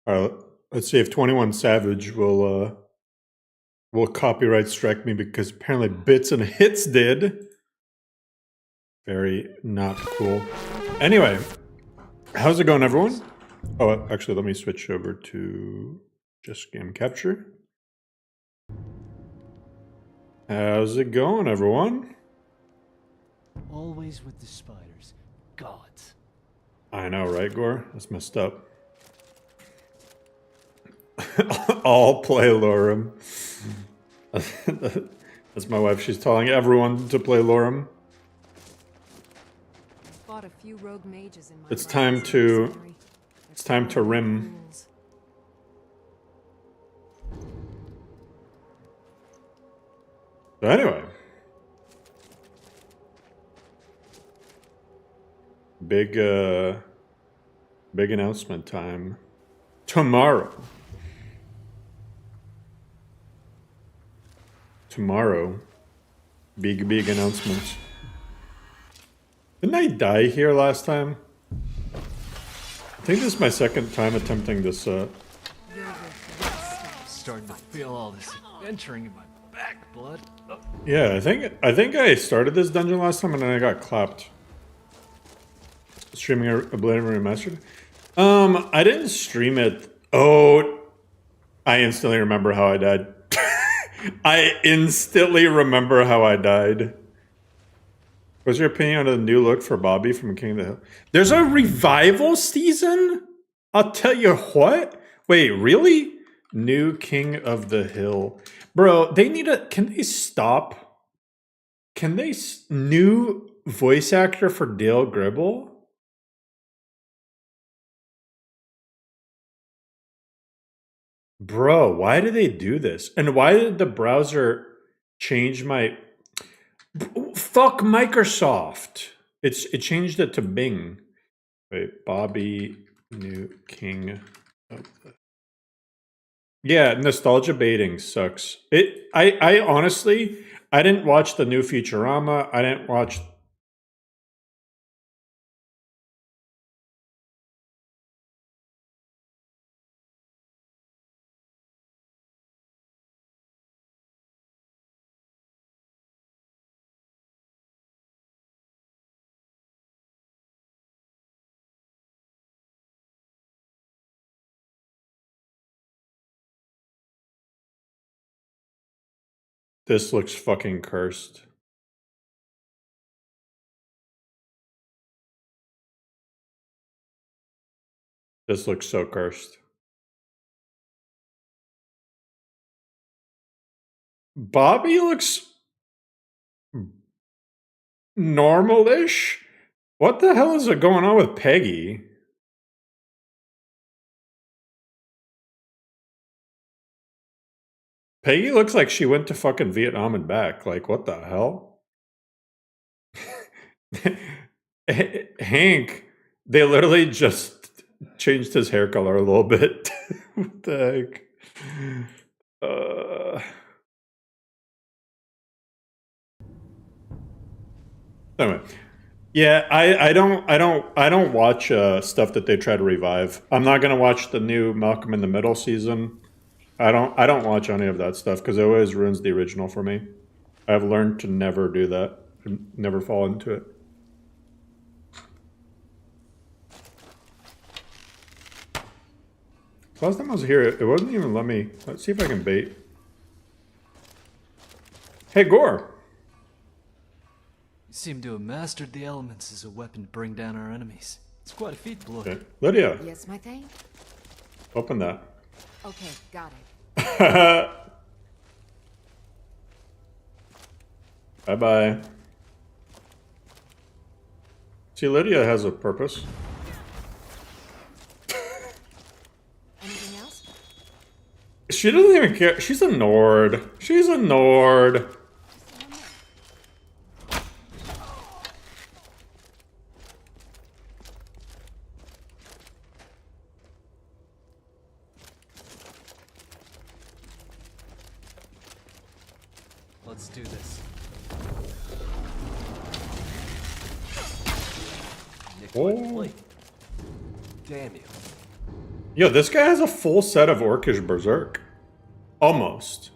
Alright, let's see if 21 Savage will copyright strike me because apparently Bits and Hits did. Very not cool. Anyway, how's it going, everyone? Oh, actually, let me switch over to just game capture. How's it going, everyone? Always with the spiders. Gods. I know, right, Gore? That's messed up. All play LoreRim. That's my wife. She's telling everyone to play LoreRim. Fought a few rogue mages in my It's time to rim. So anyway, big announcement time tomorrow. Big announcement. Didn't I die here last time? I think this is my second time attempting this. Starting to feel all this adventuring in my back, blood. Oh. Yeah, I think I started this dungeon last time and then I got clapped. Streaming Oblivion Remastered. I didn't stream it. Oh, I instantly remember how I died. I instantly remember how I died. What's your opinion on the new look for Bobby from King of the Hill? There's a revival season? I'll tell you what. Wait, really? New King of the Hill. Bro, they need a... Can they stop? Can they... New voice actor for Dale Gribble? Bro, why did they do this? And why did the browser change my... Fuck Microsoft. It changed it to Bing. Wait, Bobby, new King of the... Yeah, nostalgia baiting sucks. I honestly, I didn't watch the new Futurama. I didn't watch... This looks fucking cursed. This looks so cursed. Bobby looks normal-ish. What the hell is going on with Peggy? Peggy looks like she went to fucking Vietnam and back. Like, what the hell? Hank, they literally just changed his hair color a little bit. What the heck? Anyway, yeah, I don't watch stuff that they try to revive. I'm not gonna watch the new Malcolm in the Middle season. I don't watch any of that stuff because it always ruins the original for me. I've learned to never do that, never fall into it. Last time I was here, it wasn't even let me. Let's see if I can bait. Hey, Gore. You seem to have mastered the elements as a weapon to bring down our enemies. It's quite a feat, blood. Okay. Lydia. Yes, my thing? Open that. Okay, got it. Bye-bye. See, Lydia has a purpose. Anything else? She doesn't even care. She's a Nord. She's a Nord. Let's do this. Oh. Damn you. Yo, this guy has a full set of Orcish Berserk. Almost.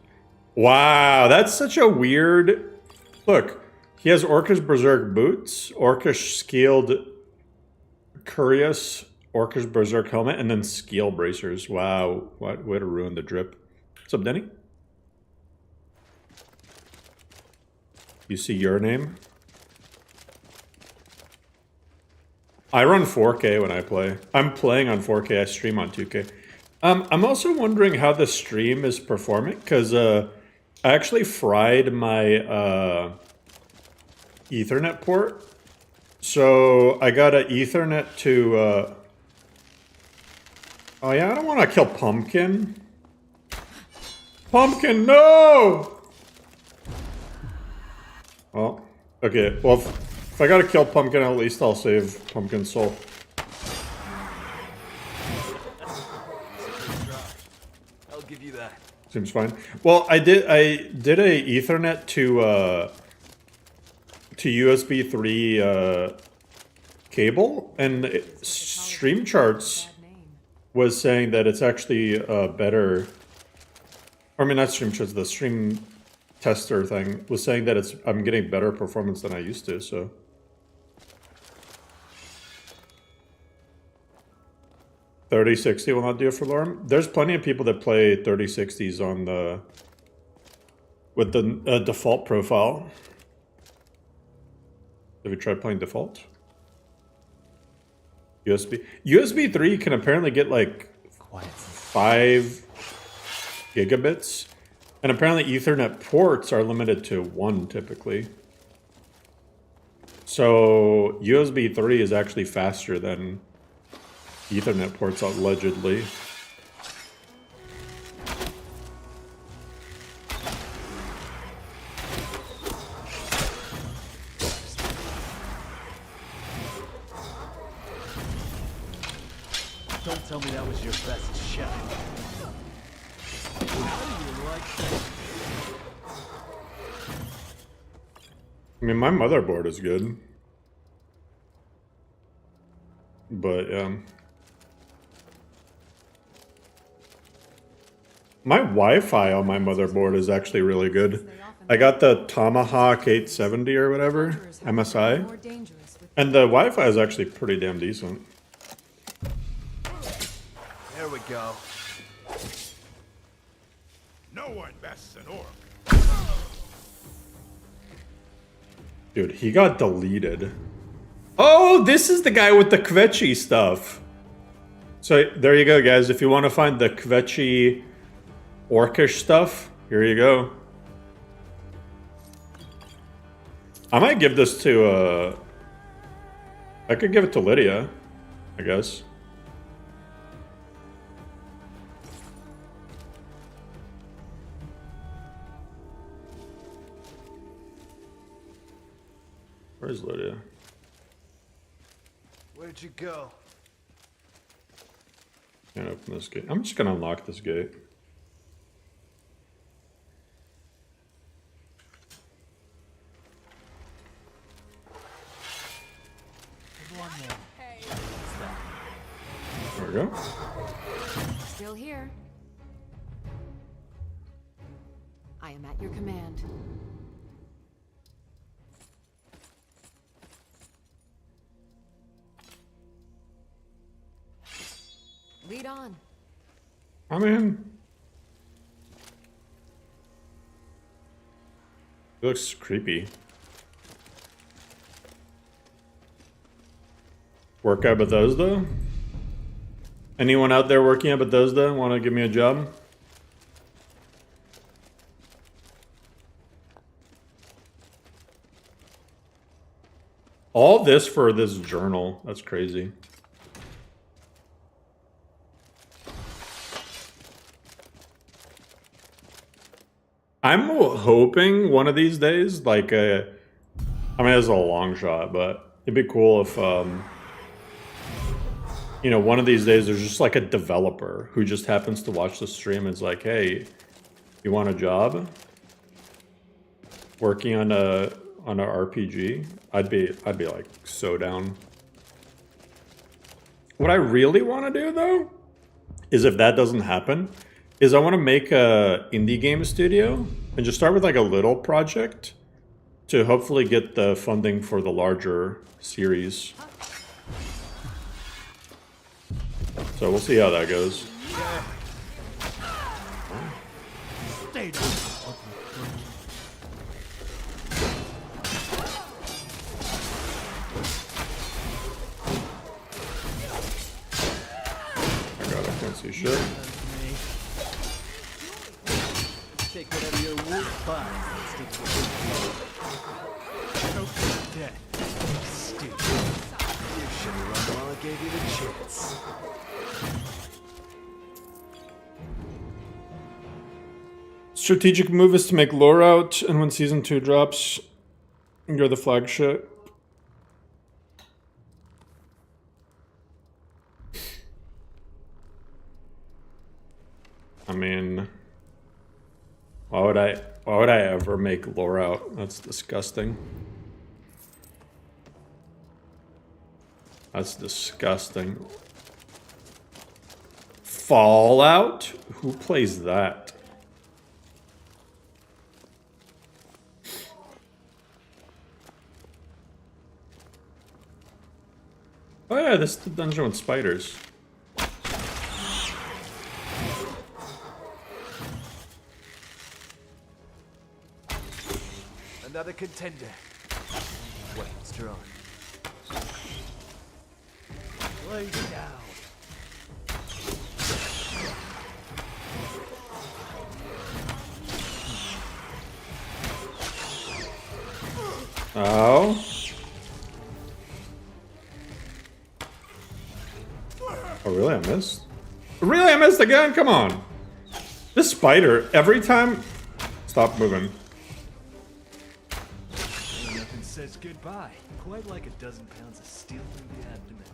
Wow, that's such a weird... Look, he has Orcish Berserk boots, Orcish Scaled Curious, Orcish Berserk helmet, and then Scale Bracers. Wow, what way to ruin the drip. What's up, Denny? You see your name? I run 4K when I play. I'm playing on 4K, I stream on 2K. I'm also wondering how the stream is performing, because I actually fried my Ethernet port. So I got an Ethernet to... Oh yeah, I don't want to kill Pumpkin. Pumpkin, no! Well, okay, well, if I gotta kill Pumpkin, at least I'll save Pumpkin's soul. I'll give you that. Seems fine. Well, I did a Ethernet to USB 3 cable, and Stream Charts was saying that it's actually better. I mean, not Stream Charts, the Stream Tester thing was saying that I'm getting better performance than I used to. So 3060 will not do it for LoreRim. There's plenty of people that play 3060s on the with the default profile. Have you tried playing default? USB 3 can apparently get like 5 gigabits, and apparently Ethernet ports are limited to 1 typically. So USB 3 is actually faster than Ethernet ports, allegedly. Don't tell me that was your best shot. How do you like that? I mean, my motherboard is good. But, my Wi-Fi on my motherboard is actually really good. I got the Tomahawk 870 or whatever, MSI. And the Wi-Fi is actually pretty damn decent. There we go. No one bests an orc. Dude, he got deleted. Oh, this is the guy with the Kvetchy stuff. So there you go, guys. If you want to find the Kvetchy Orcish stuff, here you go. I might give this to, I could give it to Lydia, I guess. Where's Lydia? Where'd you go? Can't open this gate. I'm just gonna unlock this gate. There we go. Still here. I am at your command. Lead on. I'm in. It looks creepy. Work at Bethesda? Anyone out there working at Bethesda want to give me a job? All this for this journal. That's crazy. I'm hoping one of these days, like, I mean, it's a long shot, but it'd be cool if, you know, one of these days there's just like a developer who just happens to watch the stream and is like, hey, you want a job working on a RPG? I'd be like so down. What I really want to do though is if that doesn't happen, is I want to make a indie game studio and just start with like a little project to hopefully get the funding for the larger series. So we'll see how that goes. Stay down. Oh god, I can't see shit. Take whatever your wolf finds and stick to it. Choke to death. Stupid. You should have run while I gave you the chance. Strategic move is to make lore out, and when season 2 drops, you're the flagship. I mean, why would I ever make lore out? That's disgusting. That's disgusting. Fallout? Who plays that? Oh yeah, this is the dungeon with spiders. Another contender. Weapons drawn. Lay down. Oh. Oh really, I missed? Really, I missed again? Come on. This spider, every time... Stop moving. Nothing says goodbye. Quite like a dozen pounds of steel through the abdomen.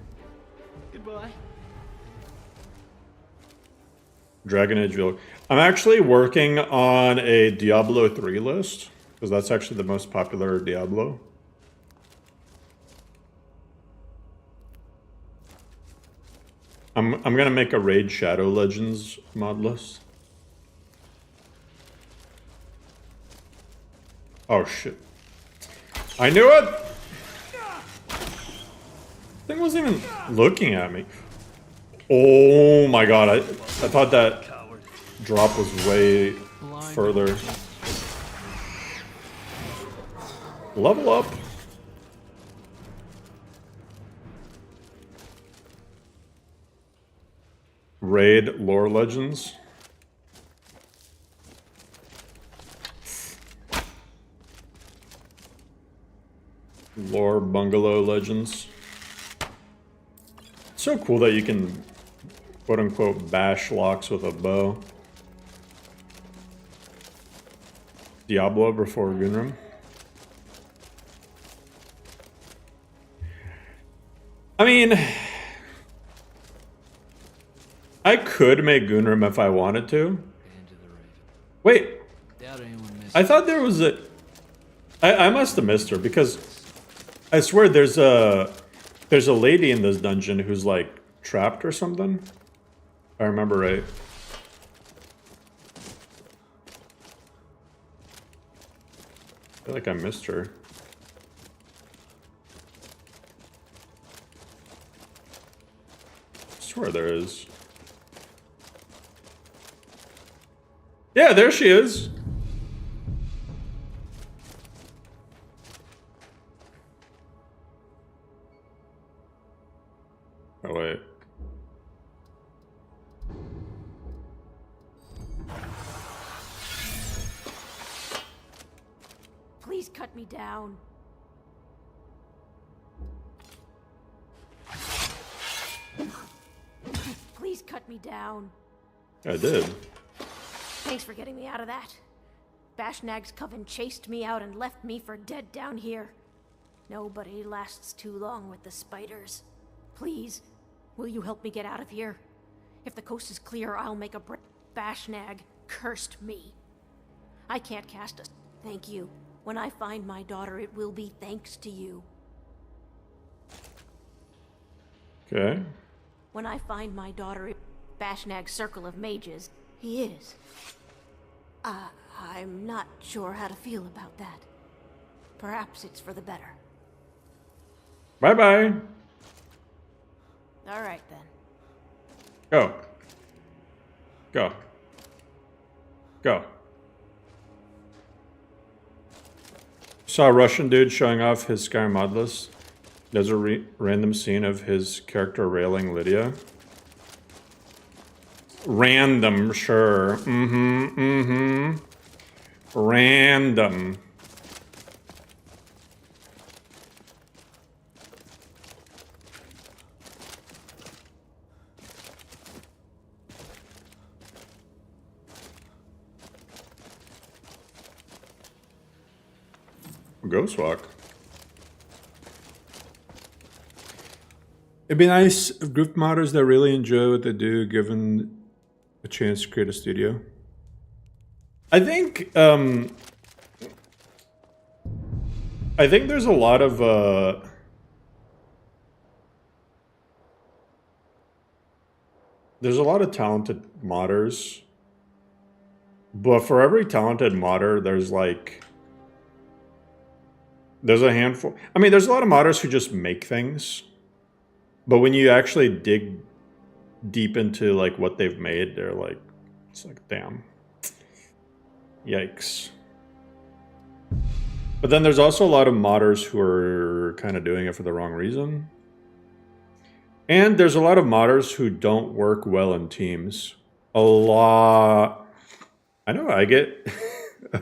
Goodbye. Dragon Age Village. I'm actually working on a Diablo 3 list, because that's actually the most popular Diablo. I'm gonna make a Raid Shadow Legends mod list. Oh shit. I knew it! Thing wasn't even looking at me. Oh my god, I thought that drop was way further. Level up. Raid Lore Legends. Lore Bungalow Legends. So cool that you can quote unquote bash locks with a bow. Diablo before Gunrim. I mean, I could make Gunrim if I wanted to. Into the raven. Wait, Doubt anyone missed. I thought there was a... I must have missed her, because I swear there's a lady in this dungeon who's like trapped or something. If I remember right. I feel like I missed her. I swear there is. Yeah, there she is. Oh, wait. Please cut me down. Please cut me down. I did. Thanks for getting me out of that. Bashnag's coven chased me out and left me for dead down here. Nobody lasts too long with the spiders. Please, will you help me get out of here? If the coast is clear, I'll make a break. Bashnag cursed me. I can't cast a... Thank you. When I find my daughter, it will be thanks to you. Okay. When I find my daughter, Bashnag's circle of mages, he is. I'm not sure how to feel about that. Perhaps it's for the better. Bye-bye. All right, then. Go. Go. Go. Saw a Russian dude showing off his Sky mod list. There's a random scene of his character railing Lydia. Random, sure. Random. Ghost walk. It'd be nice if group modders that really enjoy what they do given a chance to create a studio. I think there's a lot of talented modders, but for every talented modder, there's a handful. I mean, there's a lot of modders who just make things, but when you actually dig deep into like what they've made, they're like, it's like, damn, yikes. But then there's also a lot of modders who are kind of doing it for the wrong reason. And there's a lot of modders who don't work well in teams. A lot. I know I get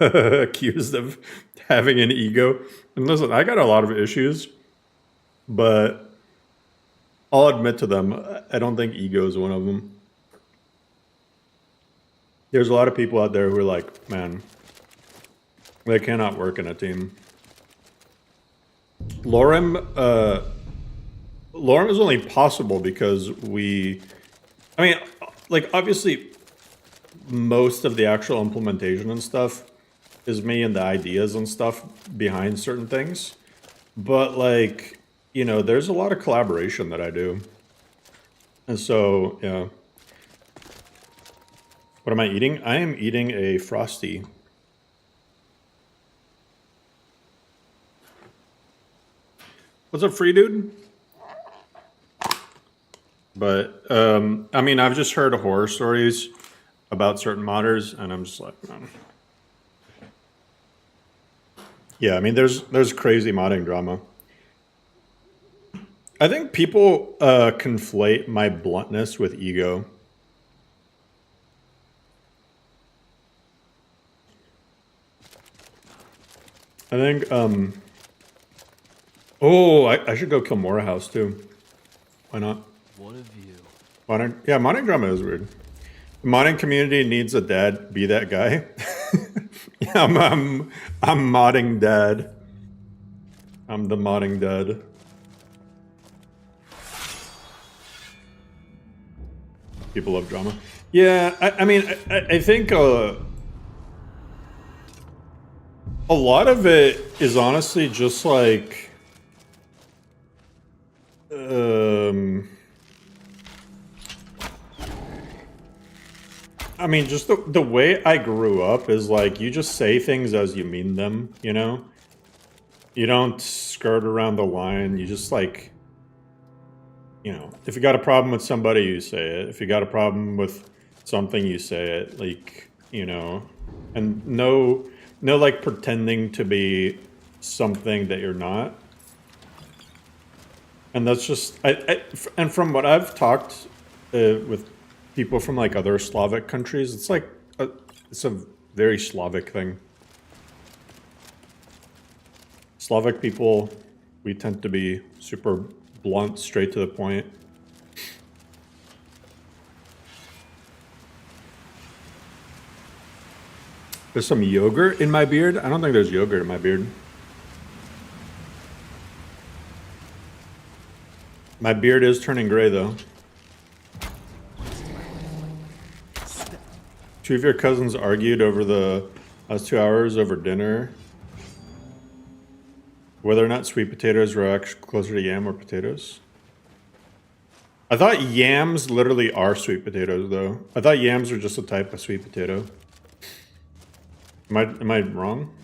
accused of having an ego. And listen, I got a lot of issues, but I'll admit to them, I don't think ego is one of them. There's a lot of people out there who are like, man, they cannot work in a team. LoreRim is only possible because obviously most of the actual implementation and stuff is me and the ideas and stuff behind certain things. But like, you know, there's a lot of collaboration that I do. And so, yeah. What am I eating? I am eating a Frosty. What's up, free dude? But, I mean, I've just heard horror stories about certain modders, and I'm just like, man. Yeah, I mean, there's crazy modding drama. I think people conflate my bluntness with ego. I think, I should go kill Morahouse too. Why not? What a view. Modding drama is weird. The modding community needs a dad. Be that guy. Yeah, I'm modding dad. I'm the modding dad. People love drama. Yeah, I mean, I think a lot of it is honestly just like, I mean, just the way I grew up is like, you just say things as you mean them, you know? You don't skirt around the line. You just like, you know, if you got a problem with somebody, you say it. If you got a problem with something, you say it. Like, you know, and no like pretending to be something that you're not. And that's just, and from what I've talked with people from like other Slavic countries, it's like, it's a very Slavic thing. Slavic people, we tend to be super blunt, straight to the point. There's some yogurt in my beard? I don't think there's yogurt in my beard. My beard is turning gray though. Two of your cousins argued over the last 2 hours over dinner. Whether or not sweet potatoes were actually closer to yam or potatoes. I thought yams literally are sweet potatoes, though. I thought yams were just a type of sweet potato. Am I wrong?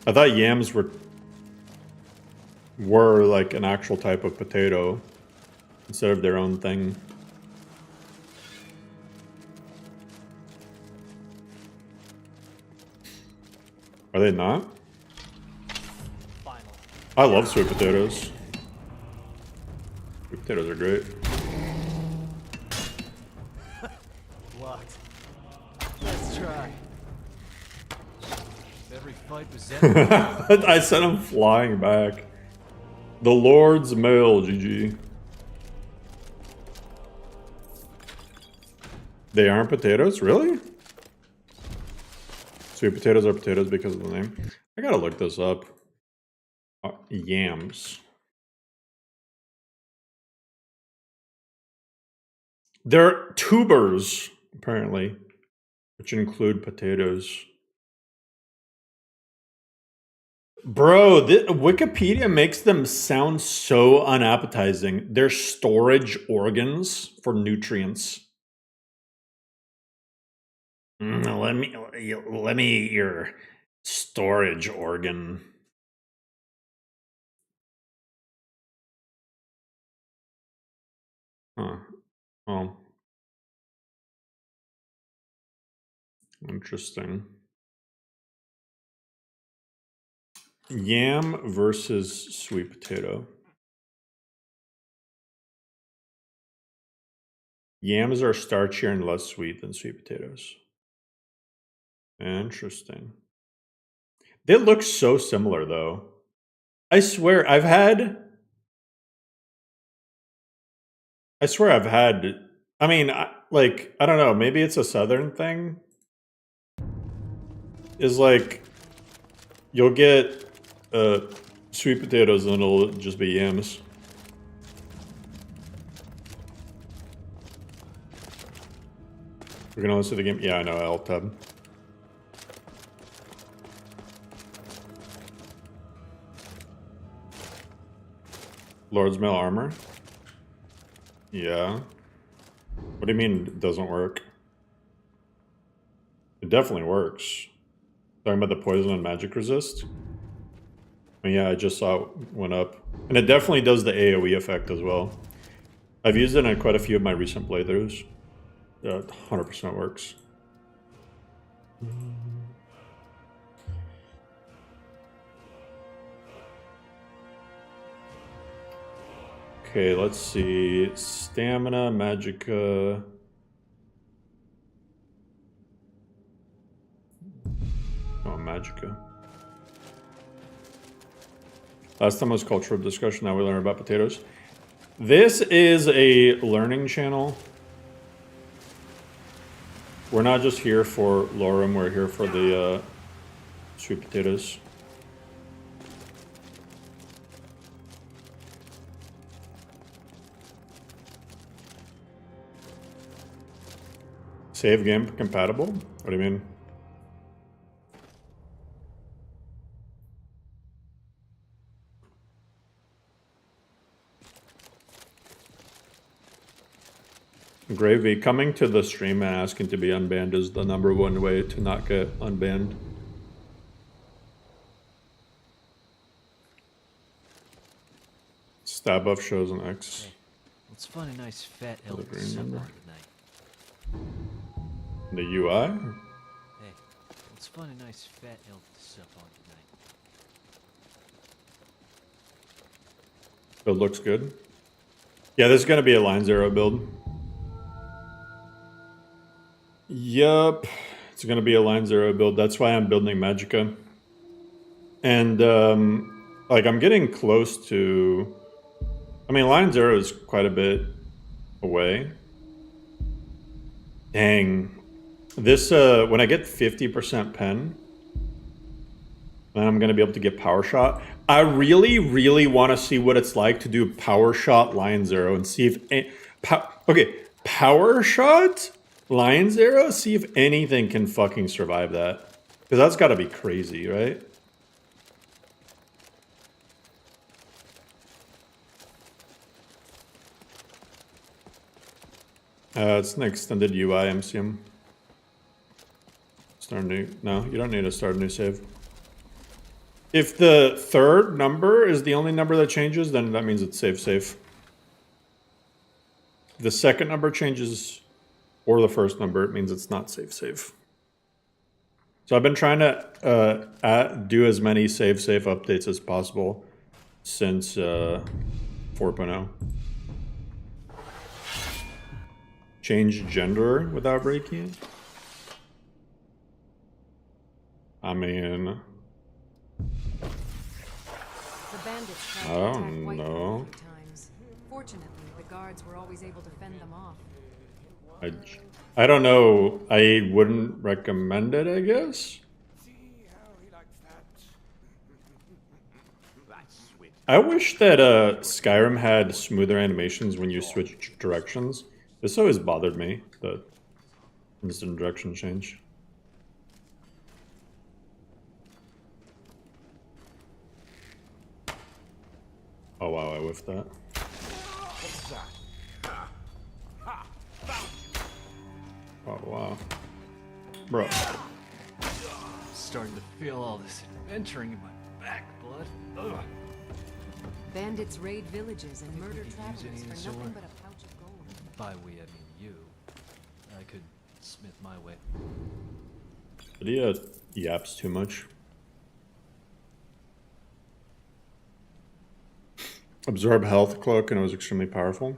I thought yams were like an actual type of potato instead of their own thing. Are they not? I love sweet potatoes. Sweet potatoes are great. Locked. Let's try. Every fight was ended. I sent him flying back. The Lord's Mail, GG. They aren't potatoes? Really? Sweet potatoes are potatoes because of the name. I gotta look this up. Yams. They're tubers, apparently, which include potatoes. Bro, Wikipedia makes them sound so unappetizing. They're storage organs for nutrients. Let me eat your storage organ. Huh. Oh. Interesting. Yam versus sweet potato. Yams are starchier and less sweet than sweet potatoes. Interesting. They look so similar, though. I swear I've had. I mean, I don't know. Maybe it's a southern thing. Is like, you'll get sweet potatoes and it'll just be yams. We're gonna listen to the game. Yeah, I know. L-Tab. Lord's Mail armor? Yeah. What do you mean it doesn't work? It definitely works. Talking about the poison and magic resist? Oh, yeah, I just saw it went up. And it definitely does the AoE effect as well. I've used it in quite a few of my recent playthroughs. 100% works. Okay, let's see. Stamina, magicka. Oh, magicka. Last time was cultural discussion. Now we learn about potatoes. This is a learning channel. We're not just here for LoreRim, we're here for the sweet potatoes. Save game compatible? What do you mean? Gravy, coming to the stream and asking to be unbanned is the #1 way to not get unbanned. Stab buff shows an X. Hey, let's find a nice fat The elk to green sup number. on tonight. The UI? Hey, let's find a nice fat elk to sup on tonight. Build looks good. Yeah, this is going to be a line 0 build. Yup. It's going to be a line 0 build. That's why I'm building magicka. And, like, I'm getting close to... I mean, line 0 is quite a bit away. Dang. This, when I get 50% pen, then I'm going to be able to get power shot. I really, really want to see what it's like to do power shot line 0 and see if... okay, power shot line 0? See if anything can fucking survive that. Because that's got to be crazy, right? It's an extended UI MCM. Start a new. No, you don't need to start a new save. If the third number is the only number that changes, then that means it's safe. If the second number changes, or the first number, it means it's not safe. So I've been trying to do as many save updates as possible since 4.0. Change gender without breaking. I mean, The bandits tried I to don't attack White know. a few times. Fortunately, the guards were always able to fend them off. I don't know. I wouldn't recommend it, I guess. I wish that Skyrim had smoother animations when you switch directions. This always bothered me, the instant direction change. Oh wow, I whiffed that. Oh wow. Bro. Starting to feel all this adventuring in my back, blood. Ugh. Bandits raid villages and murder use travelers any of for the nothing sword? but a pouch of gold. By we, I mean you. I could smith my way. But he yaps too much. Absorb health cloak, and it was extremely powerful.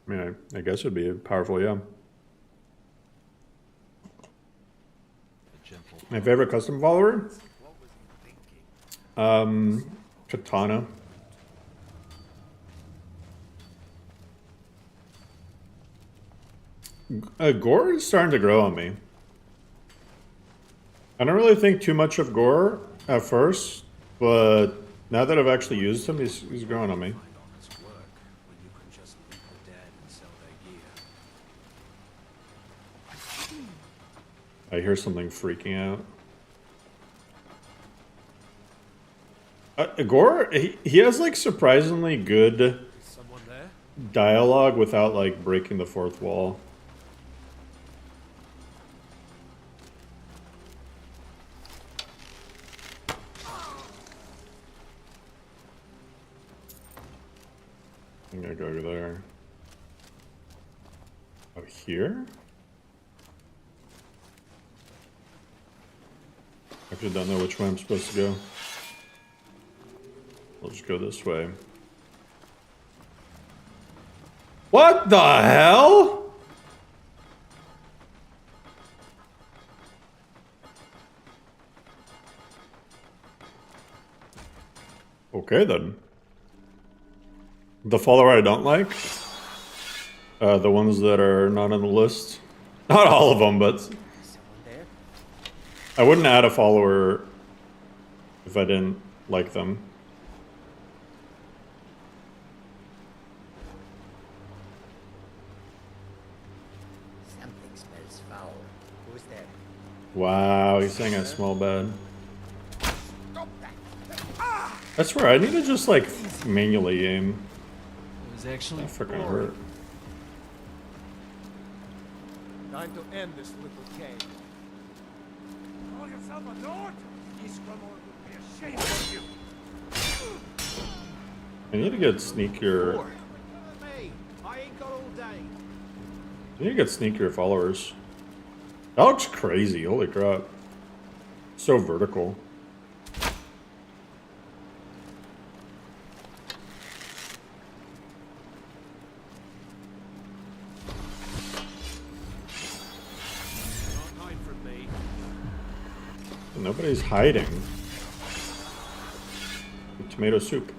I mean, I guess it'd be powerful, yeah. A gentle. My favorite custom follower? Katana. Gore is starting to grow on me. I don't really think too much of Gore at first, but now that I've actually used him, he's growing on me. I hear something freaking out. Gore, he has like surprisingly good dialogue without like breaking the fourth wall. I'm gonna go over there. Oh, here? Actually don't know which way I'm supposed to go. I'll just go this way. What the hell? Okay then. The follower I don't like? The ones that are not on the list. Not all of them, but I wouldn't add a follower if I didn't like them. Something smells foul. Who's there? Wow, he's saying I smell bad. Stop that! I swear, I need to just like manually aim. It was actually That freaking hurt. Time to end this little cave. Call yourself a lord? This Grumor would be ashamed of you. I need to get sneakier. I ain't got all day. I need to get sneakier followers. That looks crazy. Holy crap. So vertical. Don't hide from me. Nobody's hiding. Tomato soup.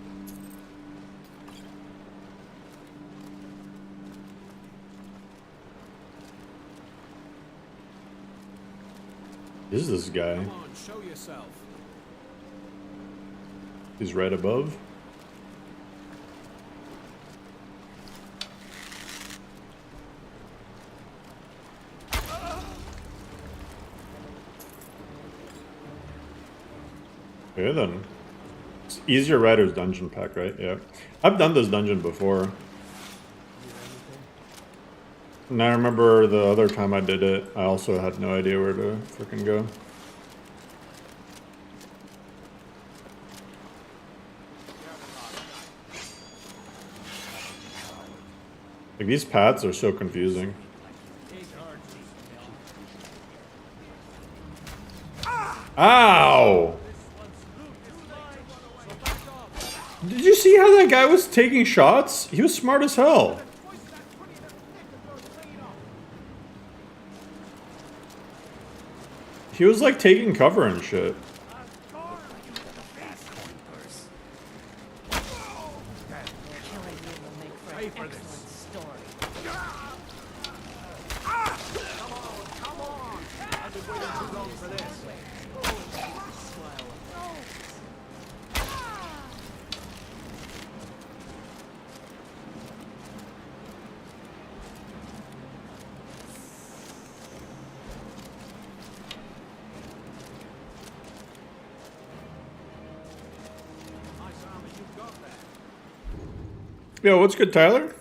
Is this guy? Come on, show yourself. He's right above. Okay then. Easier Riders dungeon pack, right? Yeah. I've done this dungeon before. And I remember the other time I did it, I also had no idea where to freaking go. Like, these paths are so confusing. Ow! Did you see how that guy was taking shots? He was smart as hell. He was like taking cover and shit. Yo, what's good, Tyler?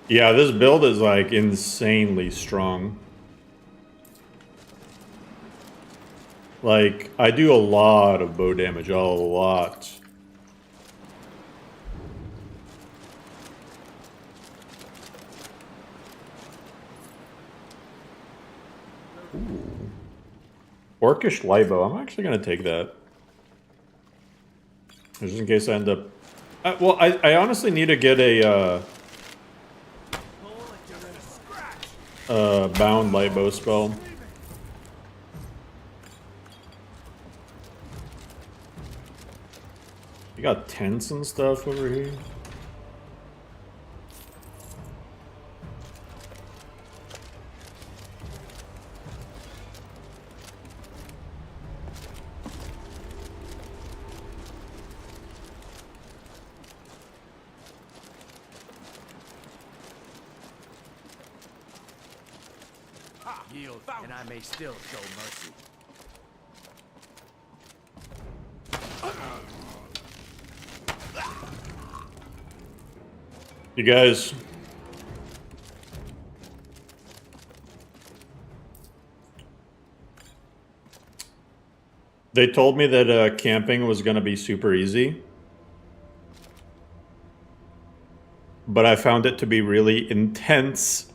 Yeah, this build is like insanely strong. Like, I do a lot of bow damage, a lot. Ooh. Orcish Libo. I'm actually going to take that. Just in case I end up... well, I honestly need to get a bound Libo spell. You got tents and stuff over here. Yield, and I may still show mercy. You guys... They told me that camping was going to be super easy. But I found it to be really intense.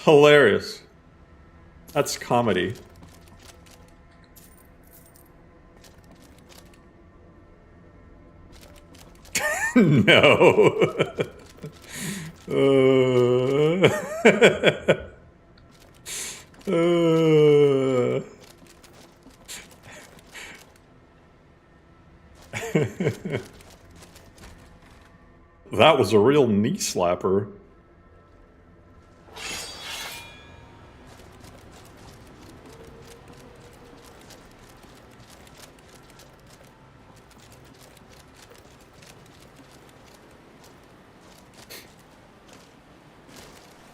Hilarious. That's comedy. No. That was a real knee slapper.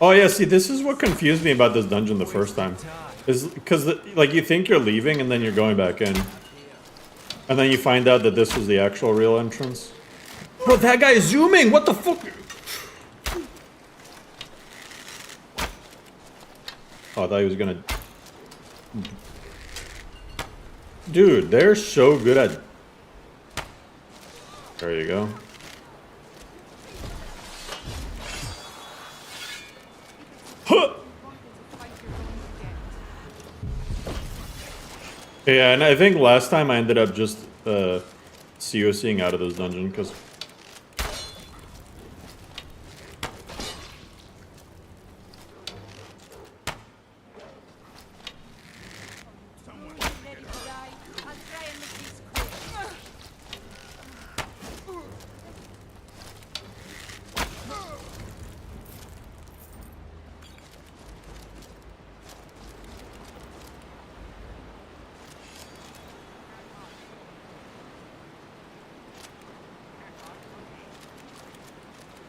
Oh yeah, see, this is what confused me about this dungeon the first time. Is because, like, you think you're leaving and then you're going back in. And then you find out that this was the actual real entrance. Bro, that guy is zooming! What the fuck? Oh, I thought he was gonna... Dude, they're so good at... There you go. Huh! Yeah, and I think last time I ended up just COCing out of this dungeon because...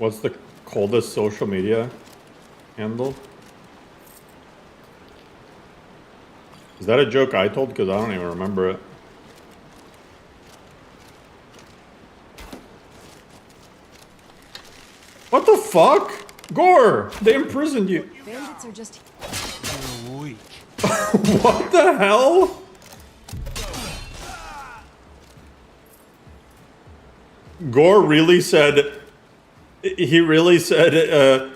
What's the coldest social media handle? Is that a joke I told? Because I don't even remember it. What the fuck? Gore! They imprisoned you. Bandits are just... You're weak. What the hell? Gore really said... He really said,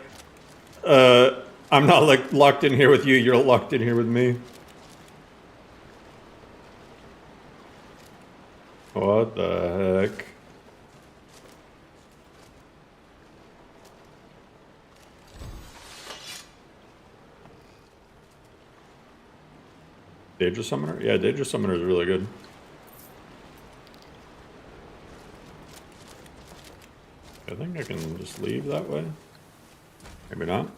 I'm not like locked in here with you, you're locked in here with me. What the heck? Daedra Summoner? Yeah, Daedra Summoner is really good. I think I can just leave that way. Maybe not.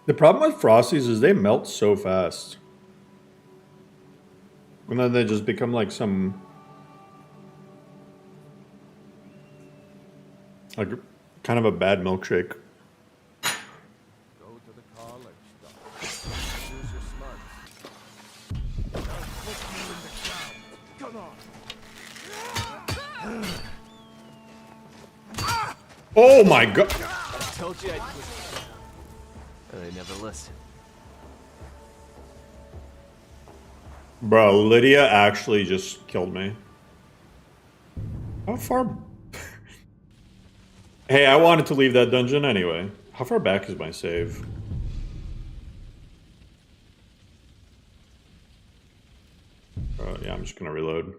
The problem with Frosties is they melt so fast. And then they just become like some... like kind of a bad milkshake. Go to the college, Doc. Use your smarts. I'll put you in the ground. Come on. Oh my god! I told you I'd quit. They never listen. Bro, Lydia actually just killed me. How far... Hey, I wanted to leave that dungeon anyway. How far back is my save? Yeah, I'm just gonna reload.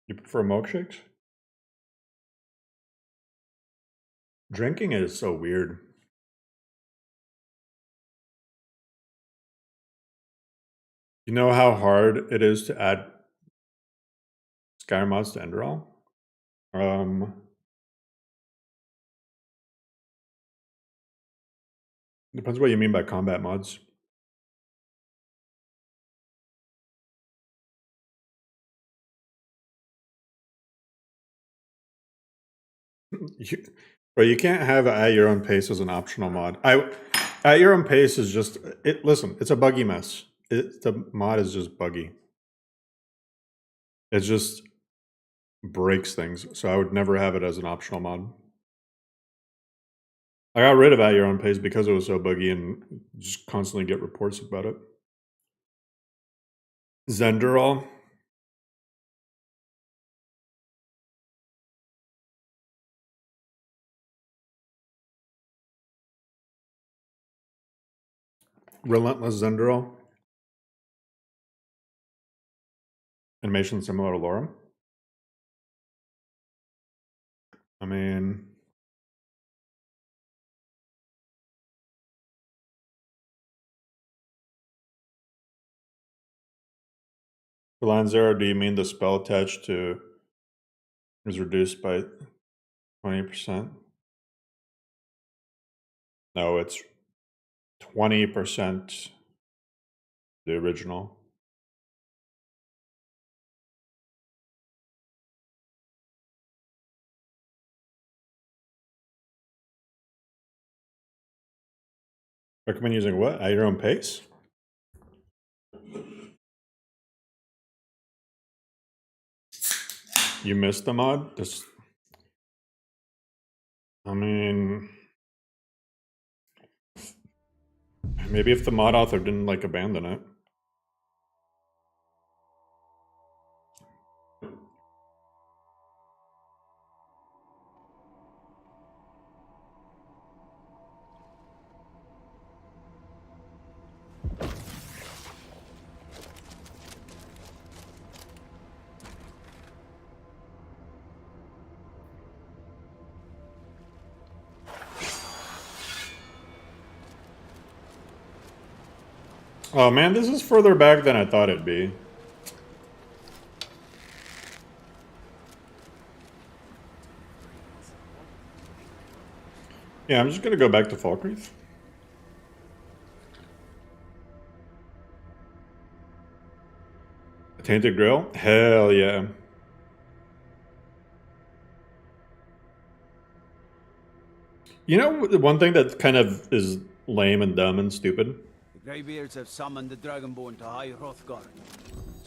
You prefer milkshakes? Drinking is so weird. You know how hard it is to add Skyrim mods to Enderal? Depends what you mean by combat mods. Bro, you can't have at your own pace as an optional mod. At your own pace is just it. Listen, it's a buggy mess. The mod is just buggy. It just breaks things. So I would never have it as an optional mod. I got rid of at your own pace because it was so buggy and just constantly get reports about it. Zenderal. Relentless Zenderal. Animation similar to LoreRim. I mean... For line 0, do you mean the spell attached to is reduced by 20%? No, it's 20% the original. Recommend using what? At your own pace? You missed the mod? Just, I mean, maybe if the mod author didn't like abandon it. Oh man, this is further back than I thought it'd be. Yeah, I'm just gonna go back to Falkreath. Tainted Grail? Hell yeah. You know, the one thing that kind of is lame and dumb and stupid The Greybeards have summoned the Dragonborn to High Hrothgar.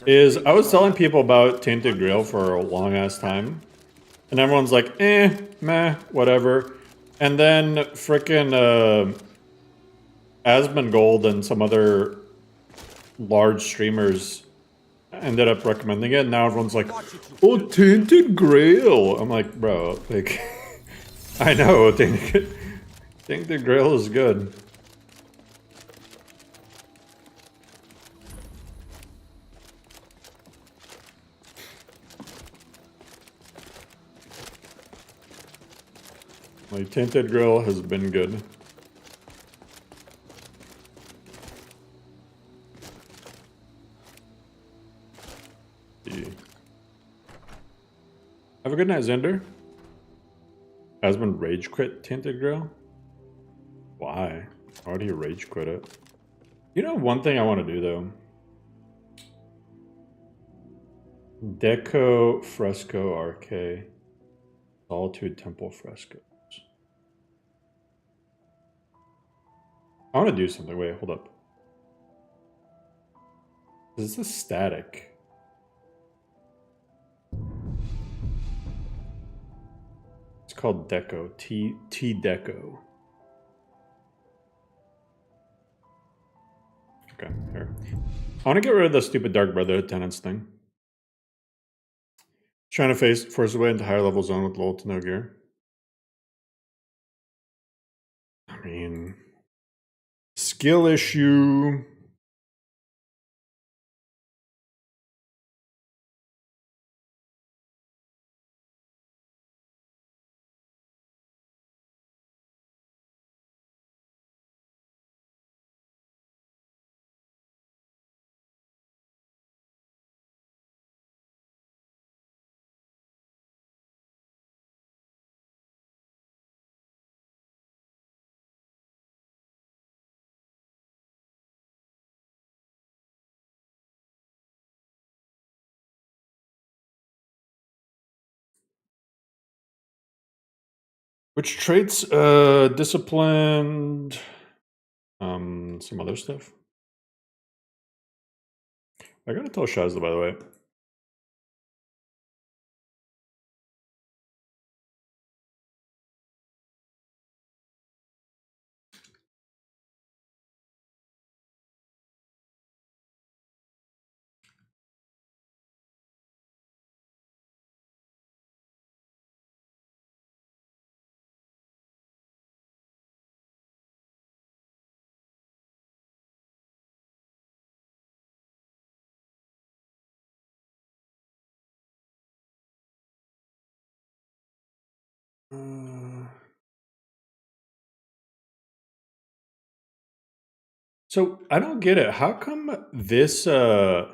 is I was telling people about Tainted Grail for a long ass time, and everyone's like, meh, whatever. And then frickin' Asmongold and some other large streamers ended up recommending it, and now everyone's like, oh, Tainted Grail. I'm like, bro, like, I know, Tainted Grail is good. Like, Tainted Grail has been good. Have a good night, Zender. Asmund rage quit Tainted Grail? Why? Why would he rage quit it? You know one thing I want to do, though? Deco Fresco RK. Solitude Temple Frescoes. I want to do something. Wait, hold up. This is static. It's called Deco. T Deco. Okay, here. I want to get rid of the stupid Dark Brotherhood tenants thing. Trying to force his way into higher level zone with low to no gear. I mean, skill issue. Which traits? Disciplined. Some other stuff. I gotta tell Shazza, by the way. So I don't get it. How come this now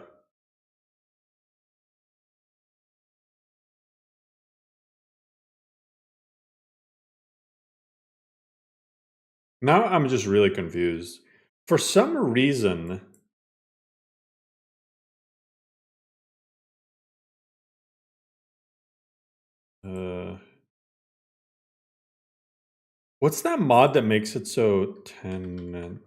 I'm just really confused. For some reason what's that mod that makes it so tenant?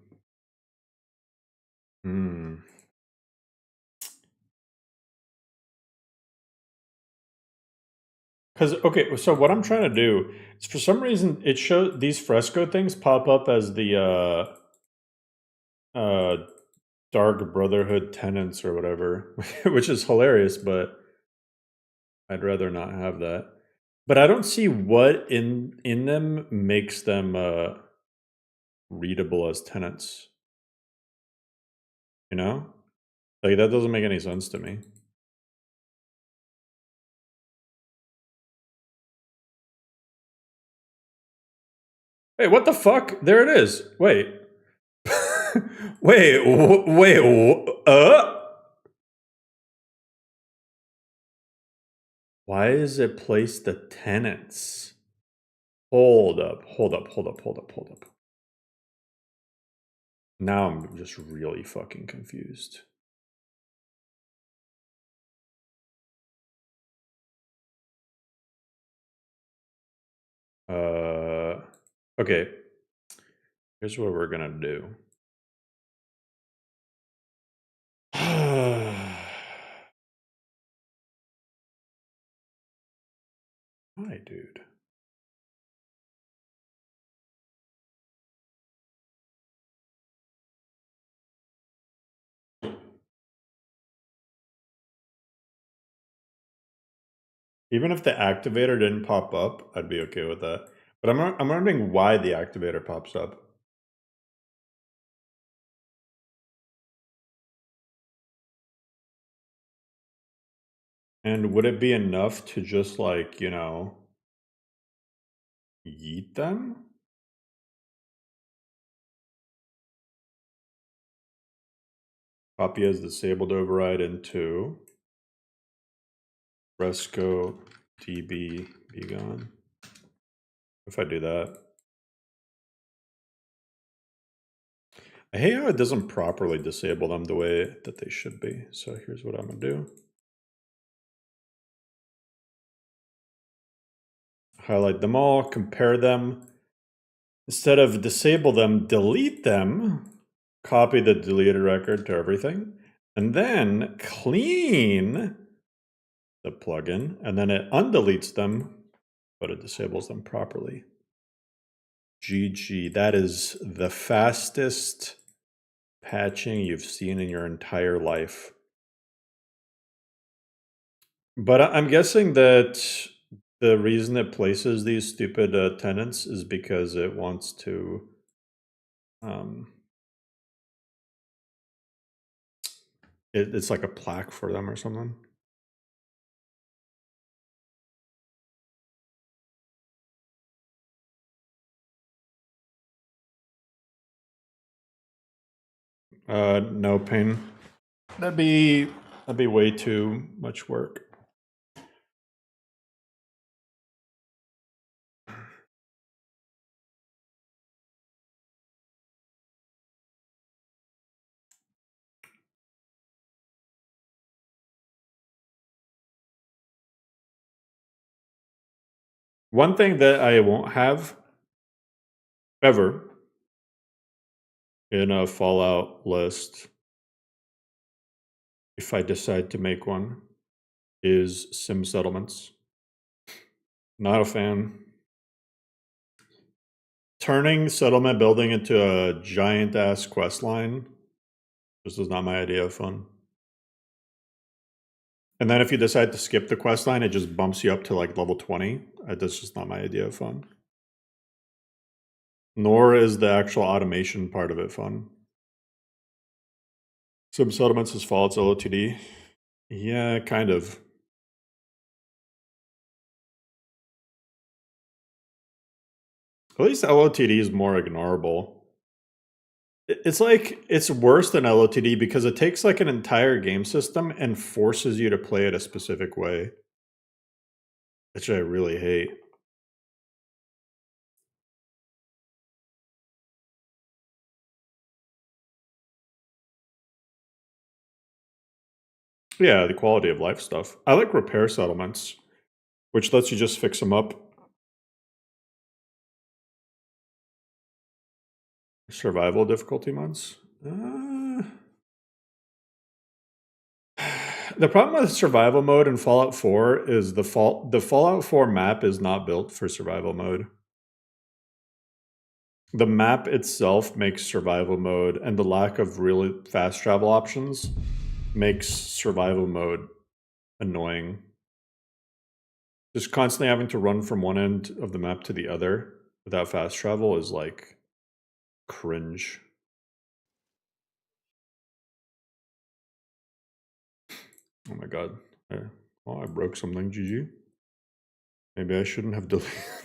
Because, okay, so what I'm trying to do is for some reason it shows these fresco things pop up as the Dark Brotherhood tenants or whatever, which is hilarious, but I'd rather not have that. But I don't see what in them makes them readable as tenants. You know? Like, that doesn't make any sense to me. Hey, what the fuck? There it is. Wait. Why is it placed the tenants? Hold up. Now I'm just really fucking confused. Okay. Here's what we're gonna do. Hi, dude. Even if the activator didn't pop up, I'd be okay with that. But I'm wondering why the activator pops up. And would it be enough to just like, you know, yeet them? Copy as disabled override into Resco DB be gone. If I do that. I hate how it doesn't properly disable them the way that they should be. So here's what I'm gonna do. Highlight them all, compare them. Instead of disable them, delete them. Copy the deleted record to everything. And then clean the plugin. And then it undeletes them, but it disables them properly. GG. That is the fastest patching you've seen in your entire life. But I'm guessing that the reason it places these stupid tenants is because it wants to it's like a plaque for them or something. No pain. That'd be way too much work. One thing that I won't have ever in a Fallout list, if I decide to make one, is sim settlements. Not a fan. Turning settlement building into a giant ass quest line. This is not my idea of fun. And then if you decide to skip the quest line, it just bumps you up to like level 20. That's just not my idea of fun. Nor is the actual automation part of it fun. Sim settlements is Fallout's LOTD. Yeah, kind of. At least LOTD is more ignorable. It's like, it's worse than LOTD because it takes like an entire game system and forces you to play it a specific way. Which I really hate. Yeah, the quality of life stuff. I like repair settlements, which lets you just fix them up. Survival difficulty mods. The problem with survival mode in Fallout 4 is the Fallout 4 map is not built for survival mode. The map itself makes survival mode, and the lack of really fast travel options makes survival mode annoying. Just constantly having to run from one end of the map to the other without fast travel is like cringe. Oh my god. Oh, I broke something, GG. Maybe I shouldn't have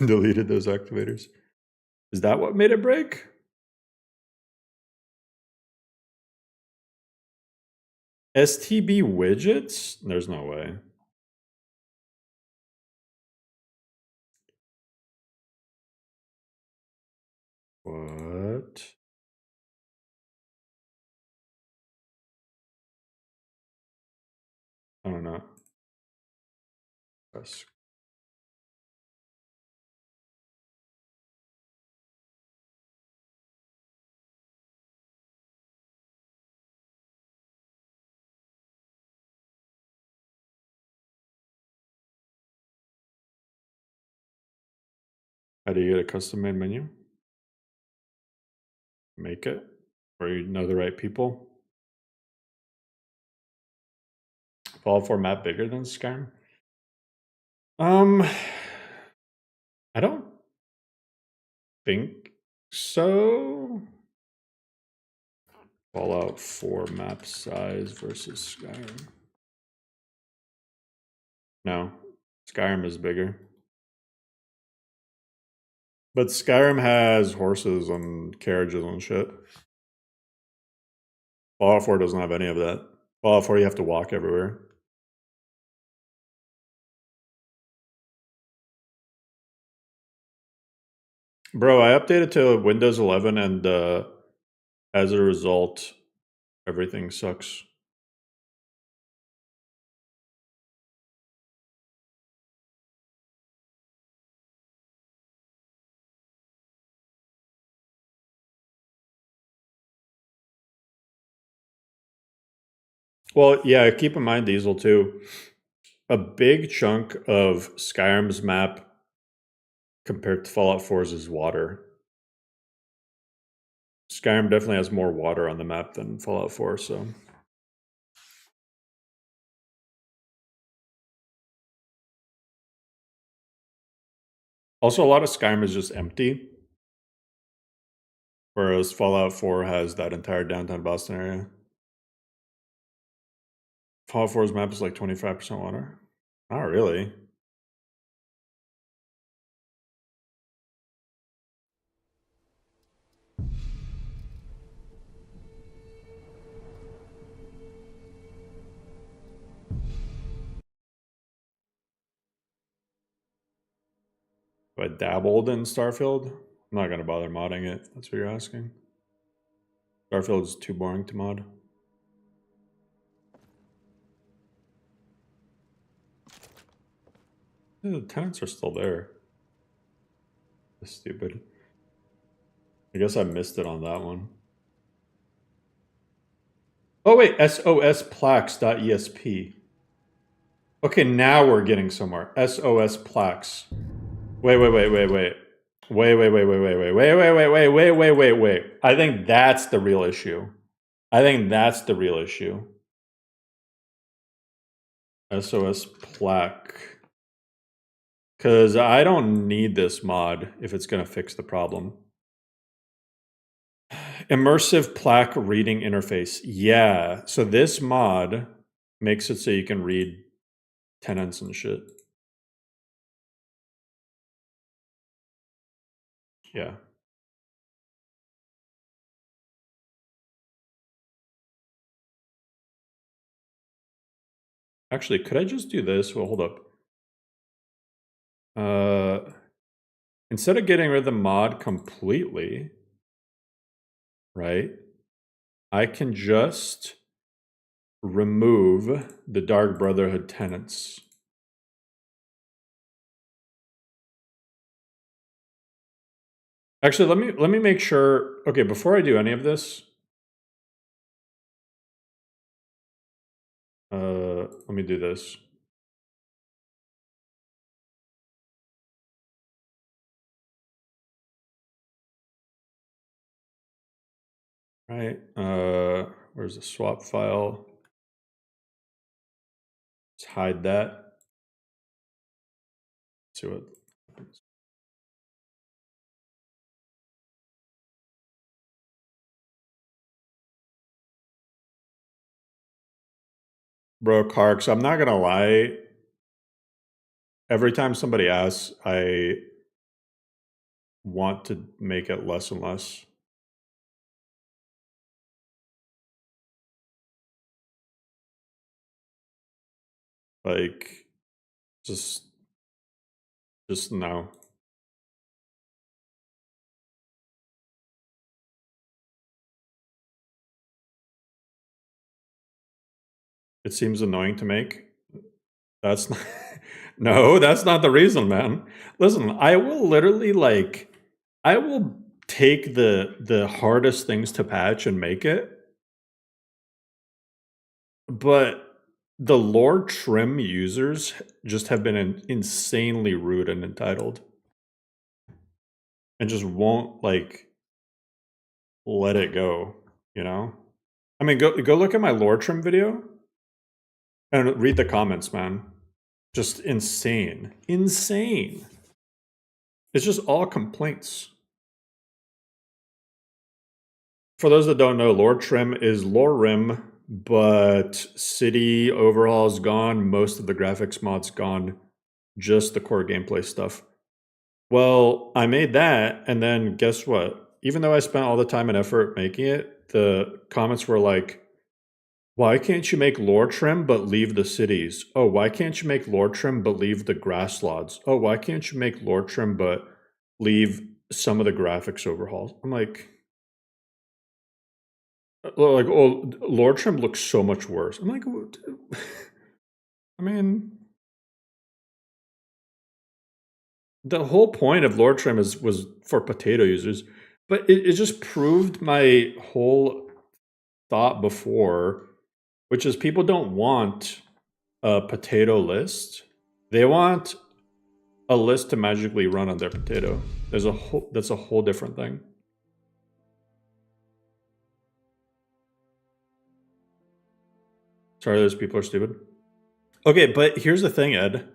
deleted those activators. Is that what made it break? STB widgets? There's no way. What? I don't know. Yes. How do you get a custom made menu? Make it, or you know the right people. Fallout 4 map bigger than Skyrim? I don't think so. Fallout 4 map size versus Skyrim. No, Skyrim is bigger. But Skyrim has horses and carriages and shit. Fallout 4 doesn't have any of that. Fallout 4 you have to walk everywhere. Bro, I updated to Windows 11 and as a result, everything sucks. Well, yeah, keep in mind, Diesel, too. A big chunk of Skyrim's map compared to Fallout 4's is water. Skyrim definitely has more water on the map than Fallout 4, so... Also, a lot of Skyrim is just empty. Whereas Fallout 4 has that entire downtown Boston area. Fallout 4's map is like 25% water. Not really. If I dabbled in Starfield, I'm not going to bother modding it, if that's what you're asking. Starfield is too boring to mod. Yeah, the tenants are still there. That's stupid. I guess I missed it on that one. Oh wait, sosplax.esp. Okay, now we're getting somewhere. SOS Plax. Wait. I think that's the real issue. SOS Plaque. Because I don't need this mod if it's going to fix the problem. Immersive plaque reading interface. Yeah. So this mod makes it so you can read tenants and shit. Yeah. Actually, could I just do this? Well, hold up. Instead of getting rid of the mod completely, right? I can just remove the Dark Brotherhood tenants. Actually, let me make sure. Okay, before I do any of this, let me do this. Right. Where's the swap file? Let's hide that. Let's see what happens. Bro, Karks, I'm not gonna lie. Every time somebody asks, I want to make it less and less. Like, just no. It seems annoying to make. That's not, no, that's not the reason, man. Listen, I will literally I will take the hardest things to patch and make it. But the LoreRim users just have been insanely rude and entitled. and just won't like let it go, you know? I mean, go look at my LoreRim video and read the comments, man. Just insane. Insane. It's just all complaints. For those that don't know, LoreRim is LoreRim, but city overhaul's gone, most of the graphics mods gone, just the core gameplay stuff. Well, I made that, and then guess what? Even though I spent all the time and effort making it, the comments were like, why can't you make LoreRim but leave the cities? Oh, why can't you make LoreRim but leave the grass slots? Oh, why can't you make LoreRim but leave some of the graphics overhauls? I'm like, oh, LoreRim looks so much worse. I'm like, I mean, the whole point of LoreRim was for potato users, but it just proved my whole thought before, which is people don't want a potato list. They want a list to magically run on their potato. That's a whole different thing. Sorry, those people are stupid. Okay, but here's the thing, Ed.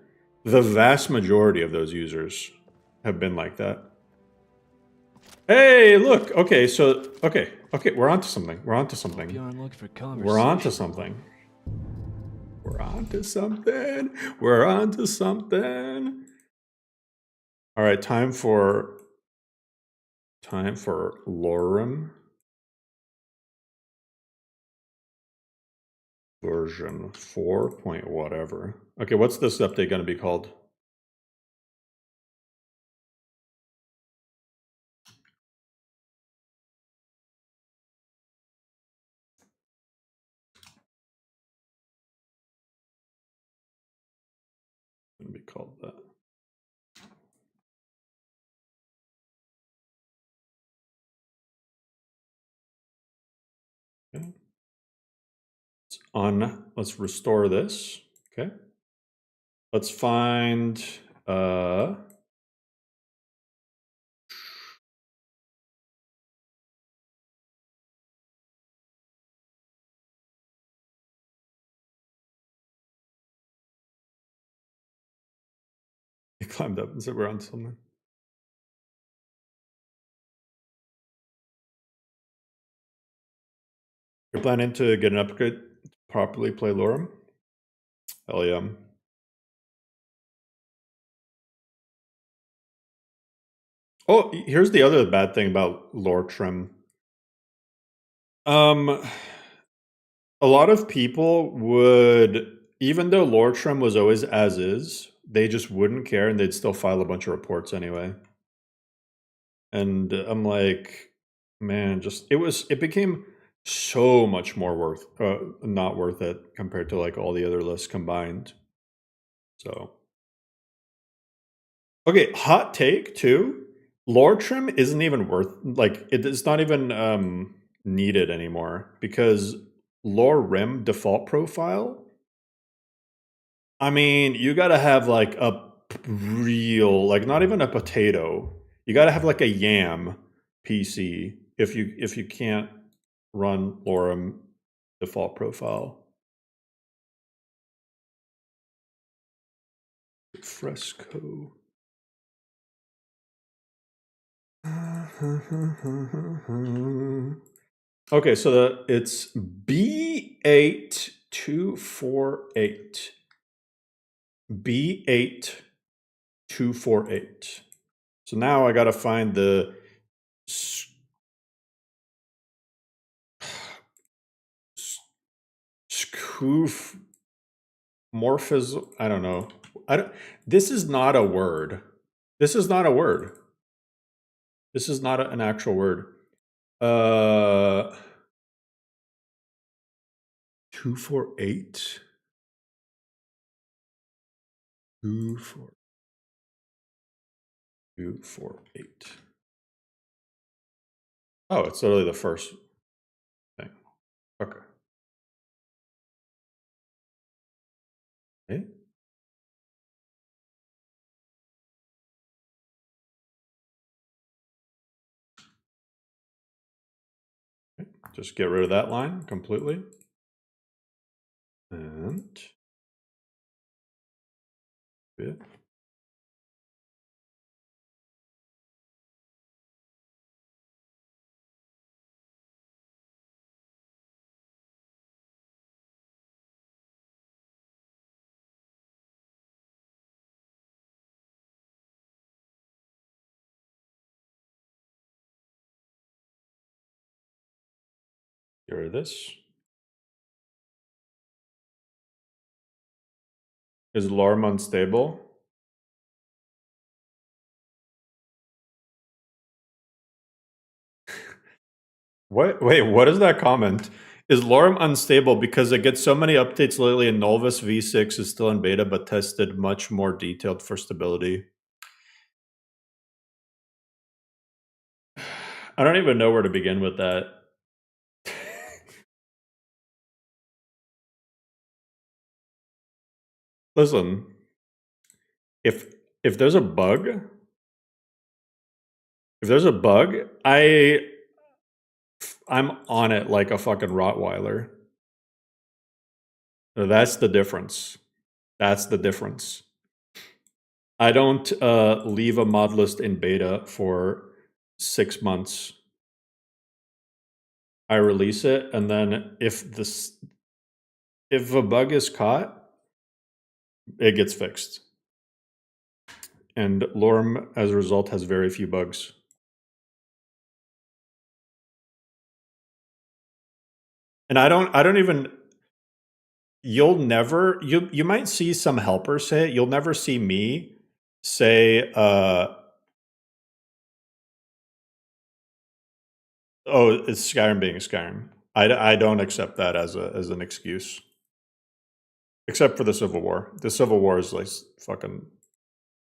The vast majority of those users have been like that. Hey, look. Okay, so okay, we're onto something. We're onto something. You aren't looking for conversation. We're onto something. We're onto something. We're onto something. All right, time for LoreRim version 4 point whatever. Okay, what's this update going to be called? Going to be called that. Okay. Let's restore this. Okay. Let's find he climbed up and said we're on something. You're planning to get an upgrade to properly play LoreRim? Hell yeah. Oh, here's the other bad thing about LoreRim. A lot of people would, even though LoreRim was always as is, they just wouldn't care and they'd still file a bunch of reports anyway. And I'm like, man, it became so much more not worth it compared to like all the other lists combined. So, okay, hot take too. LoreRim isn't even worth, like, it's not even needed anymore because LoreRim default profile, I mean, you gotta have like a real, like not even a potato. You gotta have like a yam PC if you can't run LoreRim default profile. Fresco. Okay, so it's B8248. B8248. So now I got to find the scoof morphism. I don't know. This is not a word. This is not a word. This is not an actual word. 248. 248. Oh, it's literally the first thing. Okay. Okay. Just get rid of that line completely. And yeah. Get rid of this. Is LoreRim unstable? What? Wait, what is that comment? Is LoreRim unstable because it gets so many updates lately and Novus V6 is still in beta but tested much more detailed for stability? I don't even know where to begin with that. Listen, if there's a bug, I'm on it like a fucking Rottweiler. That's the difference. That's the difference. I don't leave a mod list in beta for 6 months. I release it, and then if a bug is caught, it gets fixed. And LoreRim, as a result, has very few bugs. And I don't even. You'll never. You might see some helpers say it. You'll never see me say. Oh, it's Skyrim being Skyrim. I don't accept that as an excuse. Except for the Civil War. The Civil War is like fucking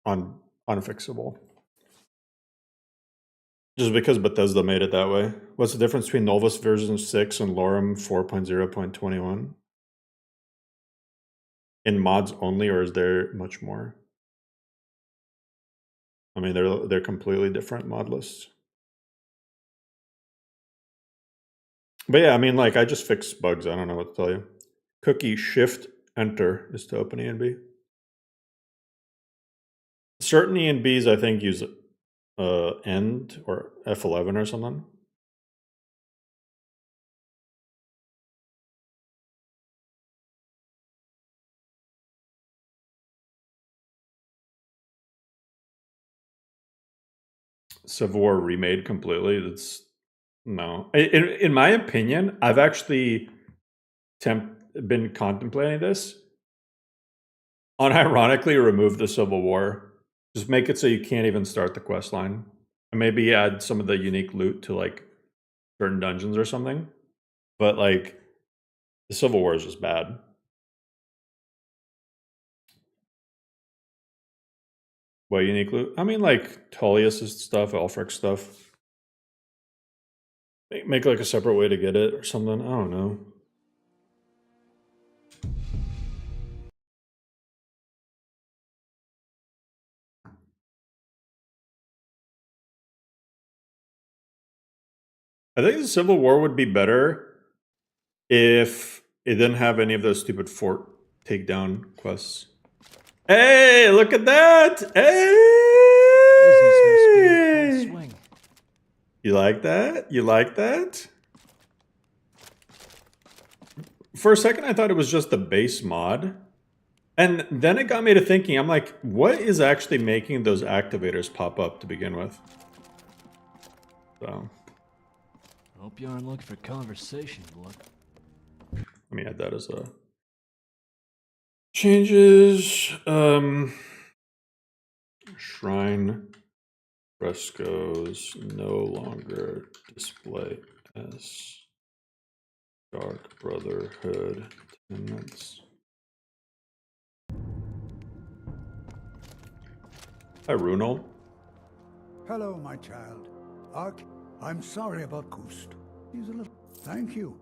unfixable. Just because Bethesda made it that way. What's the difference between Novus version 6 and LoreRim 4.0.21? In mods only, or is there much more? I mean, they're completely different mod lists. But yeah, I mean, like, I just fix bugs. I don't know what to tell you. Cookie shift enter is to open ENB. Certain ENBs, I think, use end or F11 or something. Civil War remade completely. That's no. In my opinion, I've actually been contemplating this. Unironically, remove the Civil War. Just make it so you can't even start the quest line. And maybe add some of the unique loot to like certain dungeons or something. But like the Civil War is just bad. What unique loot? I mean, like Tullius' stuff, Elfric stuff. Make like a separate way to get it or something. I don't know. I think the Civil War would be better if it didn't have any of those stupid fort takedown quests. Hey, look at that! Hey! Business must be in full swing. You like that? You like that? For a second, I thought it was just the base mod. And then it got me to thinking, I'm like, what is actually making those activators pop up to begin with? So, Hope you aren't looking for conversation, Blood. let me add that as a changes. Shrine frescoes no longer display as Dark Brotherhood tenants. Hi, Runal. Hello, my child. Ark, I'm sorry about Kust. He's a little... Thank you.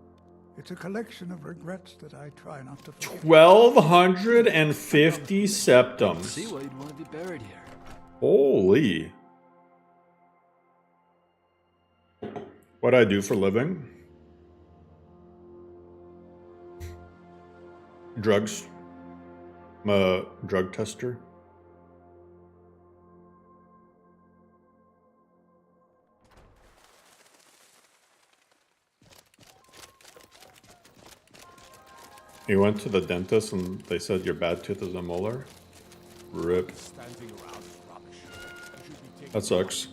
It's a collection of regrets that I try not to forget. 1,250 septums. See why you'd want to be buried here. Holy. What I do for a living? drugs. I'm a drug tester. You went to the dentist and they said your bad tooth is a molar? RIP. Standing around is rubbish. You should be taking That sucks.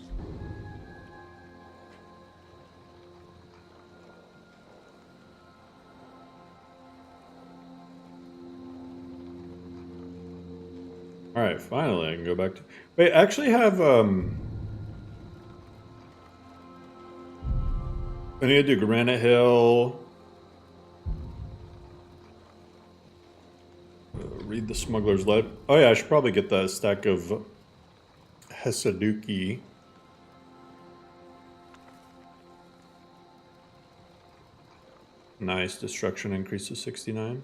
Alright, finally I can go back to... Wait, I actually have, I need to do Granite Hill. Read the Smuggler's Life. Oh yeah, I should probably get that stack of Hesaduki. Nice, destruction increase to 69.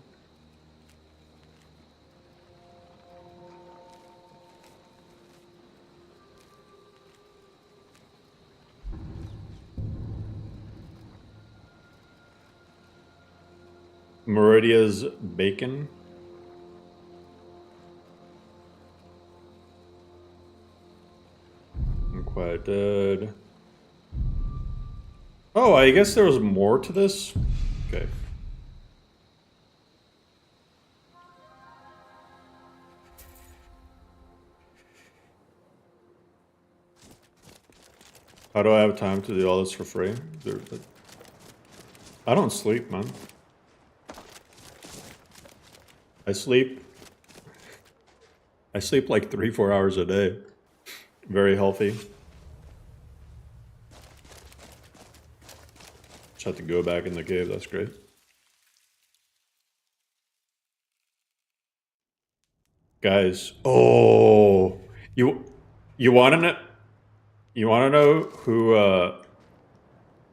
Meridia's bacon. I'm quite dead. Oh, I guess there was more to this? Okay. How do I have time to do all this for free? I don't sleep, man. I sleep like 3-4 hours a day. Very healthy. Just have to go back in the cave, that's great. Guys, oh, you wanna know who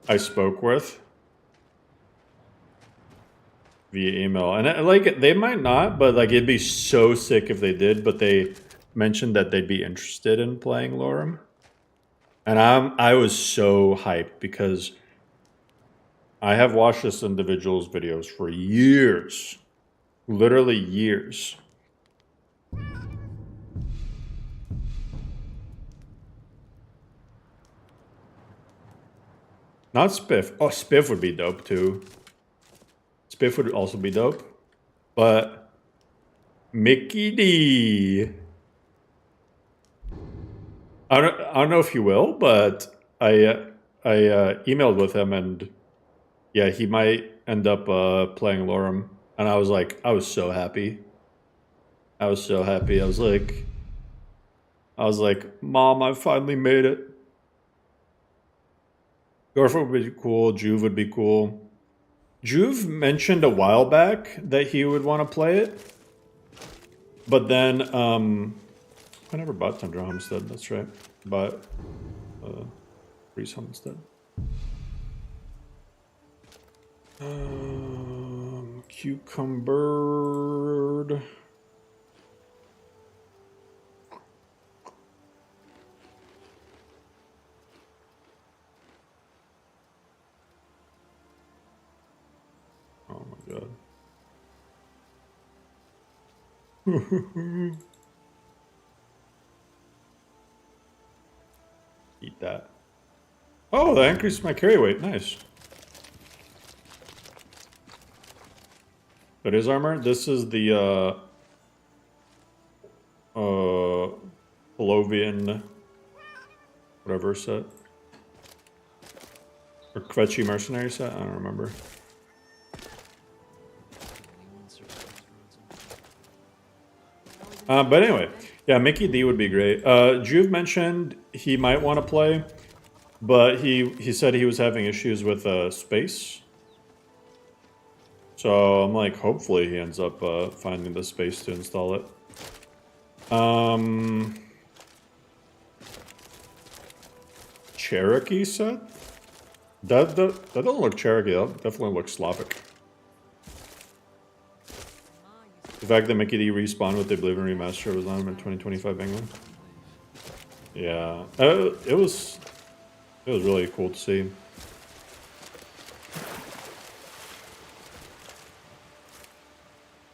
I spoke with via email? And like, they might not, but like, it'd be so sick if they did. But they mentioned that they'd be interested in playing LoreRim, and I was so hyped because I have watched this individual's videos for years, literally years. Not Spiff. Oh, Spiff would be dope too. Spiff would also be dope. But Mickey D. I don't know if he will, but I emailed with him, and yeah, he might end up playing LoreRim. And I was so happy. I was so happy. I was like, Mom, I finally made it. Gorford would be cool. Juve would be cool. Juve mentioned a while back that he would want to play it. But then, I never bought Tundra Homestead, that's right. But, Reese Homestead. Cucumber. Oh my god. Eat that. Oh, that increased my carry weight. Nice. But his armor, this is the Polovian whatever set. Or Kvetchi mercenary set? I don't remember. But anyway, yeah, Mickey D would be great. Juve mentioned he might want to play, but he said he was having issues with space. So I'm like, hopefully he ends up finding the space to install it. Cherokee set? That doesn't look Cherokee, that definitely looks Slavic. The fact that Mickey D respawned with the Oblivion remaster was on him in 2025 England. Yeah, it was really cool to see.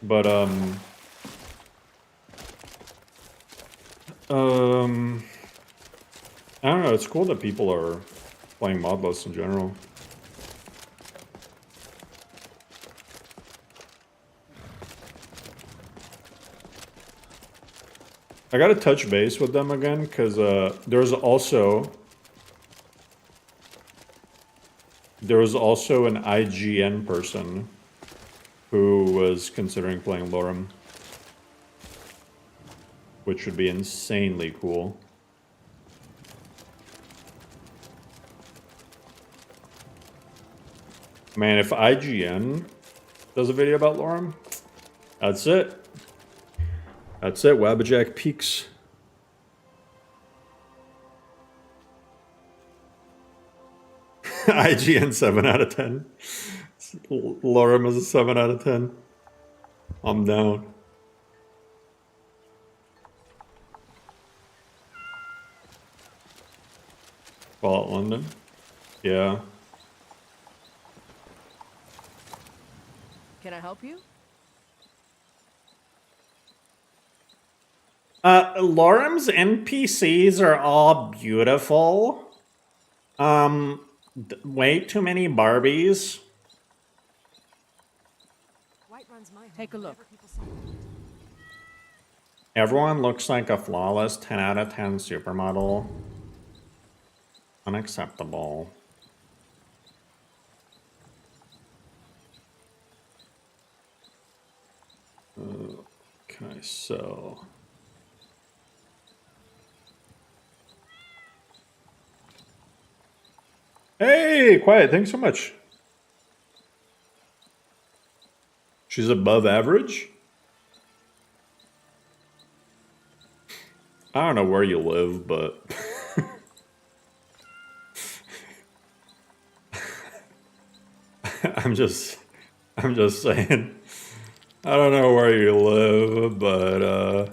But I don't know, it's cool that people are playing modless in general. I gotta touch base with them again, because there was also an IGN person who was considering playing LoreRim, which would be insanely cool. Man, if IGN does a video about LoreRim, that's it. That's it, Wabbajack peaks. IGN 7 out of 10. LoreRim is a 7 out of 10. I'm down. Fallout London? Yeah. Can I help you? LoreRim's NPCs are all beautiful. Way too many Barbies. Take a look. Everyone looks like a flawless 10 out of 10 supermodel. Unacceptable. Can I sell? Hey, Quiet, thanks so much. She's above average? I don't know where you live, but... I'm just saying. I don't know where you live, but,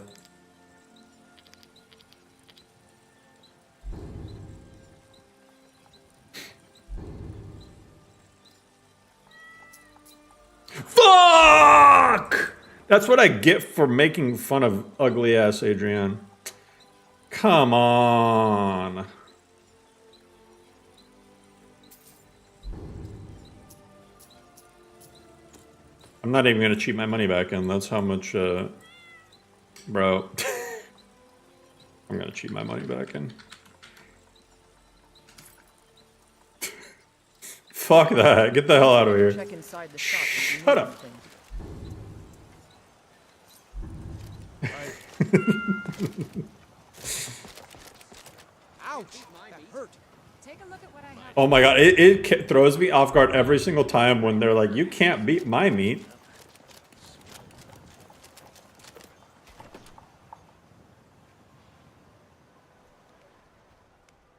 Fuck! That's what I get for making fun of ugly-ass Adrienne. Come on. I'm not even gonna cheat my money back in. That's how much, bro. I'm gonna cheat my money back in. Fuck that. Get the hell out of here. Check inside the shop. Shut up. Ouch! That hurt. Take a look at what I have. Oh my god, it throws me off guard every single time when they're like, you can't beat my meat.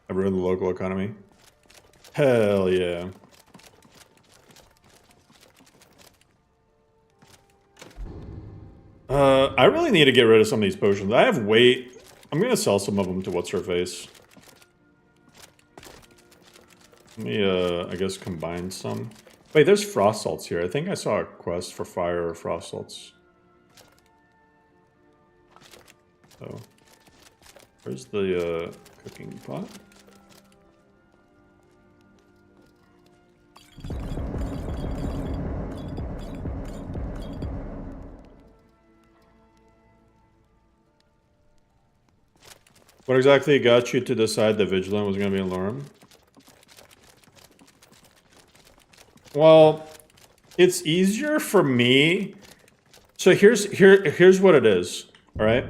I ruined the local economy. Hell yeah. I really need to get rid of some of these potions. I have weight. I'm gonna sell some of them to what's her face. Let me, I guess combine some. Wait, there's frost salts here. I think I saw a quest for fire or frost salts. Oh. Where's the, cooking pot? What exactly got you to decide that Vigilant was going to be in LoreRim? Well, it's easier for me. So here's what it is, all right?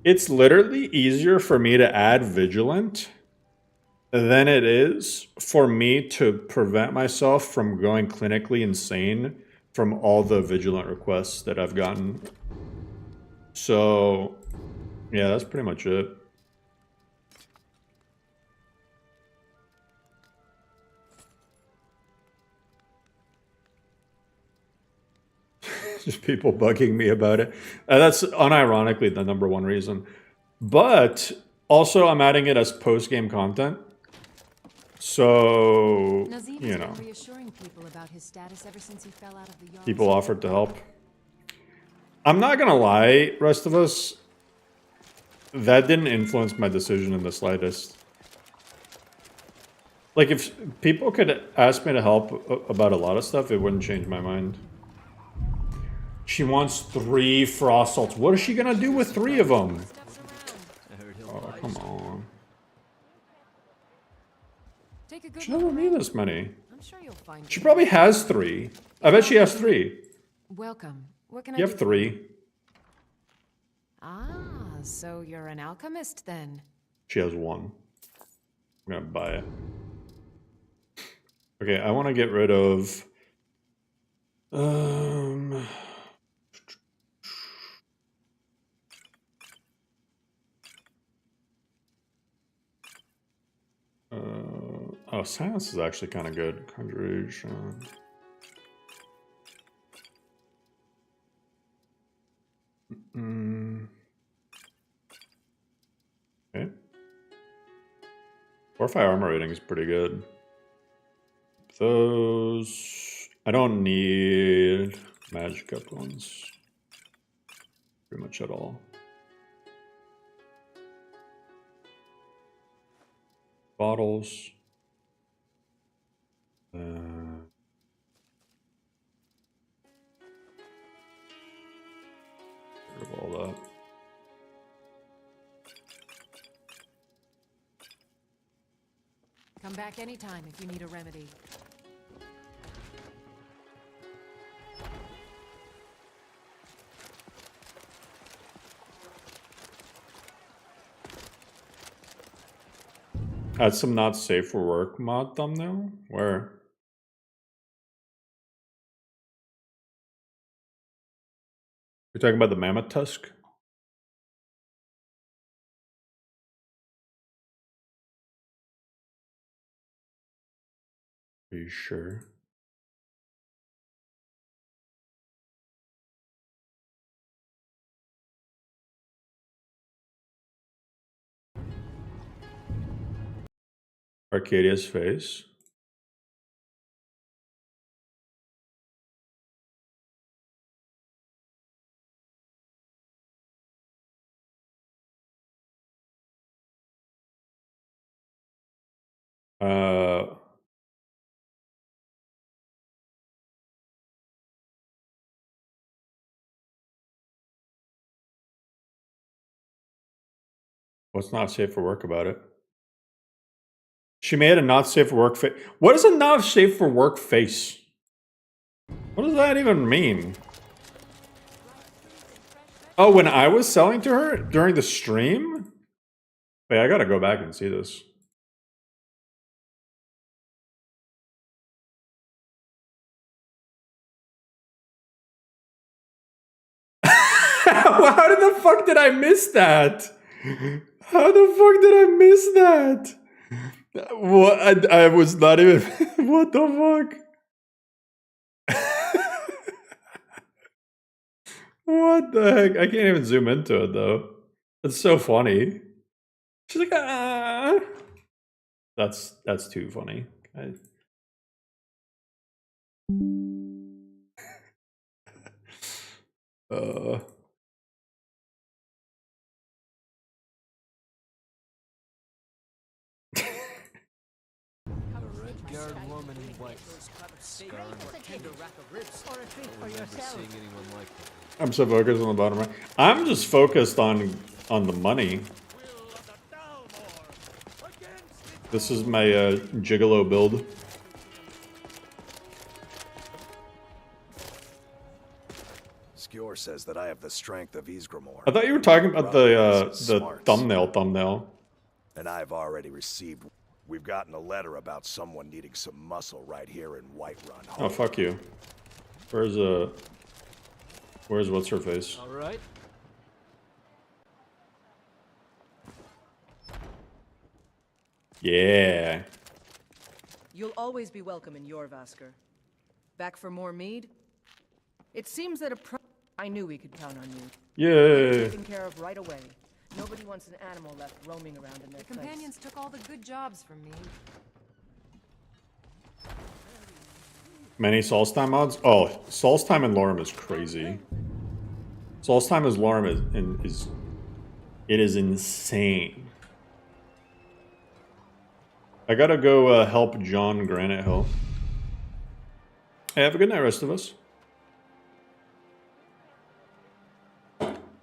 It's literally easier for me to add Vigilant than it is for me to prevent myself from going clinically insane from all the Vigilant requests that I've gotten. So, yeah, that's pretty much it. Just people bugging me about it. That's unironically the #1 reason. But also I'm adding it as post-game content. So, Nazim you has know, been reassuring people about his status ever since he fell out of the yard. people offered to help. I'm not gonna lie, rest of us. That didn't influence my decision in the slightest. Like, if people could ask me to help about a lot of stuff, it wouldn't change my mind. She wants 3 frost salts. What is she gonna do with 3 of them? I heard he'll Oh, buy come you. on. Take a good She look doesn't need around. this many. I'm sure you'll find She it. probably has 3. I bet she has 3. Welcome. What can You I have do? 3. Ah, so you're an alchemist then. She has 1. I'm gonna buy it. Okay, I want to get rid of. Oh, silence is actually kind of good. Conjuration. Okay. 4 or 5 armor rating is pretty good. Those. I don't need magic up ones. Pretty much at all. Bottles. Get rid of all that. Come back anytime if you need a remedy. Add some not safe for work mod thumbnail? Where? You're talking about the mammoth tusk? Are you sure? Arcadia's face. What's not safe for work about it? She made a not safe for work face. What is a not safe for work face? What does that even mean? Oh, when I was selling to her during the stream? Wait, I gotta go back and see this. How did the fuck did I miss that? How the fuck did I miss that? What? I was not even. What the fuck? What the heck? I can't even zoom into it though. It's so funny. She's like, ah. That's too funny. Red-guard woman in white. Scarring her tender rack of ribs. I don't remember seeing anyone like that. I'm so focused on the bottom right. I'm just focused on the money. This is my gigolo build. Skjor says that I have the strength of Ysgramor. I thought you were talking about the thumbnail. And I've already received. We've gotten a letter about someone needing some muscle right here in Whiterun. Oh, fuck you. Where's what's her face? All right. Yeah. You'll always be welcome in your Vasker. Back for more mead? It seems that I knew we could count on you. Yeah. Taken care of right away. Nobody wants an animal left roaming around in their The companions took all the good jobs from me. Many Solstheim mods? Oh, Solstheim and LoreRim is crazy. Saul's time as LoreRim is it is insane. I gotta go help John Granite Hill. Hey, have a good night, rest of us.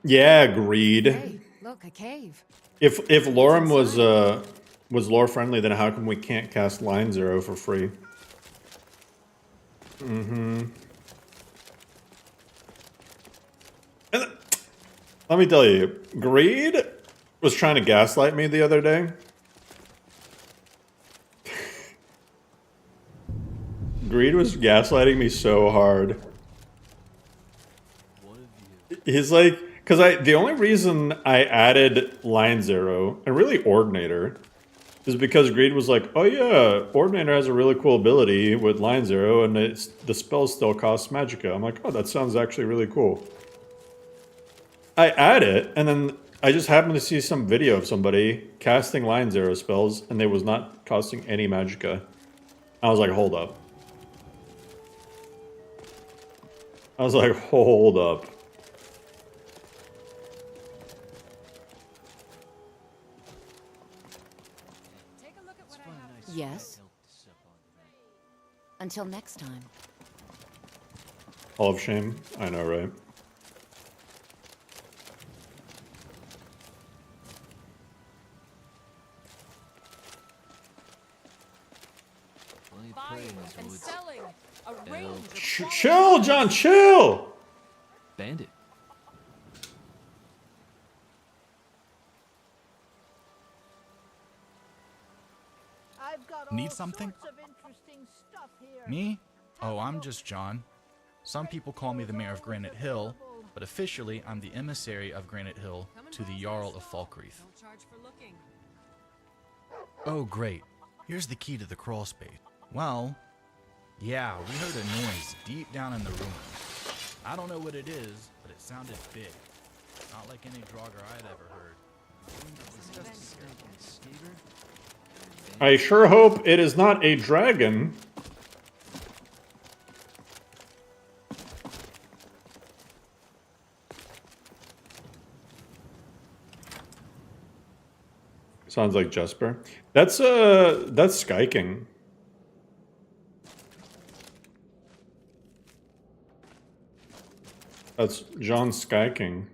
Yeah, agreed. Hey, look, a cave. If LoreRim was lore friendly, then how come we can't cast Line Zero for free? Mm-hmm. And let me tell you, Greed was trying to gaslight me the other day. Greed was gaslighting me so hard. He's like, because the only reason I added Line Zero, and really Ordinator, is because Greed was like, oh yeah, Ordinator has a really cool ability with Line Zero, and the spell still costs Magicka. I'm like, oh, that sounds actually really cool. I add it, and then I just happened to see some video of somebody casting Line Zero spells, and they was not costing any Magicka. I was like, hold up. I was like, hold up. Take a look at what I have. Yes. Until next time. Hall of Shame? I know, right? Buying and selling a range of Chill, John, chill! Bandit. Need something? Me? Oh, I'm just John. Some people call me the Mayor of Granite Hill, but officially I'm the emissary of Granite Hill to the Jarl of Falkreath. No charge for looking. Oh, great. Here's the key to the crawl space. Well, yeah, we heard a noise deep down in the ruins. I don't know what it is, but it sounded big. Not like any Draugr I'd ever heard. I sure hope it is not a dragon. Sounds like Jesper. That's Sky King. That's John Sky King.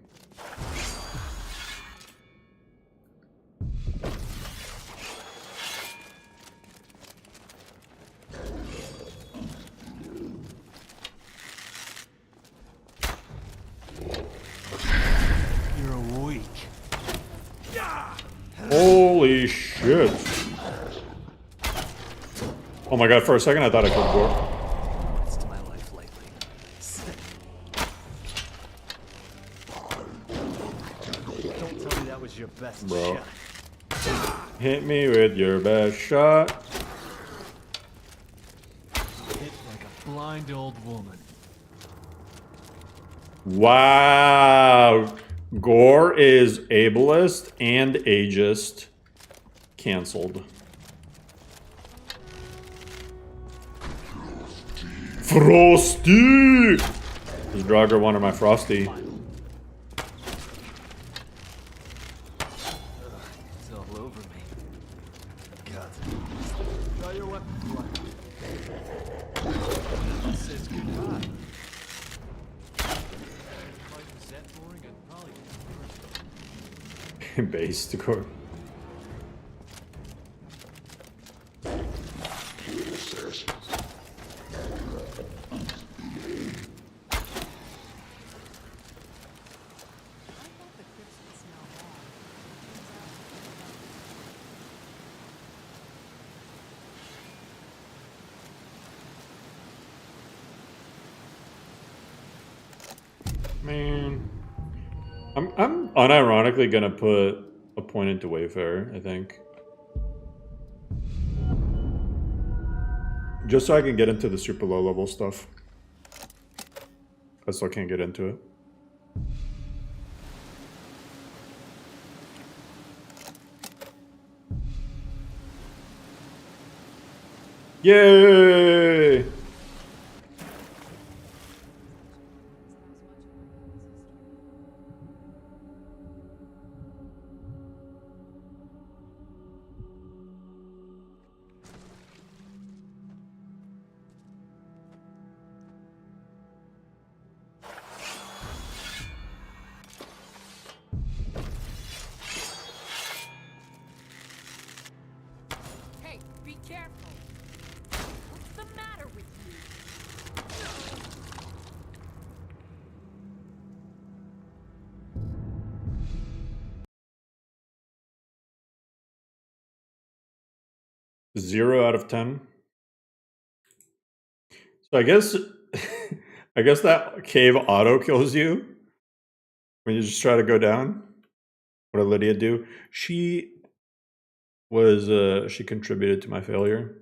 You're weak. Holy shit. Oh my god, for a second I thought I killed Gore. It's to my life lately. Don't tell me that was your best Bro. shot. Hit me with your best shot. Hit like a blind old woman. Wow. Gore is ableist and ageist. Cancelled. Frosty! Is Draugr one of my Frosty? It's all over me. God. Draw your weapon. That says goodbye. Fight was that boring, I'd probably get Base to Gore. Man, I'm unironically gonna put a point into Wayfarer, I think. Just so I can get into the super low level stuff. I still can't get into it. Yay! 0 out of 10. So I guess I guess that cave auto kills you when you just try to go down. What did Lydia do? She contributed to my failure.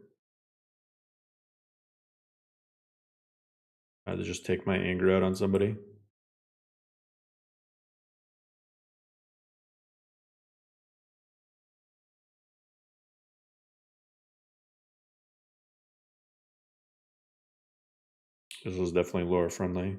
I had to just take my anger out on somebody. This was definitely lore friendly.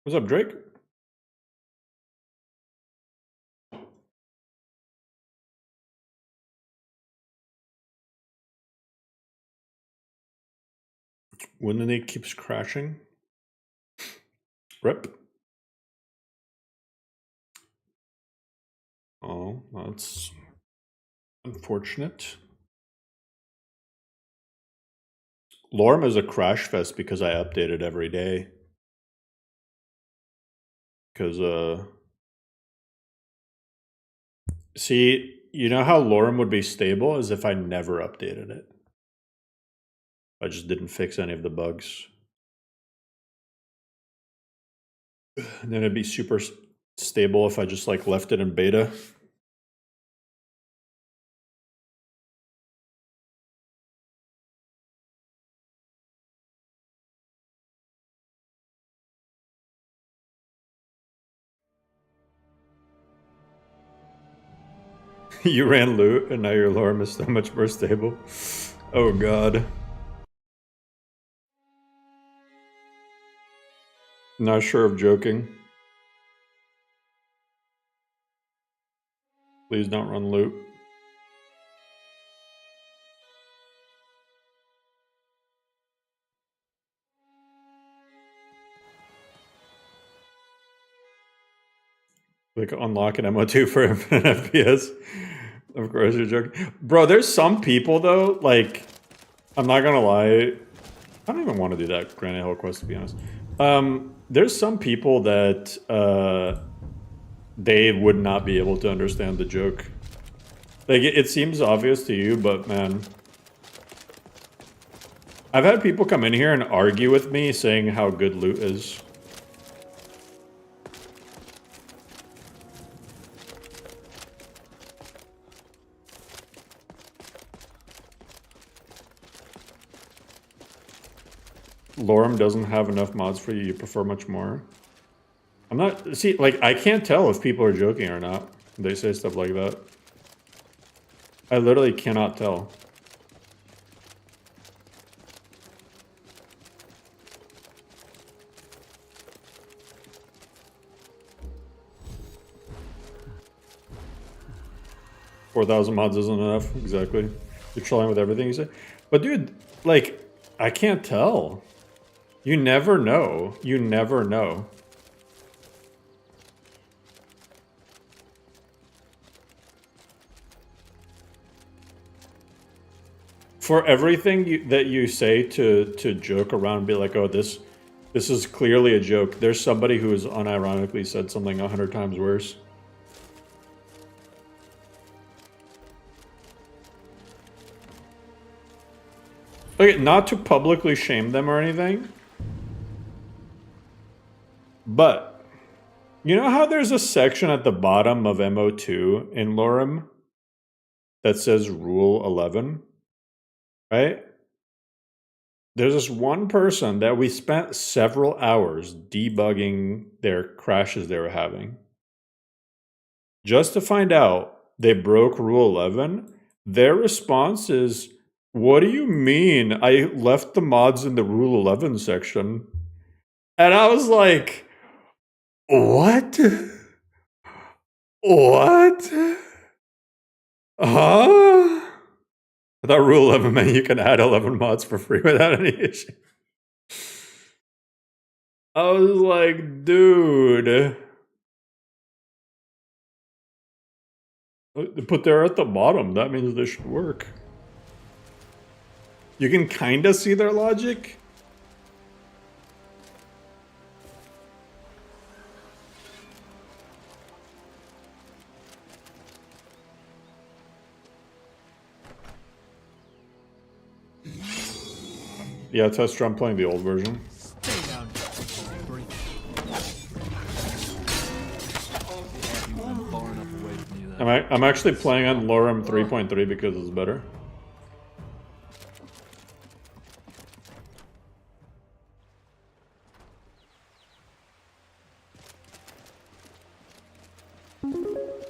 What's up, Drake? When the knee keeps crashing. Rip. Oh, that's unfortunate. LoreRim is a crash fest because I update it every day. Because, see, you know how LoreRim would be stable is if I never updated it. I just didn't fix any of the bugs. And then it'd be super stable if I just like left it in beta. You ran loot and now your LoreRim is so much more stable. Oh god. Not sure of joking. Please don't run loot. Like unlock an MO2 for infinite FPS. Of course you're joking. Bro, there's some people though, like, I'm not gonna lie. I don't even want to do that Granite Hill quest to be honest. There's some people that they would not be able to understand the joke. Like, it seems obvious to you, but man. I've had people come in here and argue with me saying how good loot is. LoreRim doesn't have enough mods for you. You prefer much more. I'm not... See, like, I can't tell if people are joking or not. They say stuff like that. I literally cannot tell. $4,000 mods isn't enough. Exactly. You're trolling with everything you say. But dude, like, I can't tell. You never know. You never know. For everything that you say to joke around and be like, oh, this is clearly a joke, there's somebody who has unironically said something 100 times worse. Okay, not to publicly shame them or anything, but you know how there's a section at the bottom of MO2 in LoreRim that says Rule 11, right? There's this one person that we spent several hours debugging their crashes they were having. Just to find out they broke Rule 11, their response is, what do you mean? I left the mods in the Rule 11 section. And I was like, what? What? Huh? I thought Rule 11 meant you can add 11 mods for free without any issue. I was like, dude. But they're at the bottom. That means they should work. You can kind of see their logic. Yeah, Tester, I'm playing the old version. Stay down. Break. You've been far enough away from you that I'm actually playing on LoreRim 3.3 because it's better.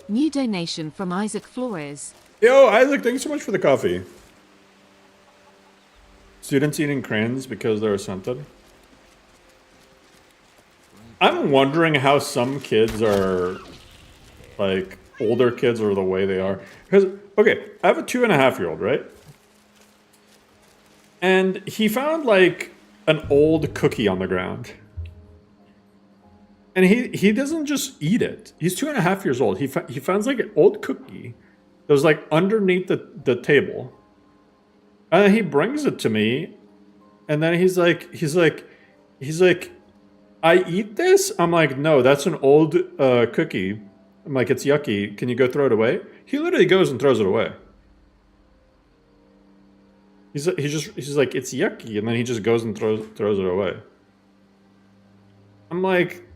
New donation from Isaac Flores. Yo, Isaac, thanks so much for the coffee. Students eating crayons because they're scented. I'm wondering how some kids are, like, older kids are the way they are. Because, okay, I have a 2.5-year-old, right? And he found, like, an old cookie on the ground. And he doesn't just eat it. He's 2.5 years old. He finds, like, an old cookie that was, like, underneath the table. And then he brings it to me, and then he's like, I eat this? I'm like, no, that's an old cookie. I'm like, it's yucky. Can you go throw it away? He literally goes and throws it away. He's like, it's yucky, and then he just goes and throws it away. I'm like,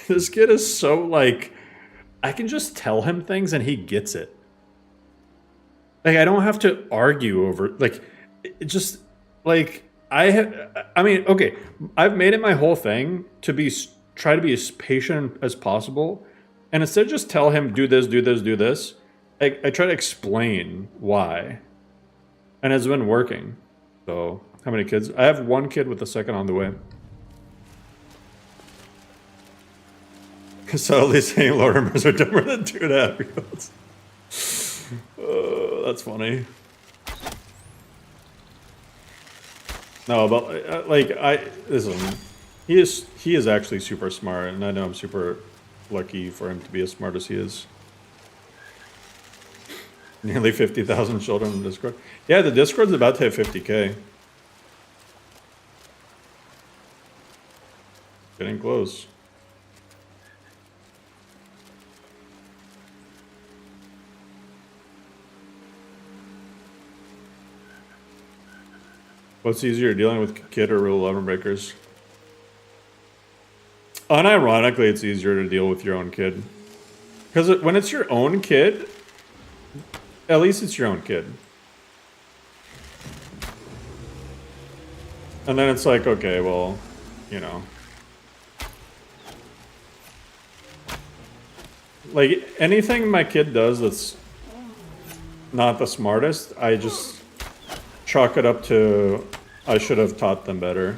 this kid is so like, I can just tell him things and he gets it. Like, I don't have to argue over, like, it just, like, I mean, okay, I've made it my whole thing to try to be as patient as possible. And instead of just tell him, do this, do this, do this, I try to explain why. And it's been working. So, how many kids? I have one kid with a second on the way. Subtly saying LoreRimmers are dumber than 2.5-year-olds. That's funny. No, but like listen, he is actually super smart, and I know I'm super lucky for him to be as smart as he is. Nearly 50,000 children in Discord. Yeah, the Discord's about to hit 50K. Getting close. What's easier, dealing with kid or Rule 11 breakers? Unironically, it's easier to deal with your own kid. Because when it's your own kid, at least it's your own kid. And then it's like, okay, well, you know. Like, anything my kid does that's not the smartest, I just chalk it up to I should have taught them better.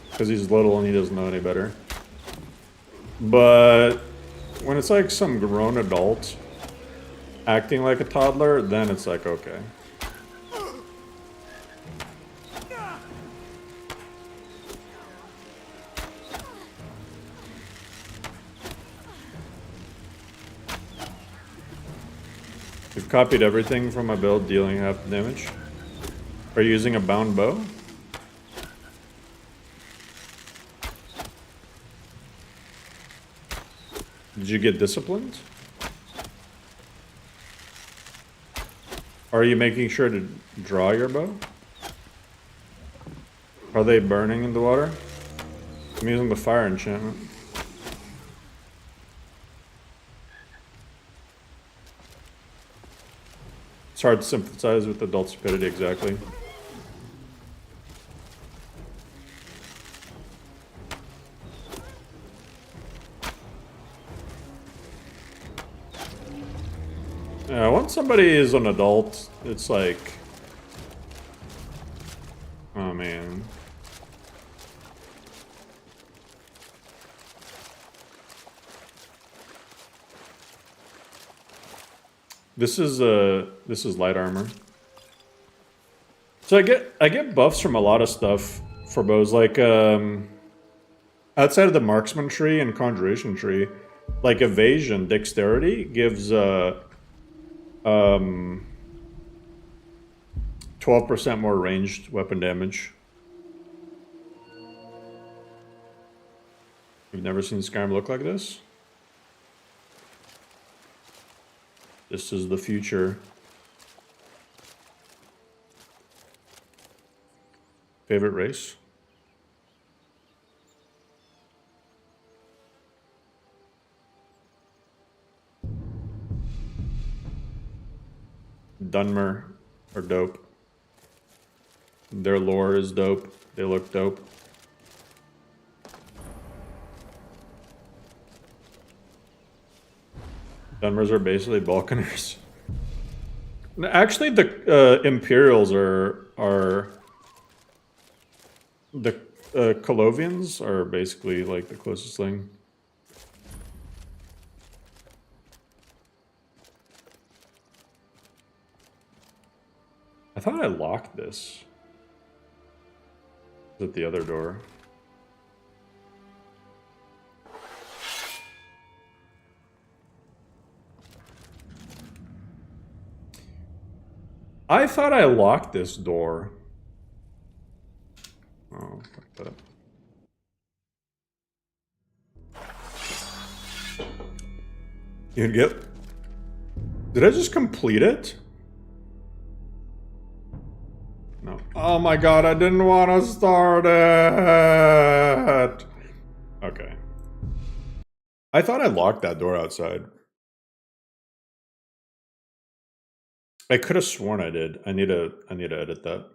Because he's little and he doesn't know any better. But when it's like some grown adult acting like a toddler, then it's like, okay. You've copied everything from my build, dealing half the damage. Are you using a bound bow? Did you get disciplined? Are you making sure to draw your bow? Are they burning in the water? I'm using the fire enchantment. It's hard to sympathize with adult stupidity, exactly. Yeah, once somebody is an adult, it's like, oh man. This is light armor. So I get buffs from a lot of stuff for bows, like outside of the marksman tree and conjuration tree, like evasion, dexterity gives 12% more ranged weapon damage. You've never seen Skyrim look like this? This is the future. Favorite race? Dunmer are dope. Their lore is dope. They look dope. Dunmers are basically Balkaners. Actually, the Imperials are the Colovians are basically like the closest thing. I thought I locked this. Is it the other door? I thought I locked this door. Oh, fuck that. You get... Did I just complete it? No. Oh my god, I didn't want to start it! Okay. I thought I locked that door outside. I could have sworn I did. I need to edit that.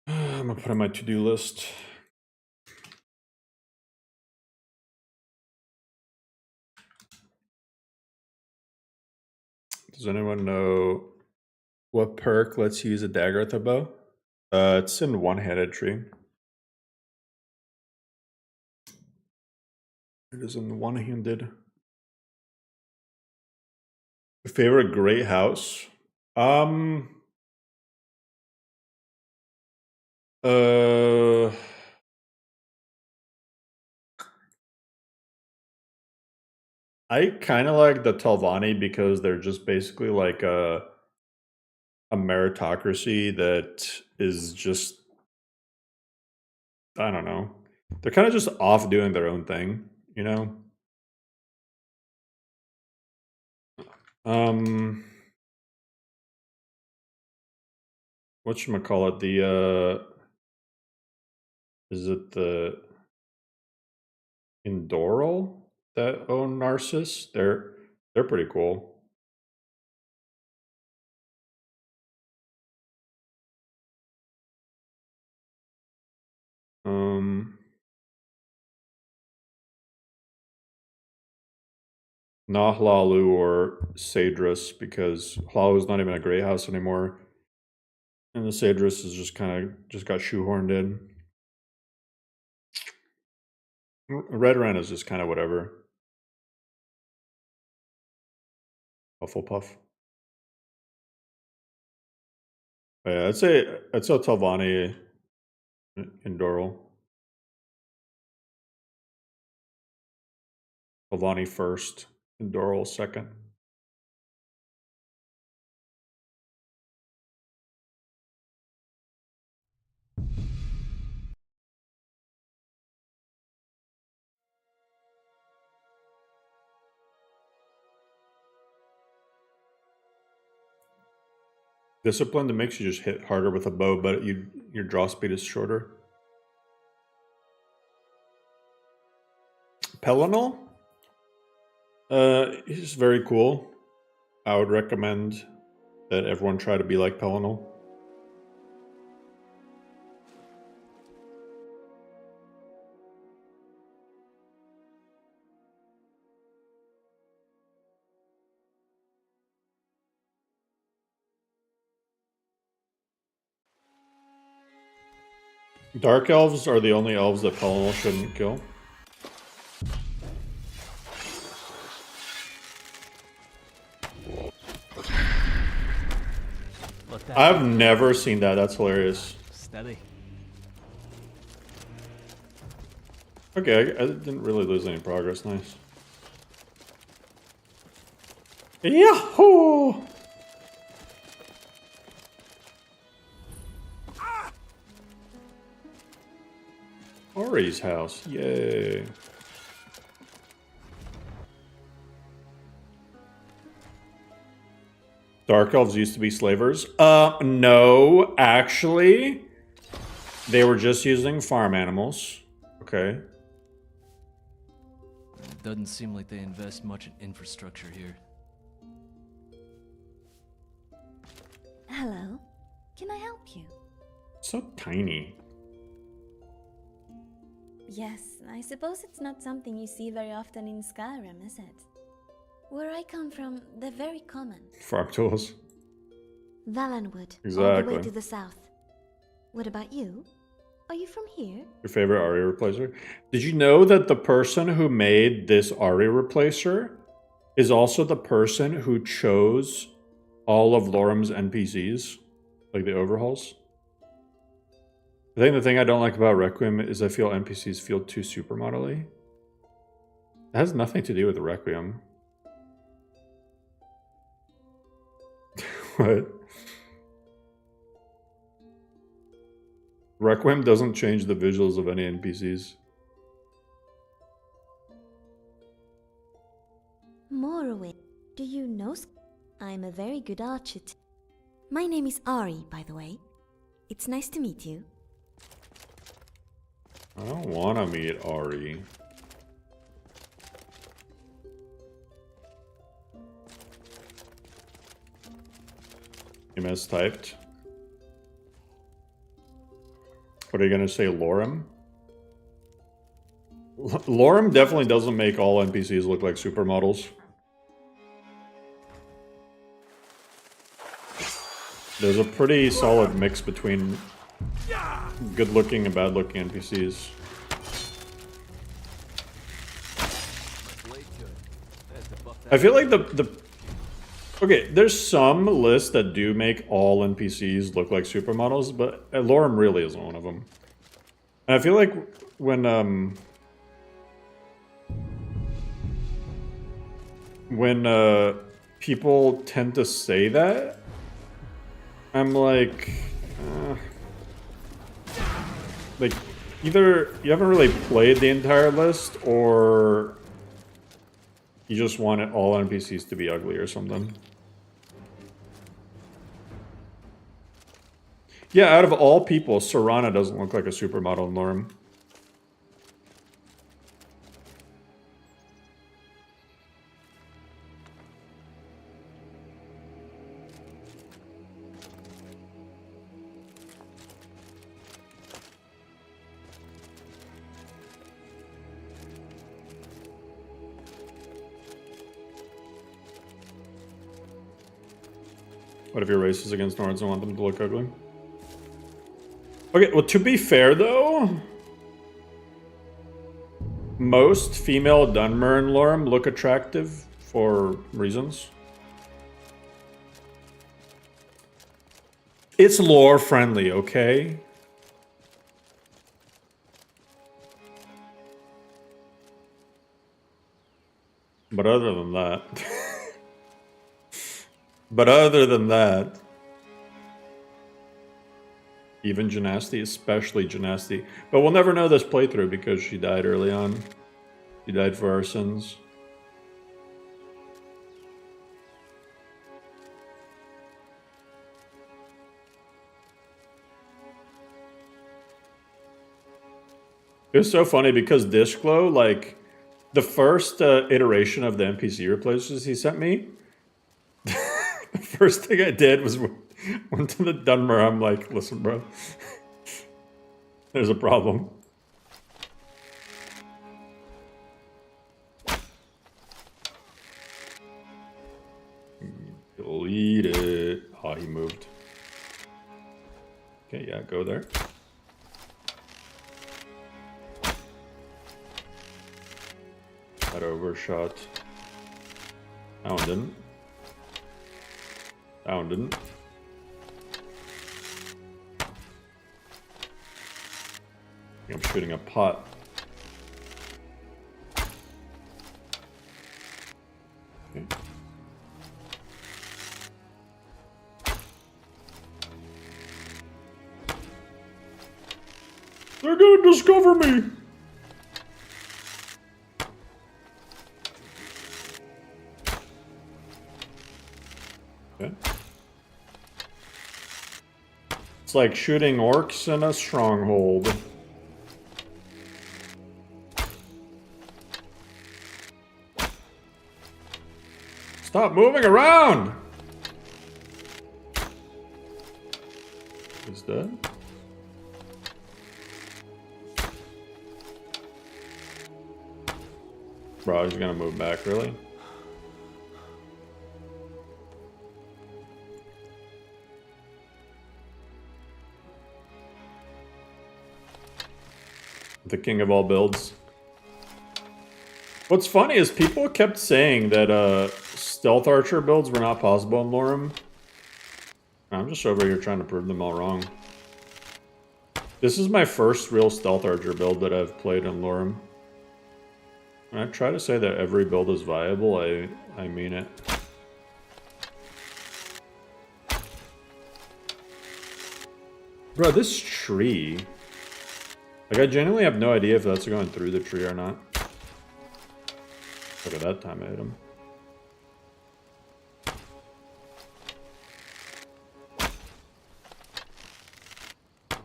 I'm gonna put on my to-do list. Does anyone know what perk lets you use a dagger with a bow? It's in one-handed tree. It is in one-handed. Favorite great house? I kind of like the Telvanni because they're just basically like a meritocracy that is just, I don't know. They're kind of just off doing their own thing, you know? Whatchamacallit, is it the Indoral that own Narcissus? They're pretty cool. Not Hlalu or Sadris, because Hlalu is not even a great house anymore. And the Sadris is just kind of just got shoehorned in. Red Ren is just kind of whatever. Hufflepuff. But yeah, I'd say Telvanni in Doral. Telvanni first, and Doral second. Discipline that makes you just hit harder with a bow, but your draw speed is shorter. Pelinal? He's very cool. I would recommend that everyone try to be like Pelinal. Dark elves are the only elves that Pelinal shouldn't kill. But that I've never seen that. That's hilarious. steady. Okay, I didn't really lose any progress. Nice. Yahoo! Ori's house. Yay. Dark elves used to be slavers? No, actually. They were just using farm animals. Okay. It doesn't seem like they invest much in infrastructure here. Hello. Can I help you? So tiny. Yes, I suppose it's not something you see very often in Skyrim, is it? Where I come from, they're very common. Farm tools. Valenwood, all the Exactly. way to the south. What about you? Are you from here? Your favorite Ari replacer? Did you know that the person who made this Ari replacer is also the person who chose all of LoreRim's NPCs? Like the overhauls? I think the thing I don't like about Requiem is I feel NPCs feel too supermodel-y. It has nothing to do with Requiem. What? Requiem doesn't change the visuals of any NPCs. Morrowind. Do you know? I'm a very good archer. My name is Ari, by the way. It's nice to meet you. I don't want to meet Ari. You mistyped. What are you going to say, LoreRim? LoreRim definitely doesn't make all NPCs look like supermodels. There's a pretty solid mix between good-looking and bad-looking NPCs. I feel like okay, there's some lists that do make all NPCs look like supermodels, but LoreRim really isn't one of them. And I feel like when people tend to say that, I'm like either you haven't really played the entire list, or you just want all NPCs to be ugly or something. Yeah, out of all people, Serana doesn't look like a supermodel in LoreRim. What if you're racist against Nords and want them to look ugly? Okay, well, to be fair, though, most female Dunmer in LoreRim look attractive for reasons. It's lore-friendly, okay? But other than that... But other than that, even Genasti, especially Genasti. But we'll never know this playthrough because she died early on. She died for our sins. It was so funny because Dishglow, like, the first iteration of the NPC replacers he sent me, the first thing I did was went to the Dunmer. I'm like, listen, bro, there's a problem. Delete it. Oh, he moved. Okay, yeah, go there. That overshot. That one didn't. That one didn't. I'm shooting a pot. Okay. They're gonna discover me! Okay. It's like shooting orcs in a stronghold. Stop moving around! He's dead. Bro, he's gonna move back, really? The king of all builds. What's funny is people kept saying that stealth archer builds were not possible in LoreRim. I'm just over here trying to prove them all wrong. This is my first real stealth archer build that I've played in LoreRim. When I try to say that every build is viable, I mean it. Bro, this tree... Like, I genuinely have no idea if that's going through the tree or not. Look at that time I hit him.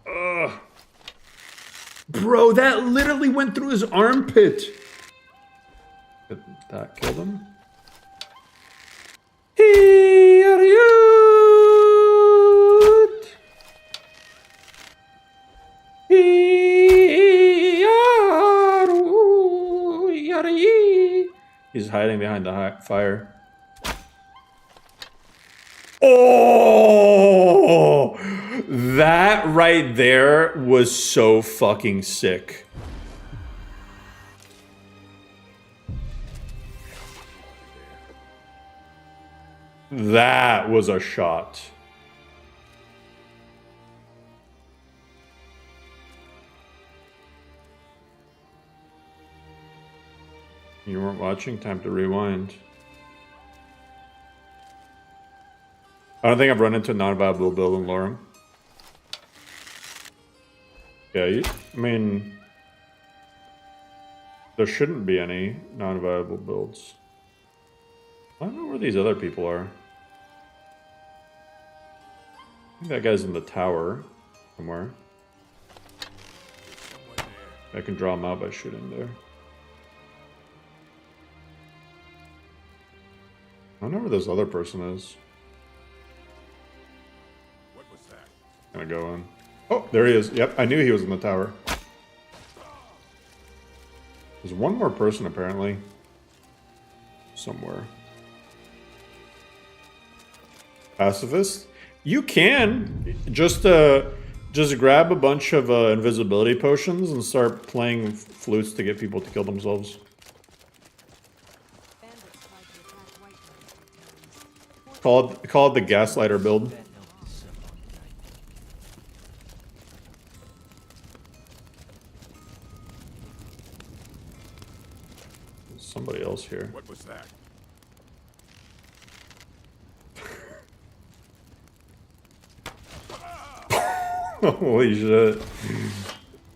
Ugh. Bro, that literally went through his armpit. That killed him. He's hiding behind the fire. Oh! That right there was so fucking sick. That was a shot. You weren't watching? Time to rewind. I don't think I've run into a non-viable build in LoreRim. Yeah, I mean... There shouldn't be any non-viable builds. I don't know where these other people are. I think that guy's in the tower somewhere. I can draw him out by shooting there. I don't know where this other person is. What was that? Gonna go in. Oh, there he is. Yep, I knew he was in the tower. There's one more person apparently. Somewhere. Pacifist? You can just grab a bunch of invisibility potions and start playing flutes to get people to kill themselves. Call it the gaslighter build. There's somebody else here. What was that? Holy shit.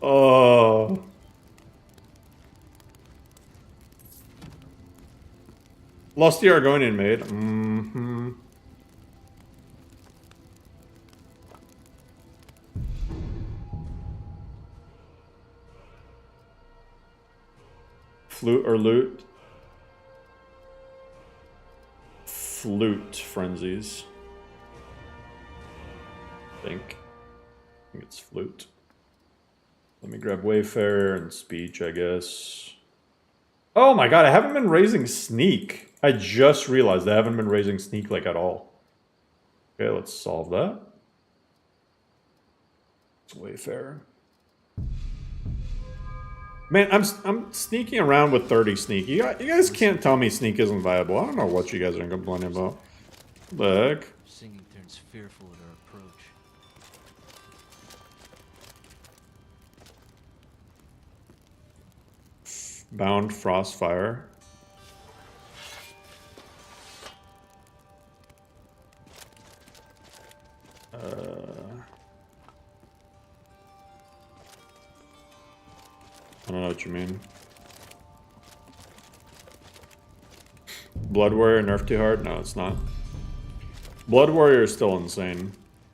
Oh. Lost the Argonian maid. Mm-hmm. Flute or loot? Flute frenzies. I think it's flute. Let me grab Wayfarer and speech, I guess. Oh my god, I haven't been raising sneak. I just realized I haven't been raising sneak like at all. Okay, let's solve that. It's Wayfarer. Man, I'm sneaking around with 30 sneak. You guys can't tell me sneak isn't viable. I don't know what you guys are complaining about. What the heck? Singing turns fearful at our approach. Bound Frostfire. I don't know what you mean. Blood Warrior nerfed too hard? No, it's not. Blood Warrior is still insane.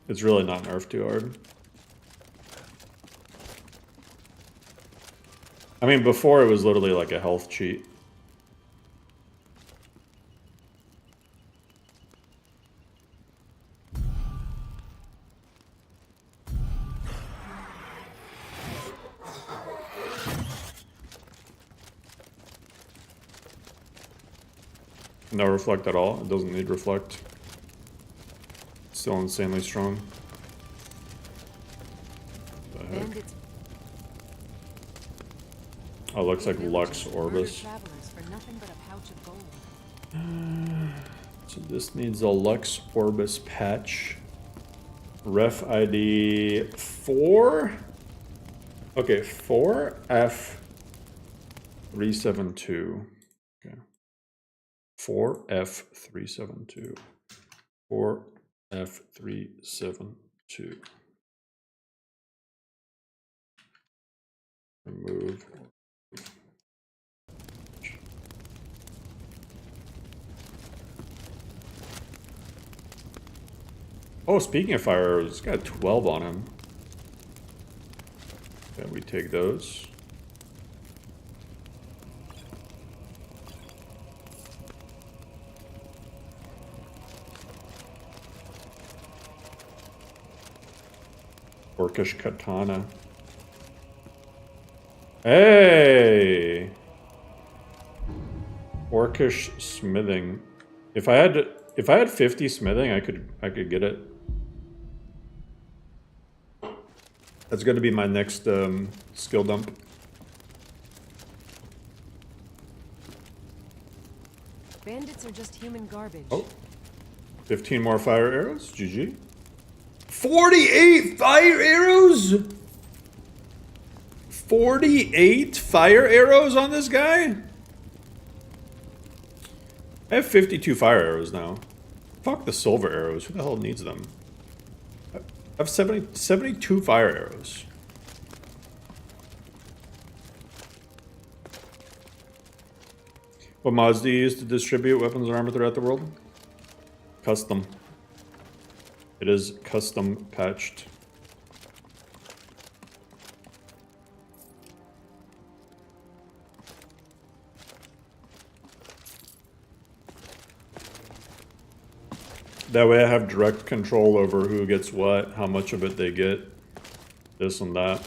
It's really not nerfed too hard. I mean, before it was literally like a health cheat. No reflect at all. It doesn't need reflect. Still insanely strong. The heck? Oh, looks like Lux Orbis. So this needs a Lux Orbis patch. Ref ID 4? Okay, 4F372. Okay. 4F372. 4F372. Remove. Oh, speaking of fire arrows, it's got 12 on him. Okay, we take those. Orcish Katana. Hey! Orcish Smithing. If I had 50 smithing, I could get it. That's going to be my next skill dump. Bandits are just human garbage. Oh. 15 more fire arrows. GG. 48 fire arrows? 48 fire arrows on this guy? I have 52 fire arrows now. Fuck the silver arrows. Who the hell needs them? I have 72 fire arrows. What mods do you use to distribute weapons and armor throughout the world? Custom. It is custom patched. That way I have direct control over who gets what, how much of it they get, this and that.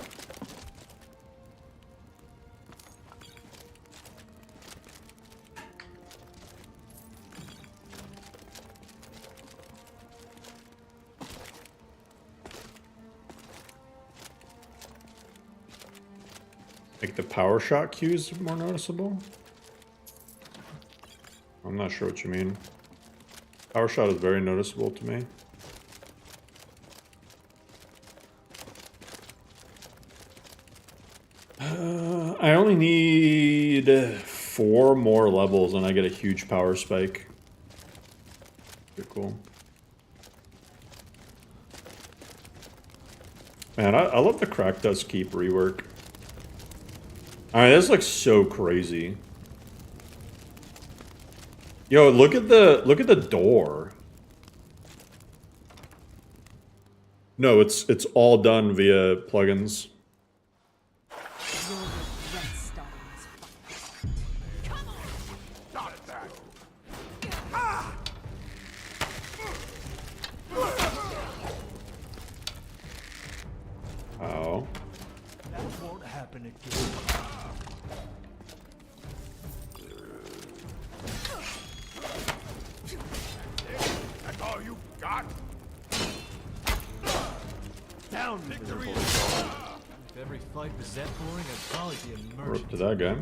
Make the power shot cues more noticeable? I'm not sure what you mean. Power shot is very noticeable to me. I only need 4 more levels and I get a huge power spike. Pretty cool. Man, I love the Crack Dust Keep rework. Alright, this looks so crazy. Yo, look at the door. No, it's all done via plugins. How? That won't happen again. Down, victory! If every fight was that boring, I'd probably be a merchant. We're up to that guy.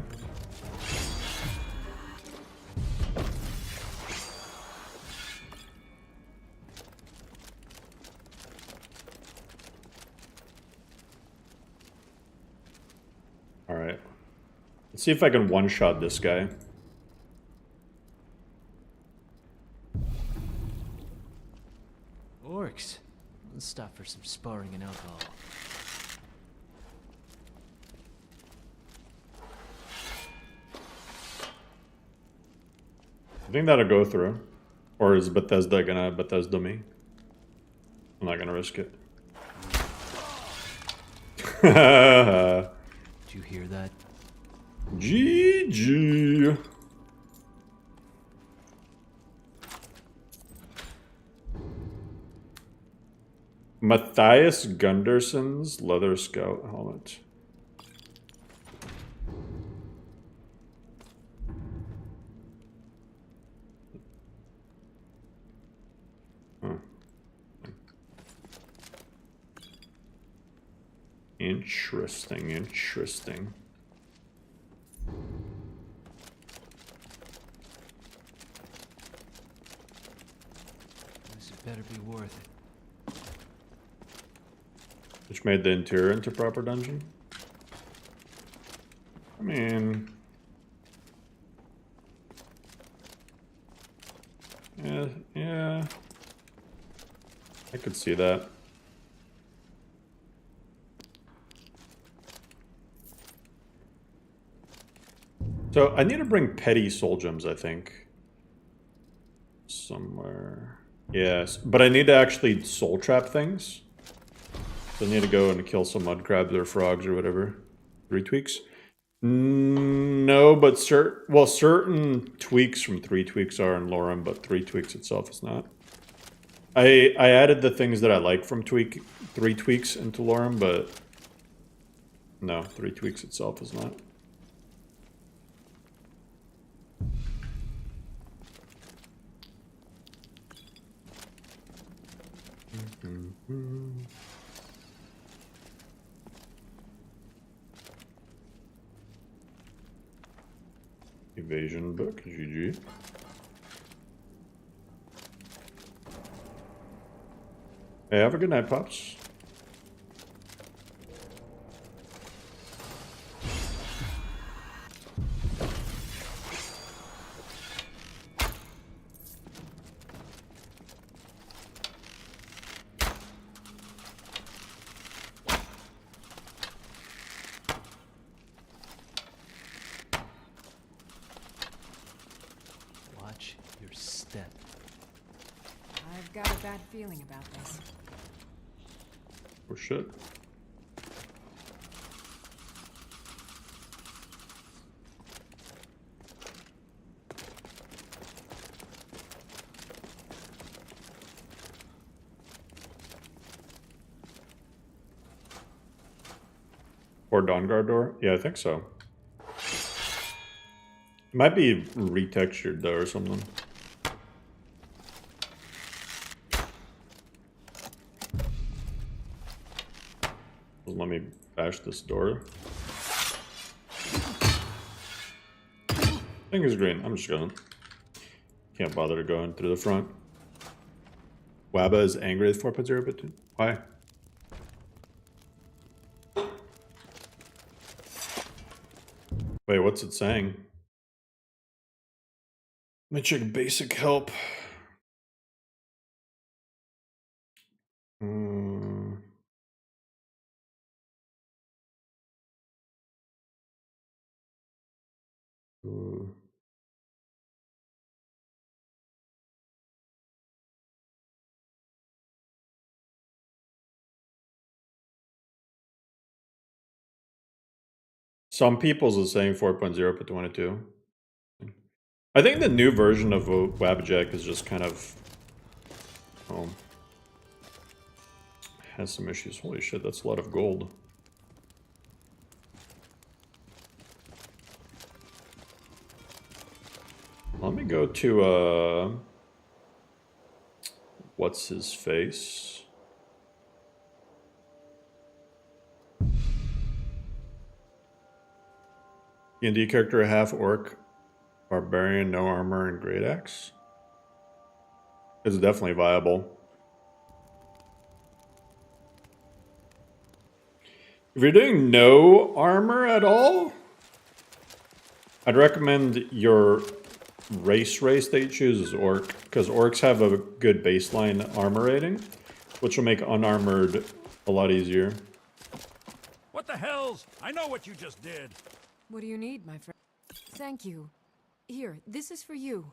Let's see if I can one-shot this guy. Orcs. Let's stop for some sparring and alcohol. I think that'll go through. Or is Bethesda gonna Bethesda me? I'm not gonna risk it. Did you hear that? GG. Matthias Gunderson's leather scout helmet. Huh. Interesting, interesting. This better be worth it. Which made the interior into proper dungeon? I mean... Yeah. I could see that. So, I need to bring petty soul gems, I think. Somewhere. Yes, but I need to actually soul trap things. So I need to go and kill some mud crabs or frogs or whatever. 3 tweaks? No, but certain tweaks from 3 tweaks are in LoreRim, but 3 tweaks itself is not. I added the things that I like from 3 tweaks into LoreRim, but no, 3 tweaks itself is not. Evasion book, GG. Hey, have a good night, Pops. Watch your step. I've got a bad feeling about this. Oh shit. Or Dawnguard door? Yeah, I think so. It might be retextured though or something. Let me bash this door. Thing is green. I'm just going. Can't bother to go in through the front. Wabba is angry at 4.0, but why? Wait, what's it saying? Let me check basic help. Some people's is saying 4.0 but 22. I think the new version of Wabjack is just kind of has some issues. Holy shit, that's a lot of gold. Let me go to what's his face? D&D character, half orc, barbarian, no armor, and great axe. It's definitely viable. If you're doing no armor at all, I'd recommend your race that you choose is Orc, because Orcs have a good baseline armor rating, which will make unarmored a lot easier. What the hells? I know what you just did. What do you need, my friend? Thank you. Here, this is for you.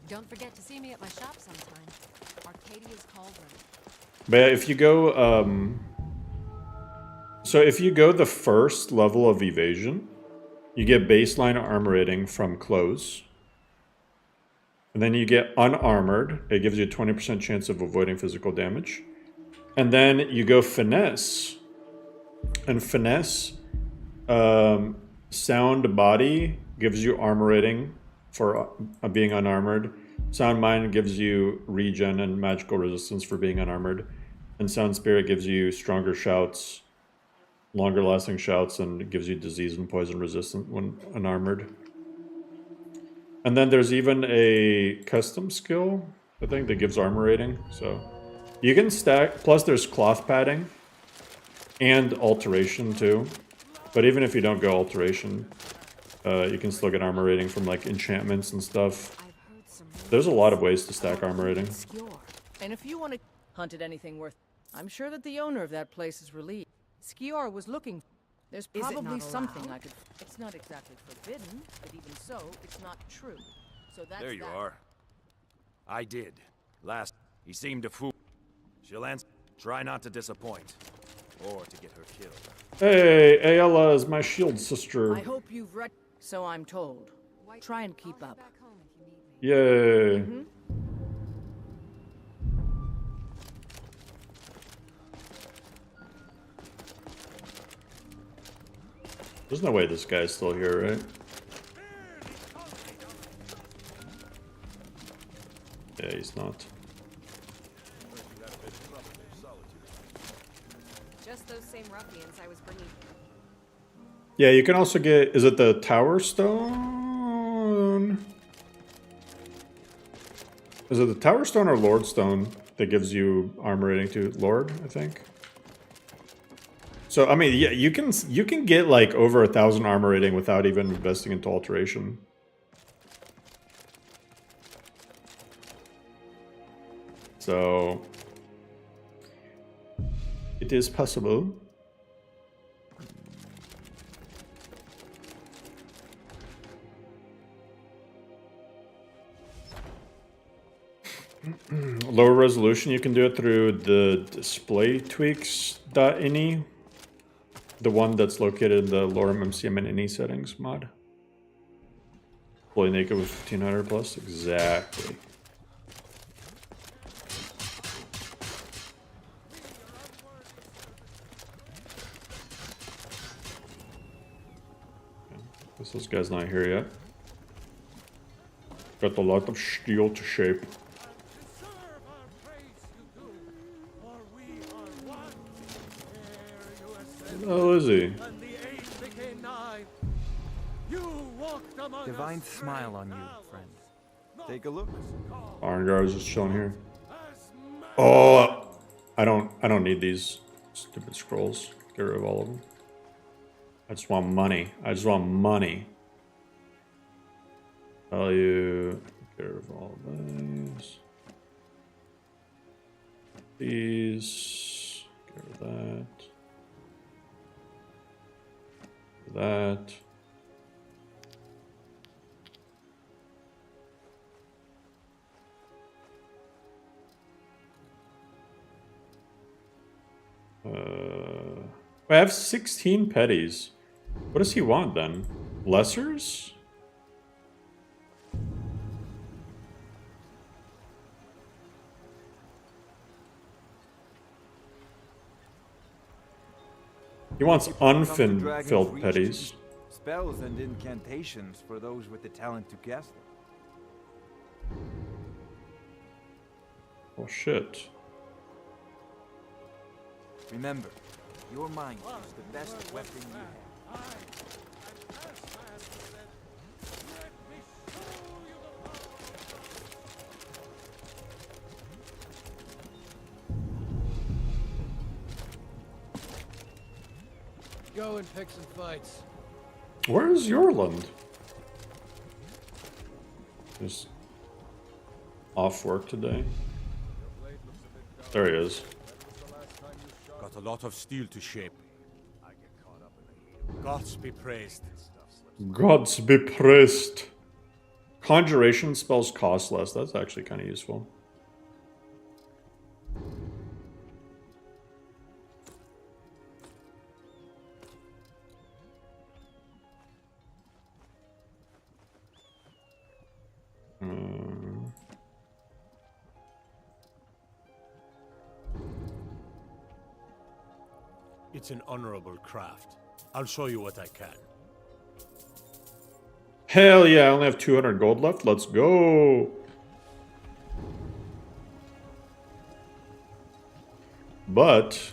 Don't forget to see me at my shop sometime. Arcadia's Cauldron. But if you go, so if you go the first level of evasion, you get baseline armor rating from close. And then you get unarmored. It gives you a 20% chance of avoiding physical damage. And then you go finesse. And finesse, sound body gives you armor rating for being unarmored. Sound mind gives you regen and magical resistance for being unarmored. And sound spirit gives you stronger shouts, longer lasting shouts, and gives you disease and poison resistant when unarmored. And then there's even a custom skill, I think, that gives armor rating. So you can stack, plus there's cloth padding and alteration too. But even if you don't go alteration, you can still get armor rating from like enchantments and stuff. There's a lot of ways to stack armor rating. And if you want to hunt anything worth, I'm sure that the owner of that place is relieved. Skior was looking. There's probably something I could. It's not exactly forbidden, but even so, it's not true. So that's there you are. I did. Last, he seemed a fool. She'll answer. Try not to disappoint, or to get her killed. Hey, Ayala is my shield sister. I hope you've read. So I'm told. Try and keep up. Yay. There's no way this guy's still here, right? Yeah, he's not. Just those same ruffians I was bringing. Yeah, you can also get, is it the Tower Stone? Is it the Tower Stone or Lord Stone that gives you armor rating to Lord, I think? So, I mean, yeah, you can get like over 1,000 armor rating without even investing into alteration. So, it is possible. Lower resolution, you can do it through the display tweaks.ini. The one that's located in the LoreRim MCM and INI settings mod. Fully naked with 1500 plus, exactly. Guess this guy's not here yet. Got a lot of steel to shape. Oh, is he? Divine smile on you, friend. Take a look. Iron Guard's just chilling here. Oh, I don't need these stupid scrolls. Get rid of all of them. I just want money. I just want money. Value. Get rid of all of these. These. Get rid of that. That. I have 16 petties. What does he want then? Lessers? He wants unfilled petties. Spells and incantations for those with the talent to cast them. Oh shit. Remember, your mind is the best weapon you have. Go and pick some fights. Where is Yorland? Just off work today. There he is. Got a lot of steel to shape. Gods be praised. Gods be praised. Conjuration spells cost less. That's actually kind of useful. It's an honorable craft. I'll show you what I can. Hell yeah, I only have 200 gold left. Let's go. But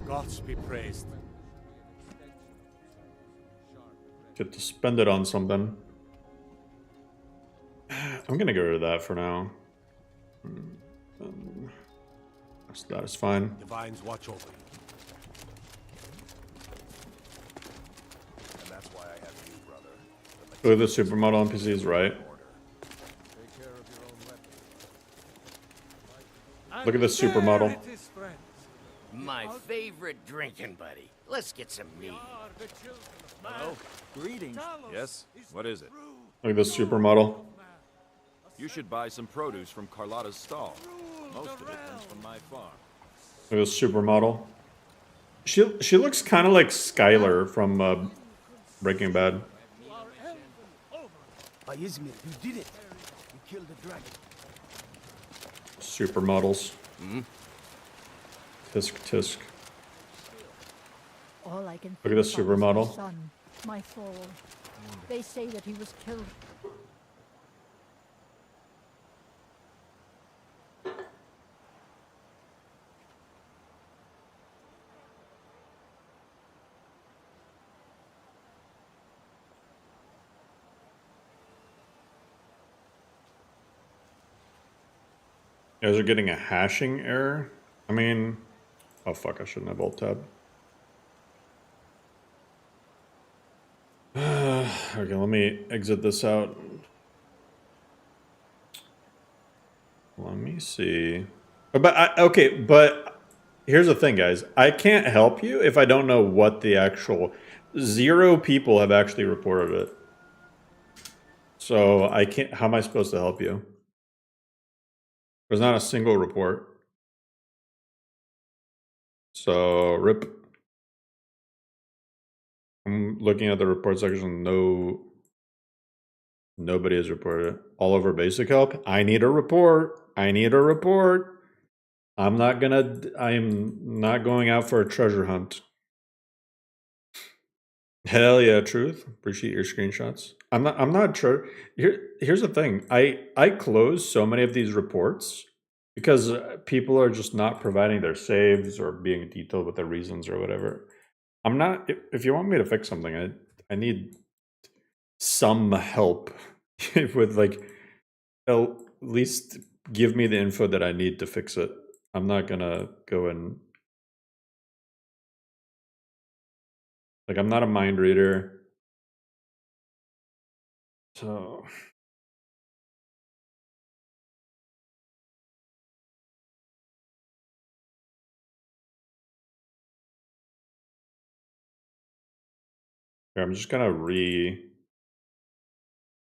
Gods be praised. get to spend it on something. I'm gonna get rid of that for now. That is fine. Divines watch over you. And that's why I have you, brother. Look at the supermodel NPC is right. Look at this supermodel. My favorite drinking buddy. Let's get some meat. Hello? Greetings. Yes? What is it? Look at this supermodel. You should buy some produce from Carlotta's stall. Most of it comes from my farm. Look at this supermodel. She looks kind of like Skylar from Breaking Bad. By Izmir, you did it. You killed the dragon. Supermodels. Tisk tisk. All I can Look at this think about is my supermodel. son, my soul. They say that he was killed. You guys are getting a hashing error? I mean, oh fuck, I shouldn't have alt tab. Okay, let me exit this out. Let me see. Okay, but here's the thing, guys. I can't help you if I don't know what the actual 0 people have actually reported it. So I can't. How am I supposed to help you? There's not a single report. So rip. I'm looking at the report section. Nobody has reported it. All over basic help. I need a report. I need a report. I'm not going out for a treasure hunt. Hell yeah, truth. Appreciate your screenshots. I'm not sure. Here's the thing. I close so many of these reports because people are just not providing their saves or being detailed with their reasons or whatever. I'm not. If you want me to fix something, I need some help with like at least give me the info that I need to fix it. I'm not gonna go and like I'm not a mind reader. So here, I'm just gonna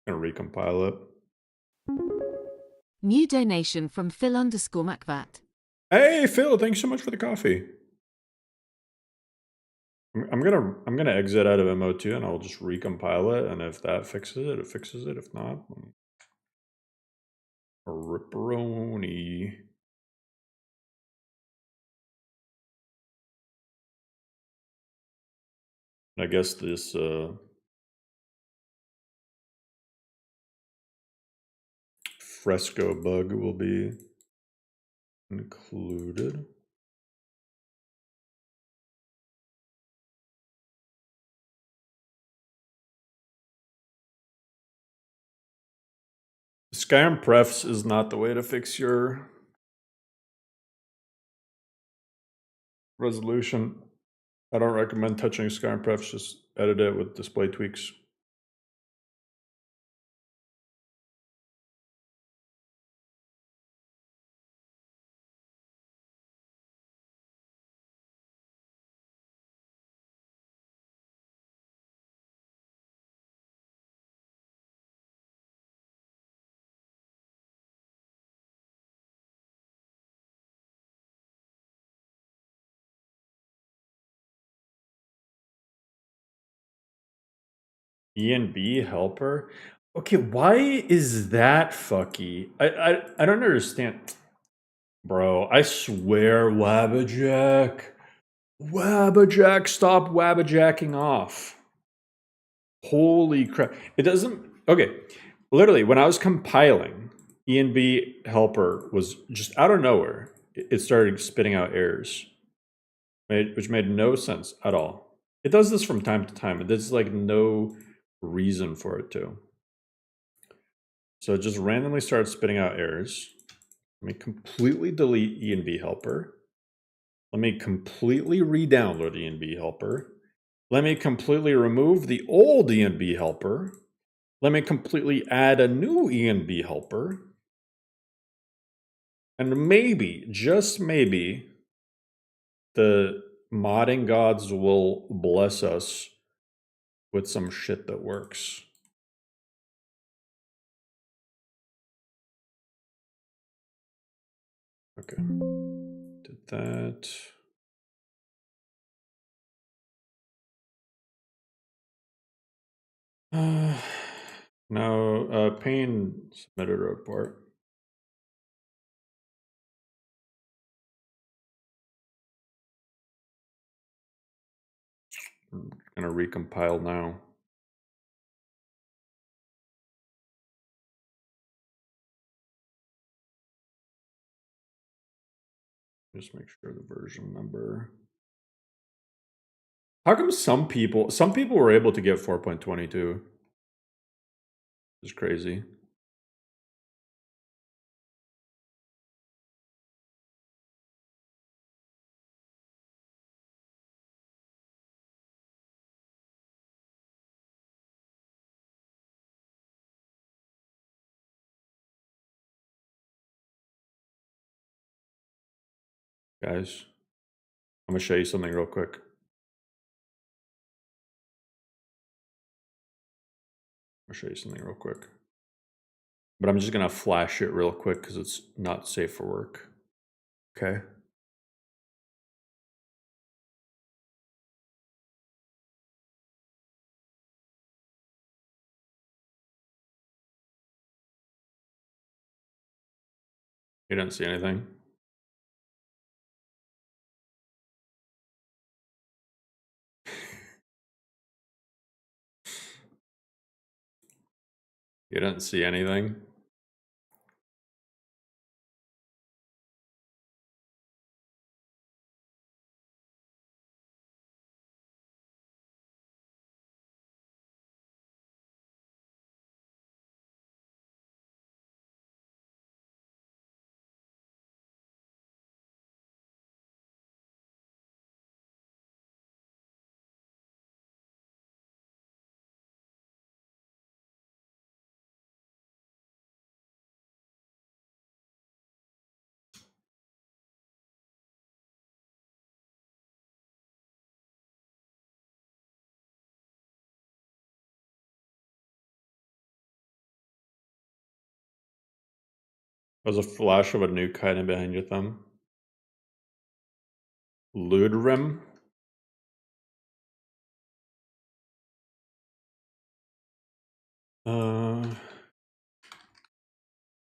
recompile it. New donation from Phil_Macvat. Hey Phil, thanks so much for the coffee. I'm gonna exit out of MO2 and I'll just recompile it, and if that fixes it, it fixes it. If not, ripperoni. I guess this fresco bug will be included. Skyrim prefs is not the way to fix your resolution. I don't recommend touching Skyrim prefs, just edit it with display tweaks. E&B helper? Okay, why is that fucky? I don't understand. Bro, I swear, Wabbajack. Wabbajack, stop wabbajacking off. Holy crap. It doesn't... Okay, literally, when I was compiling, E&B helper was just out of nowhere. It started spitting out errors, which made no sense at all. It does this from time to time. There's like no reason for it to. So it just randomly starts spitting out errors. Let me completely delete E&B helper. Let me completely re-download E&B helper. Let me completely remove the old E&B helper. Let me completely add a new E&B helper. And maybe, just maybe, the modding gods will bless us with some shit that works. Okay, did that. No, Payne submitted a report. I'm gonna recompile now. Just make sure the version number. How come some people were able to get 4.22? It's crazy. Guys, I'm gonna show you something real quick. I'll show you something real quick. But I'm just gonna flash it real quick because it's not safe for work. Okay. You didn't see anything? You didn't see anything? There's a flash of a nuke hiding behind your thumb. LoreRim?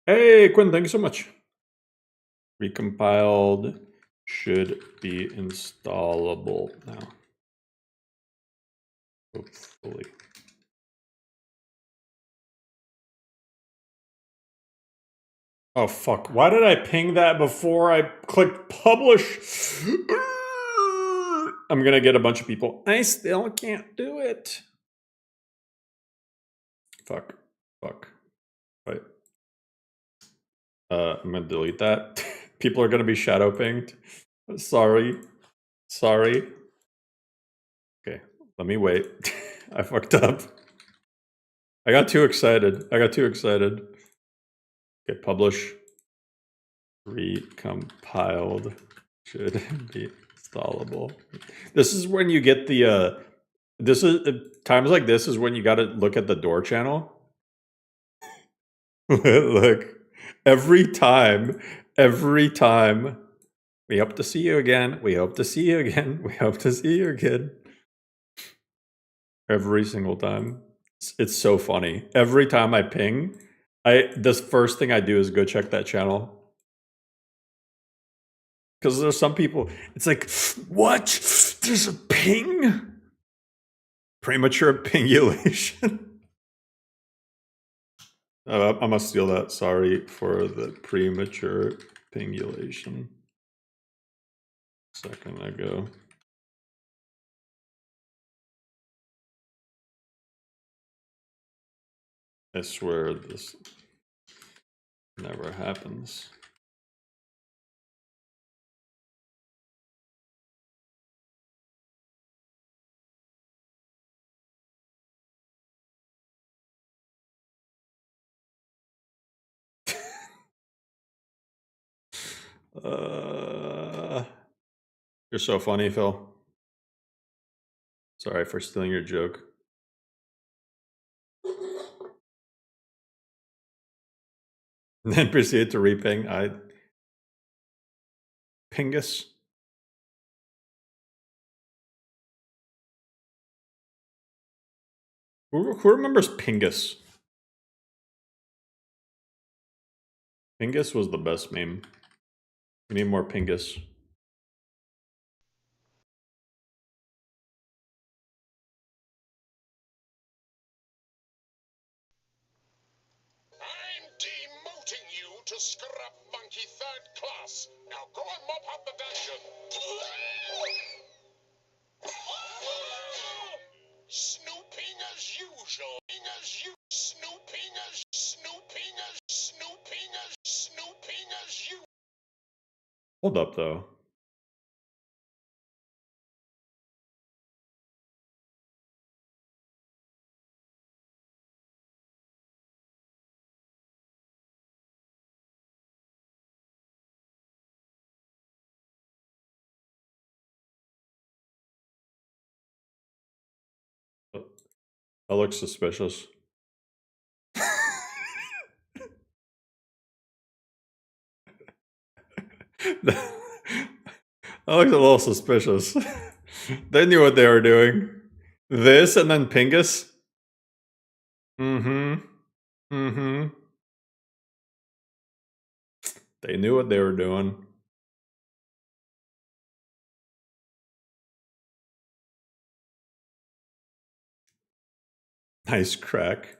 Hey, Quinn, thank you so much. Recompiled should be installable now. Hopefully. Oh, fuck. Why did I ping that before I clicked publish? I'm gonna get a bunch of people. I still can't do it. Fuck. Fuck. Right. I'm gonna delete that. People are gonna be shadow pinged. Sorry. Sorry. Let me wait. I fucked up. I got too excited. Okay, publish. Recompiled. Should be installable. This is when you get the this is times like this is when you got to look at the door channel. Look, every time, we hope to see you again. We hope to see you again. We hope to see you again. Every single time. It's so funny. Every time I ping, this first thing I do is go check that channel. Because there's some people, it's like, what? There's a ping? Premature pingulation. I must steal that. Sorry for the premature pingulation. Second ago. I swear this never happens. You're so funny, Phil. Sorry for stealing your joke. And then proceeded to reping. Pingus. Who remembers Pingus? Pingus was the best meme. We need more Pingus. I'm demoting you to scrub monkey 3rd class. Now go and mop up the dungeon. Snooping as usual. Snooping as you. Hold up, though. That looks suspicious. That looks a little suspicious. They knew what they were doing. This and then Pingus? Mm-hmm. Mm-hmm. They knew what they were doing. Nice crack.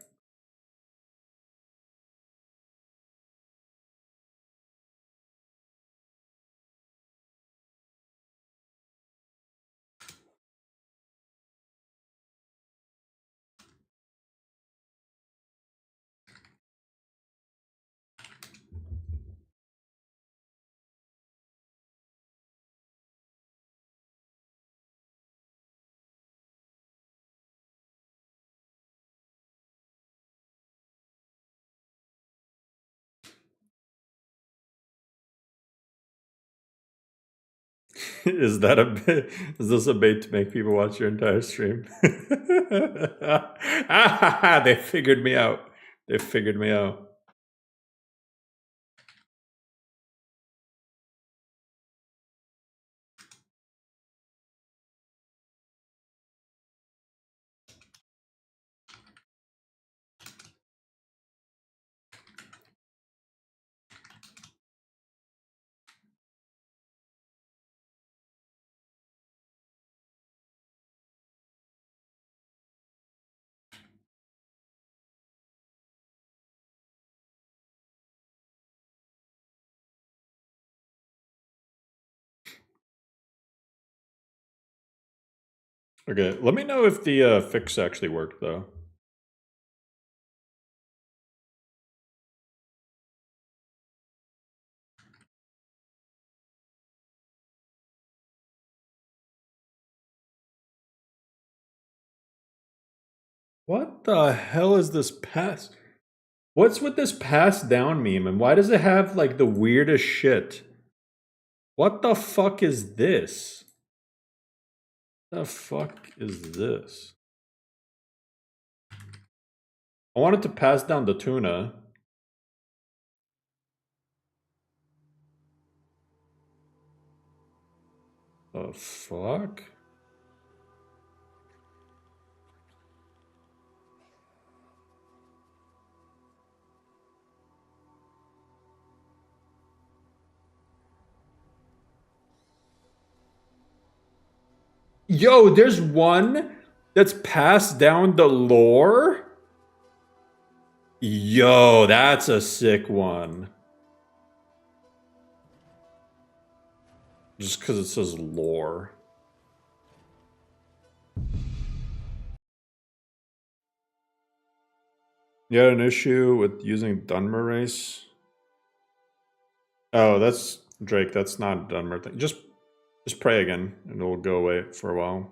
Is that a bit? Is this a bait to make people watch your entire stream? They figured me out. They figured me out. Okay, let me know if the fix actually worked, though. What the hell is this pass? What's with this pass down meme, and why does it have like the weirdest shit? What the fuck is this? The fuck is this? I wanted to pass down the tuna. The fuck? Yo, there's one that's passed down the lore? Yo, that's a sick one. Just because it says lore. You had an issue with using Dunmer race? Oh, that's Drake. That's not a Dunmer thing. Just pray again, and it'll go away for a while.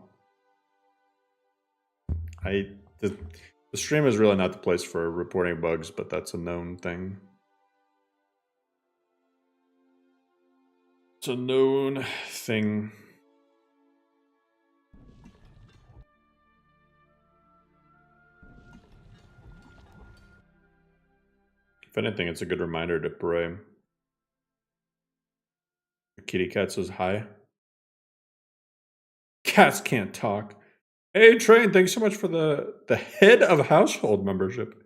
The stream is really not the place for reporting bugs, but that's a known thing. It's a known thing. If anything, it's a good reminder to pray. The kitty cat says hi. Cats can't talk. Hey, Train, thanks so much for the head of household membership.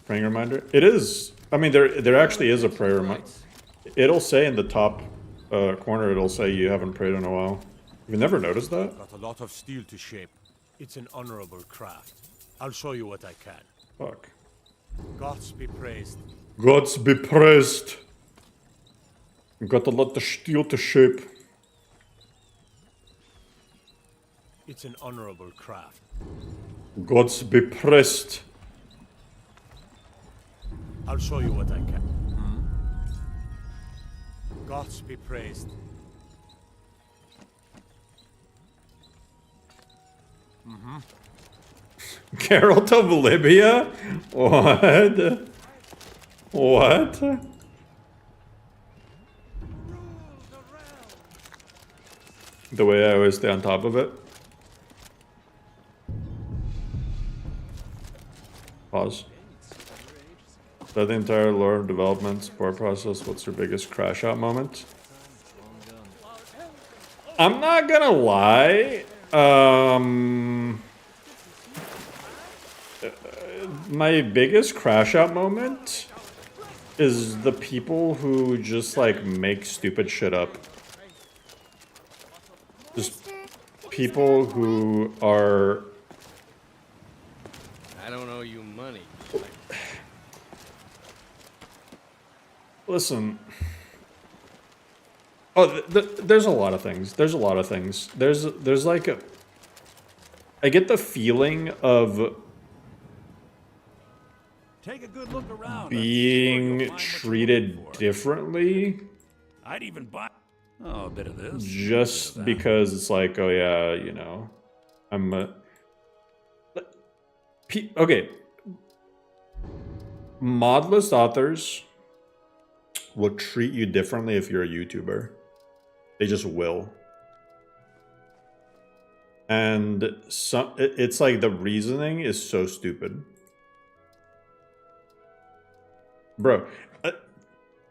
Praying reminder? It is. I mean, there actually is a prayer reminder. It'll say in the top corner, it'll say you haven't prayed in a while. You've never noticed that? Got a lot of steel to shape. It's an honorable craft. I'll show you what I can. Fuck. Gods be praised. Gods be praised. Got a lot of steel to shape. It's an honorable craft. Gods be praised. I'll show you what I can. Gods be praised. Geralt of Libya? What? What? The way I always stay on top of it. Pause. So the entire lore development support process, what's your biggest crash out moment? I'm not gonna lie. My biggest crash out moment is the people who just like make stupid shit up. Just people who are... I don't owe you money. Listen. Oh, there's a lot of things. There's a lot of things. There's like a... I get the feeling of Take a good look around. being treated differently. I'd even buy a bit of this. Just because it's like, oh yeah, you know, I'm a... Okay. Modless authors will treat you differently if you're a YouTuber. They just will. And it's like the reasoning is so stupid. Bro,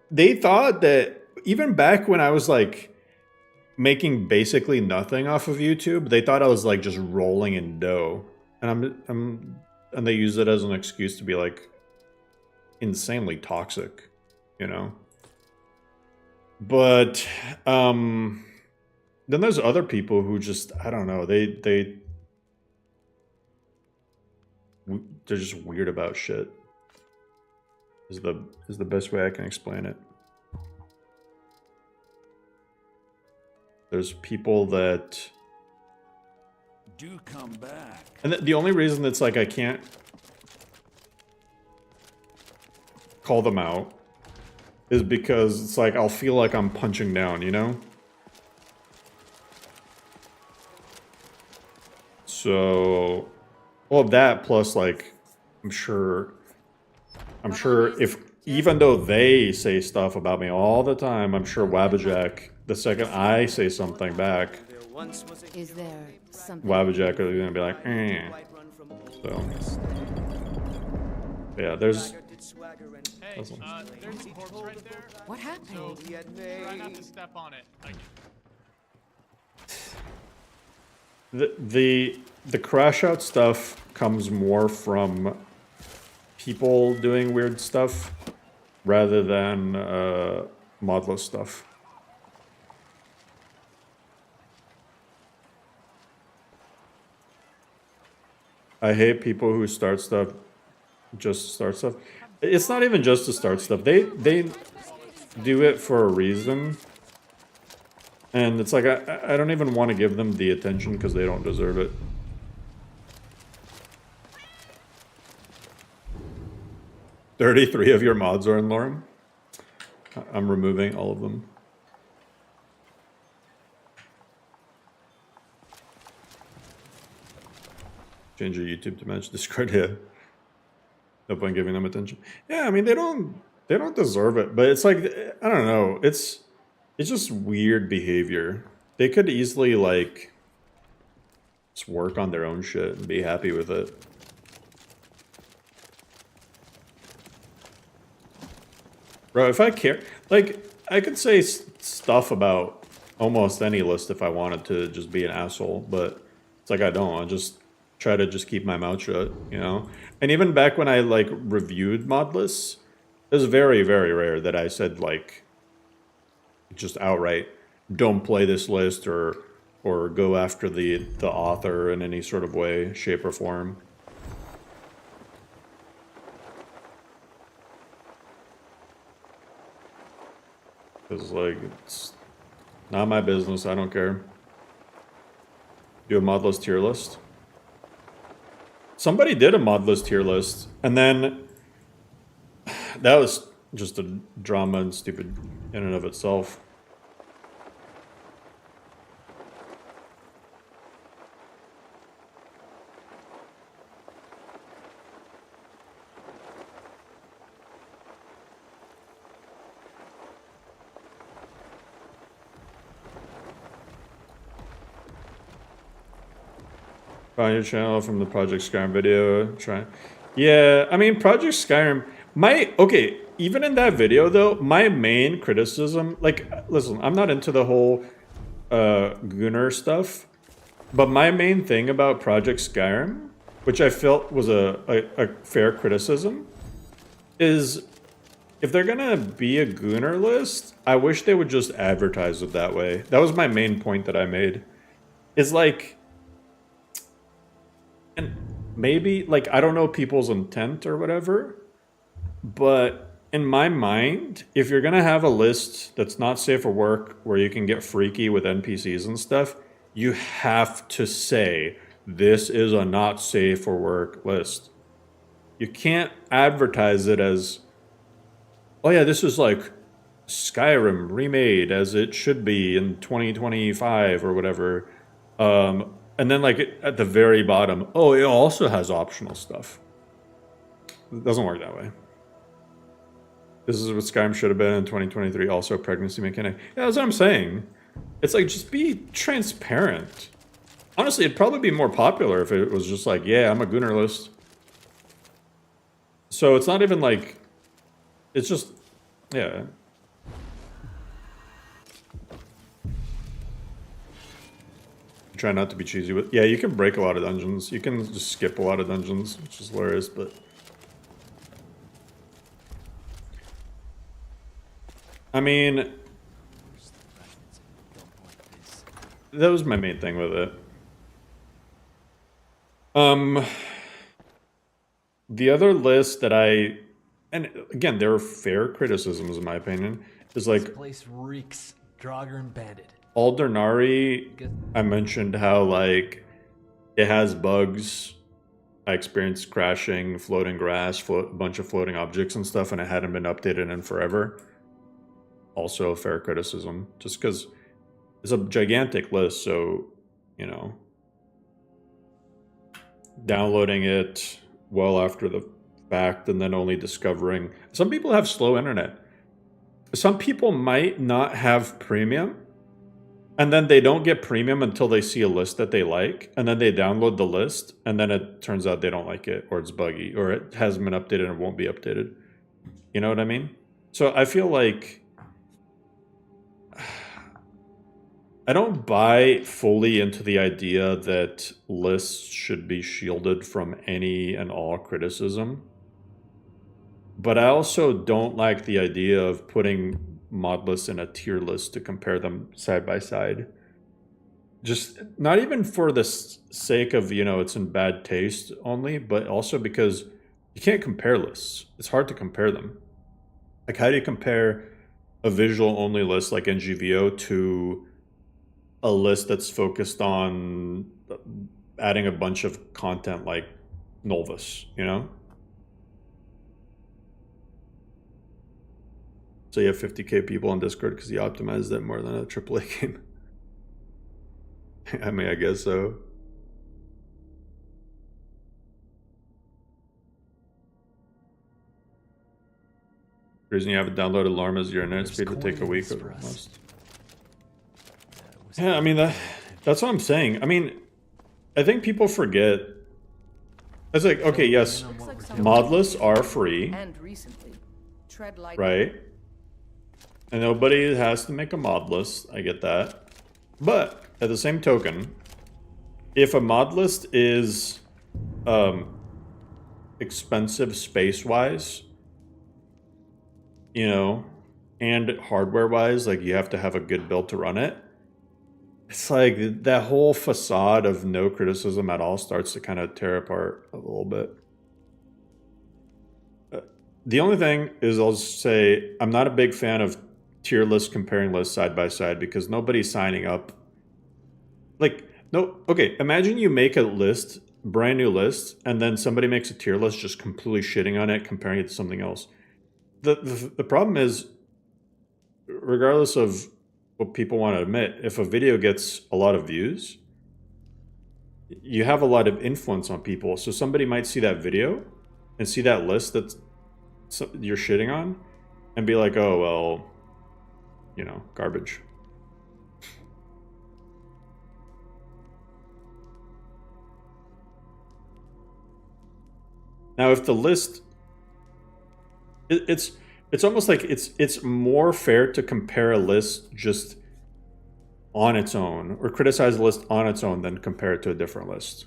they thought that even back when I was like making basically nothing off of YouTube, they thought I was like just rolling in dough. And and they use it as an excuse to be like insanely toxic, you know? But then there's other people who just, I don't know, they're just weird about shit. Is the best way I can explain it. There's people that Do come back. And the only reason it's like I can't call them out is because it's like I'll feel like I'm punching down, you know? So, all of that plus like, I'm sure if even though they say stuff about me all the time, I'm sure Wabbajack, the second I say something back, Is there something? Wabbajack is gonna be like, eh. So, yeah, there's. Hey, there's a corpse right there. What happened? So try not to step on it. The crash out stuff comes more from people doing weird stuff rather than modless stuff. I hate people who start stuff, just start stuff. It's not even just to start stuff. They do it for a reason. And it's like, I don't even want to give them the attention because they don't deserve it. "33 of your mods are in LoreRim." I'm removing all of them. Change your YouTube to match Discord, yeah. No point giving them attention. Yeah, I mean, they don't deserve it, but it's like, I don't know, it's just weird behavior. They could easily, like, just work on their own shit and be happy with it. Bro, if I care, like, I could say stuff about almost any list if I wanted to just be an asshole, but it's like I don't. I just try to just keep my mouth shut, you know? And even back when I, like, reviewed mod lists, it was very, very rare that I said, like, just outright, don't play this list or go after the author in any sort of way, shape, or form. Because, like, it's not my business. I don't care. Do a mod list tier list. Somebody did a mod list tier list, and then that was just a drama and stupid in and of itself. Find your channel from the Project Skyrim video. Try. Yeah, I mean, Project Skyrim. Okay, even in that video though, my main criticism, like, listen, I'm not into the whole Gunnar stuff, but my main thing about Project Skyrim, which I felt was a fair criticism, is if they're gonna be a Gunnar list, I wish they would just advertise it that way. That was my main point that I made. Is like, and maybe, like, I don't know people's intent or whatever, but in my mind, if you're gonna have a list that's not safe for work, where you can get freaky with NPCs and stuff, you have to say, this is a not safe for work list. You can't advertise it as, oh yeah, this is like Skyrim remade as it should be in 2025 or whatever. And then, like, at the very bottom, oh, it also has optional stuff. It doesn't work that way. This is what Skyrim should have been in 2023, also a pregnancy mechanic. Yeah, that's what I'm saying. It's like, just be transparent. Honestly, it'd probably be more popular if it was just like, yeah, I'm a Gunnar list. So it's not even like, it's just, yeah. Try not to be cheesy with, yeah, you can break a lot of dungeons. You can just skip a lot of dungeons, which is hilarious, but I mean, that was my main thing with it. The other list that and again, there are fair criticisms in my opinion, is like, This place reeks Draugr and Bandit. Aldernari, I mentioned how, like, it has bugs. I experienced crashing, floating grass, a bunch of floating objects and stuff, and it hadn't been updated in forever. Also a fair criticism, just because it's a gigantic list, so, you know. downloading it well after the fact and then only discovering. Some people have slow internet. Some people might not have premium, and then they don't get premium until they see a list that they like, and then they download the list, and then it turns out they don't like it, or it's buggy, or it hasn't been updated and won't be updated. You know what I mean? So I feel like I don't buy fully into the idea that lists should be shielded from any and all criticism. But I also don't like the idea of putting mod lists in a tier list to compare them side by side. Just not even for the sake of, you know, it's in bad taste only, but also because you can't compare lists. It's hard to compare them. Like, how do you compare a visual only list like NGVO to a list that's focused on adding a bunch of content like Novus, you know? So you have 50k people on Discord because you optimized it more than a AAA game. I mean, I guess so. The reason you haven't downloaded LoreRim is your internet speed would take a week or most. Yeah, I mean, that's what I'm saying. I mean, I think people forget. It's like, okay, yes, mod lists are free, And recently, tread light. right? And nobody has to make a mod list. I get that. But at the same token, if a mod list is expensive space-wise, you know, and hardware-wise, like you have to have a good build to run it, it's like that whole facade of no criticism at all starts to kind of tear apart a little bit. The only thing is, I'll say, I'm not a big fan of tier lists comparing lists side by side because nobody's signing up. Like, no, okay, imagine you make a list, brand new list, and then somebody makes a tier list just completely shitting on it, comparing it to something else. The problem is, regardless of what people want to admit, if a video gets a lot of views, you have a lot of influence on people. So somebody might see that video and see that list that you're shitting on and be like, oh, well, you know, garbage. Now, if the list, it's almost like it's more fair to compare a list just on its own, or criticize a list on its own, than compare it to a different list.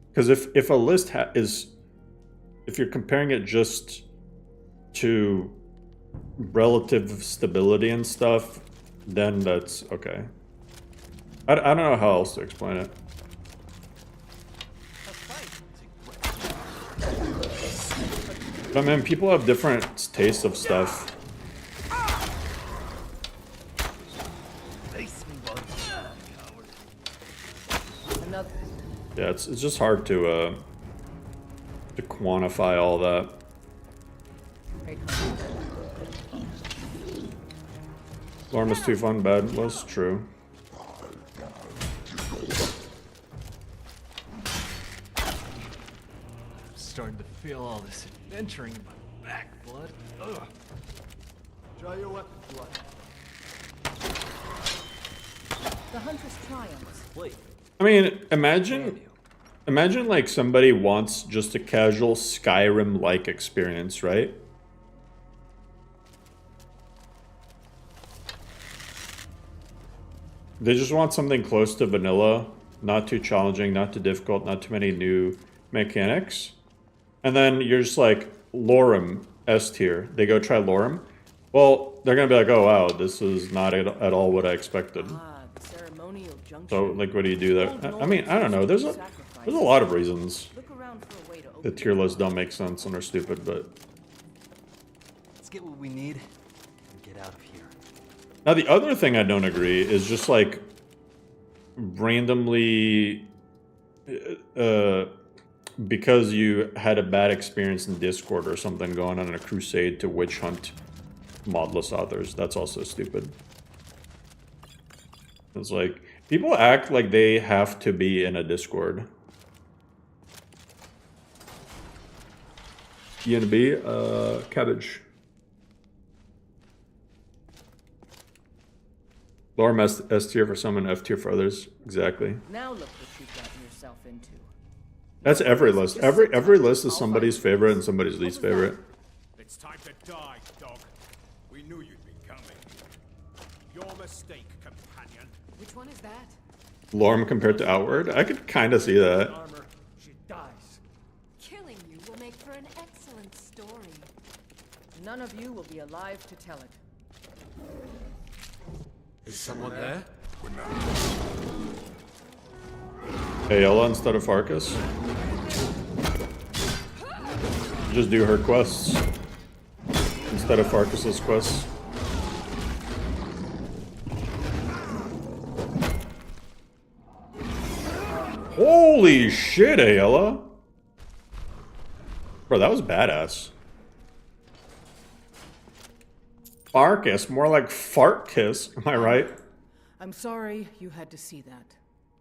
Because if a list if you're comparing it just to relative stability and stuff, then that's okay. I don't know how else to explain it. But I mean, people have different tastes of stuff. Yeah, it's just hard to quantify all that. LoreRim is too fun, bad. Well, that's true. I'm starting to feel all this adventuring in my back, blood. Ugh. Draw your weapon, blood. The Huntress triumphs. Wait. I mean, imagine like somebody wants just a casual Skyrim-like experience, right? They just want something close to vanilla, not too challenging, not too difficult, not too many new mechanics. And then you're just like, LoreRim, S tier. They go try LoreRim. Well, they're going to be like, oh wow, this is not at all what I expected. So, like, what do you do there? I mean, I don't know. There's a lot of reasons the tier lists don't make sense and are stupid, but... Let's get what we need and get out of here. Now, the other thing I don't agree is just, like, randomly... because you had a bad experience in Discord or something, going on a crusade to witch hunt modless authors. That's also stupid. It's like... People act like they have to be in a Discord. B&B, cabbage. LoreRim S tier for some and F tier for others. Exactly. Now look what you've gotten yourself into. That's every list. Every list is somebody's favorite and somebody's least favorite. It's time to die, dog. We knew you'd be coming. Your mistake, companion. Which one is that? LoreRim compared to Outward? I could kind of see that. Armor, she dies. Killing you will make for an excellent story. None of you will be alive to tell it. Is someone there? Ayala instead of Farkas. Just do her quests instead of Farkas's quests. Holy shit, Ayala! Bro, that was badass. Farkas, more like fart kiss. Am I right? I'm sorry you had to see that.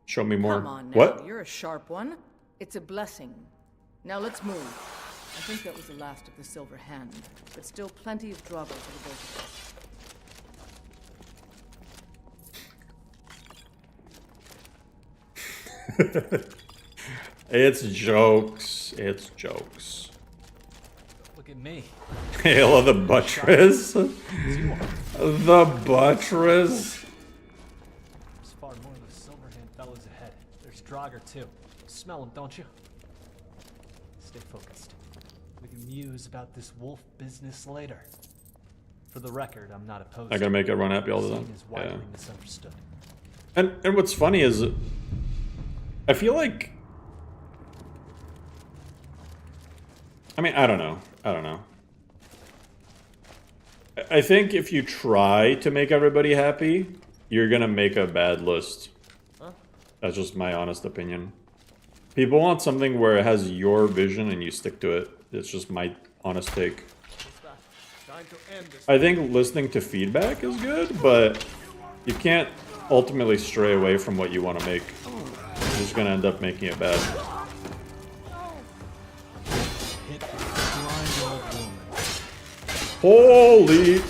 Show me more. Come on now, What? you're a sharp one. It's a blessing. Now let's move. I think that was the last of the Silver Hand, but still plenty of Drago for the both of us. It's jokes. It's jokes. Look at me. Hail of the buttress. The buttress. There's far more of those Silverhand fellows ahead. There's Draugr too. Smell them, don't you? Stay focused. We can muse about this wolf business later. For the record, I'm not opposed. I gotta make everyone happy all the Scene time. is widely Yeah. misunderstood. And what's funny is, I feel like, I mean, I don't know. I think if you try to make everybody happy, you're gonna make a bad list. That's just my honest opinion. People want something where it has your vision and you stick to it. It's just my honest take. I think listening to feedback is good, but you can't ultimately stray away from what you want to make. You're just gonna end up making it bad. Holy!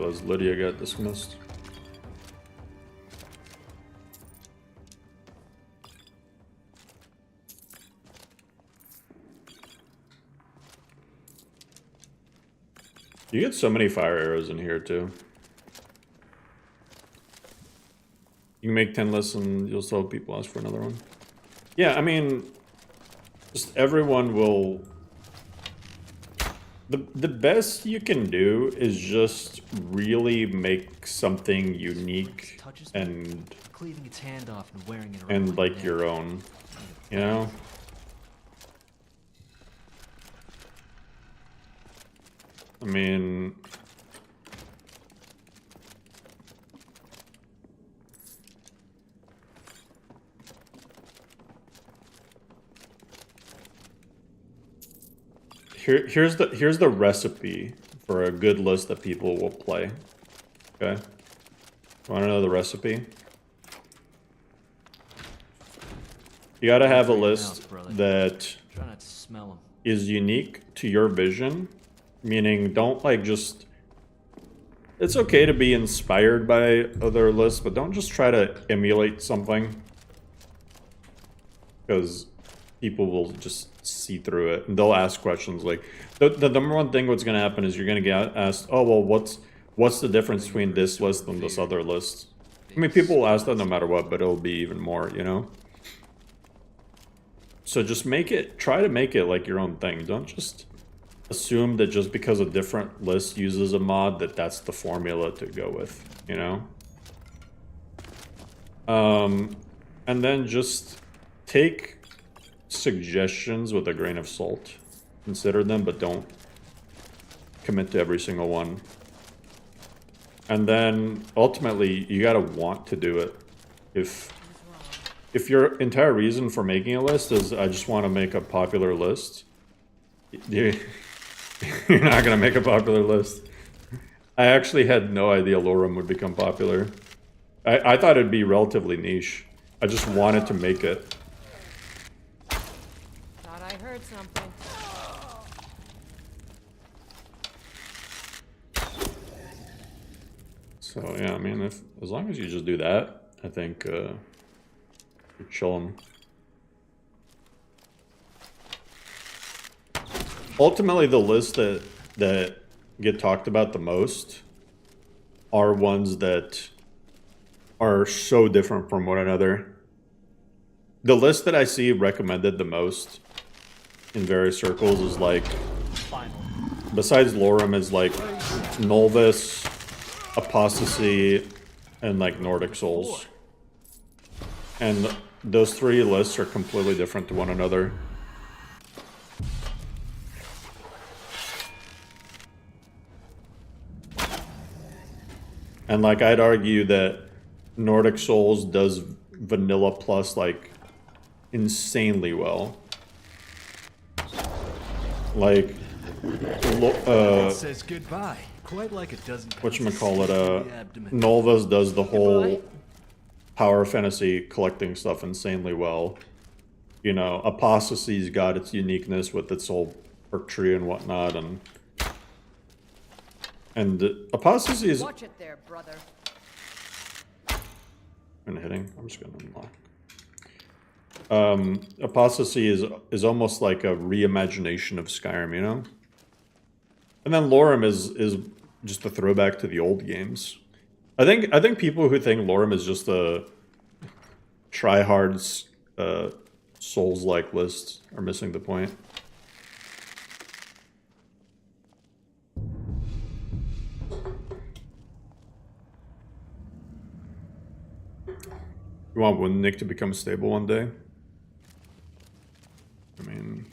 As Lydia got dismissed. You get so many fire arrows in here too. You can make 10 lists and you'll still have people ask for another one. Yeah, I mean, just everyone will... The best you can do is just really make something unique and Cleaving its hand off and wearing it around and my like neck. your own, you know? I mean, here's the recipe for a good list that people will play. Okay, want to know the recipe? You gotta have a list that Try not to smell them. is unique to your vision, meaning don't like just... It's okay to be inspired by other lists, but don't just try to emulate something, because people will just see through it and they'll ask questions like the number one thing what's going to happen is you're going to get asked, oh well, what's the difference between this list and this other list? I mean, people will ask that no matter what, but it'll be even more, you know? So just try to make it like your own thing. Don't just assume that just because a different list uses a mod that that's the formula to go with, you know? And then just take suggestions with a grain of salt. Consider them, but don't commit to every single one. And then ultimately you gotta want to do it. if your entire reason for making a list is I just want to make a popular list, you're not gonna make a popular list. I actually had no idea LoreRim would become popular. I thought it'd be relatively niche. I just wanted to make it. Thought I heard something. So yeah, I mean, if as long as you just do that, I think you're chilling. Ultimately, the lists that get talked about the most are ones that are so different from one another. The list that I see recommended the most in various circles is like, besides LoreRim, is like Novice, Apostasy, and like Nordic Souls. And those three lists are completely different to one another. And like I'd argue that Nordic Souls does vanilla plus like insanely well. Like says goodbye. Quite like it doesn't. Whatchamacallit, Nolva's does the whole power fantasy collecting stuff insanely well. You know, Apostasy's got its uniqueness with its whole perk tree and whatnot, and Apostasy is. Watch it there, brother. And hitting. I'm just gonna unlock. Apostasy is almost like a reimagination of Skyrim, you know. And then LoreRim is just a throwback to the old games. I think people who think LoreRim is just a tryhard Souls-like list are missing the point. You want Nick to become stable one day? I mean...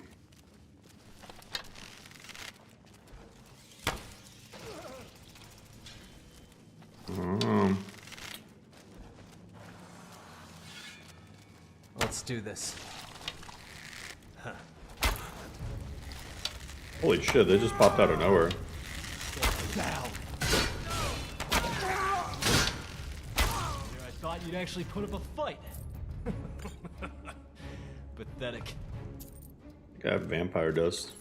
Let's do this. Huh. Holy shit, they just popped out of nowhere. Down. I thought you'd actually put up a fight. Pathetic. I have vampire dust.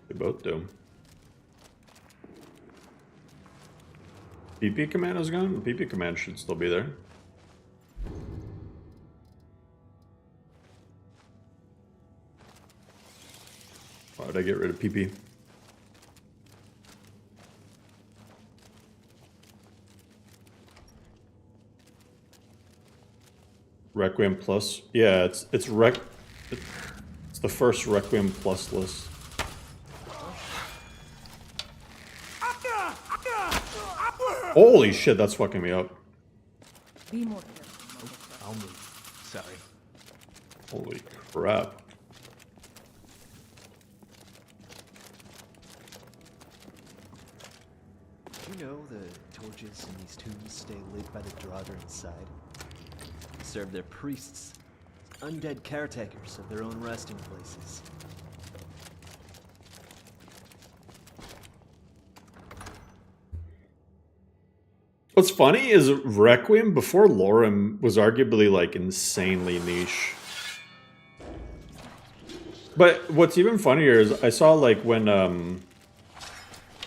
They both do. PP command is gone? PP command should still be there. Why would I get rid of PP? Requiem Plus. Yeah, it's the first Requiem Plus list. Holy shit, that's fucking me up. Be more careful. I'll move. Sorry. Holy crap. You know the torches in these tombs stay lit by the Draugr inside? They serve their priests, undead caretakers of their own resting places. What's funny is Requiem before LoreRim was arguably like insanely niche. But what's even funnier is I saw like when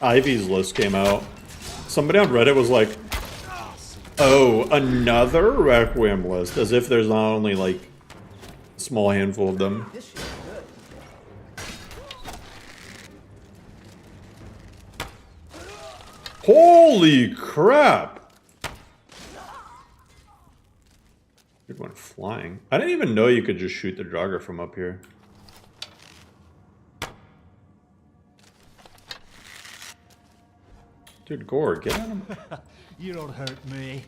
Ivy's list came out, somebody on Reddit was like, oh, another Requiem list, as if there's not only like a small handful of them. Holy crap! It went flying. I didn't even know you could just shoot the Draugr from up here. Dude, Gore, get at him. You don't hurt me.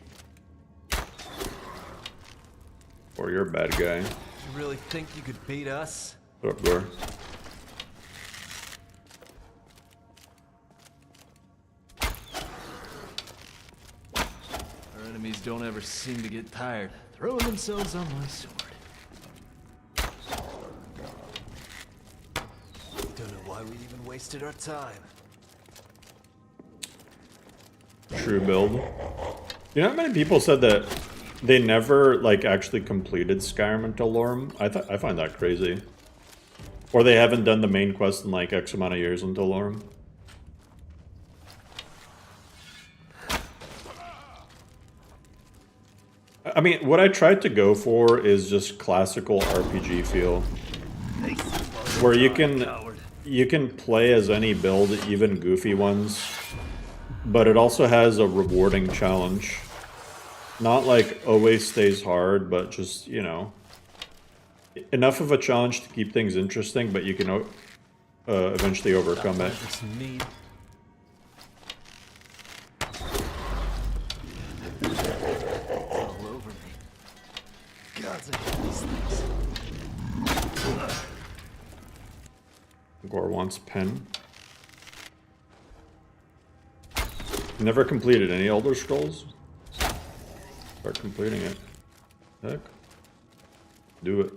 Or you're a bad guy. You really think you could beat us? What up, Gore? Our enemy enemies don't ever seem to get tired throwing themselves on my sword. Don't know why we even wasted our time. True build. You know how many people said that they never like actually completed Skyrim until LoreRim? I find that crazy. Or they haven't done the main quest in like X amount of years until LoreRim. I mean, what I tried to go for is just classical RPG feel, where you can play as any build, even goofy ones, but it also has a rewarding challenge. Not like always stays hard, but just, you know, enough of a challenge to keep things interesting, but you can eventually overcome it. Gore wants pen. Never completed any Elder Scrolls? Start completing it. Heck. Do it.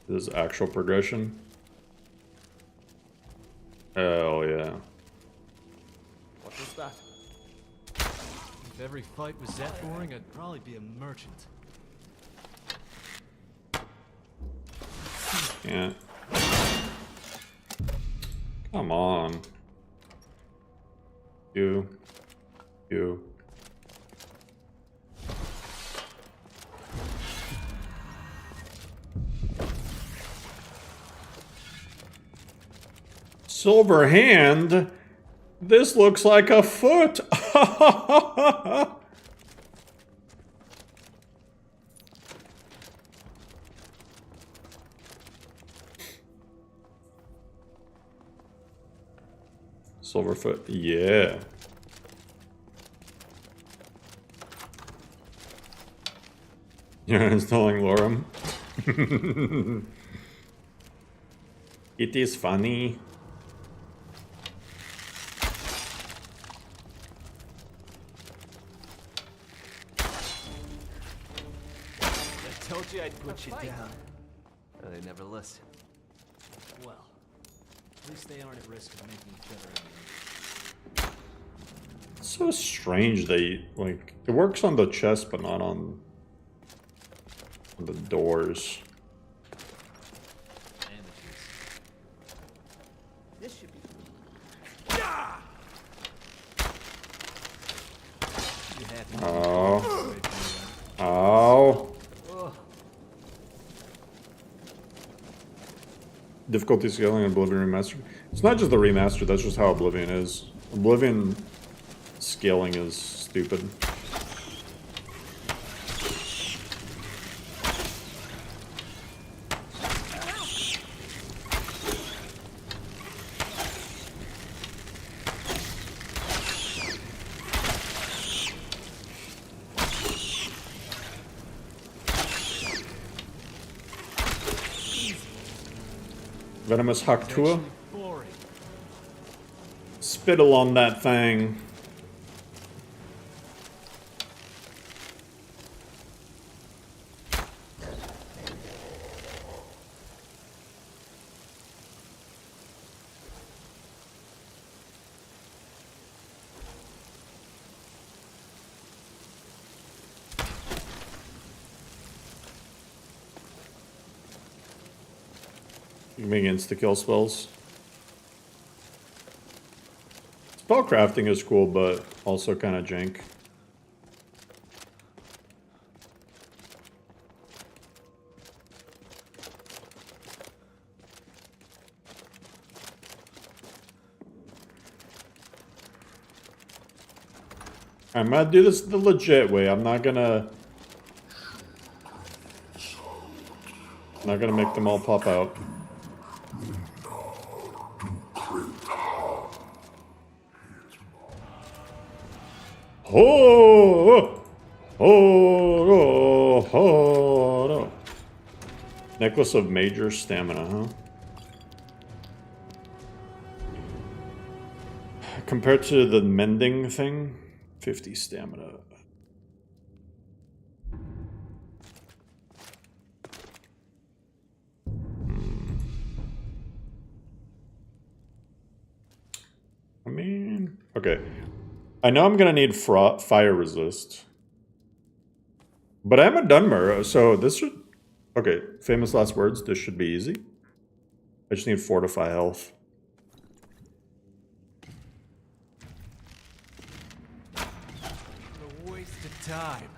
This is actual progression. Hell yeah. What was that? If every fight was that boring, I'd probably be a merchant. Yeah. Come on. You. Silver hand? This looks like a foot! Silverfoot, yeah. You're installing LoreRim? It is funny. Told you I'd put you down. Oh, they never listen. Well, at least they aren't at risk of making each other angry. It's so strange they, like, it works on the chest but not on the doors. This should be. Oh. Oh. Difficulty scaling in Oblivion Remastered. It's not just the remaster, that's just how Oblivion is. Oblivion scaling is stupid. Venomous Haktua. Spittle on that thing. You make insta-kill spells. Spellcrafting is cool, but also kind of jank. I'm gonna do this the legit way. I'm not gonna make them all pop out. Oh, oh, oh, oh. Necklace of major stamina, huh? Compared to the mending thing, 50 stamina. I mean, okay. I know I'm gonna need fire resist. But I'm a Dunmer, so this should... Okay, famous last words, this should be easy. I just need fortify health. A waste of time.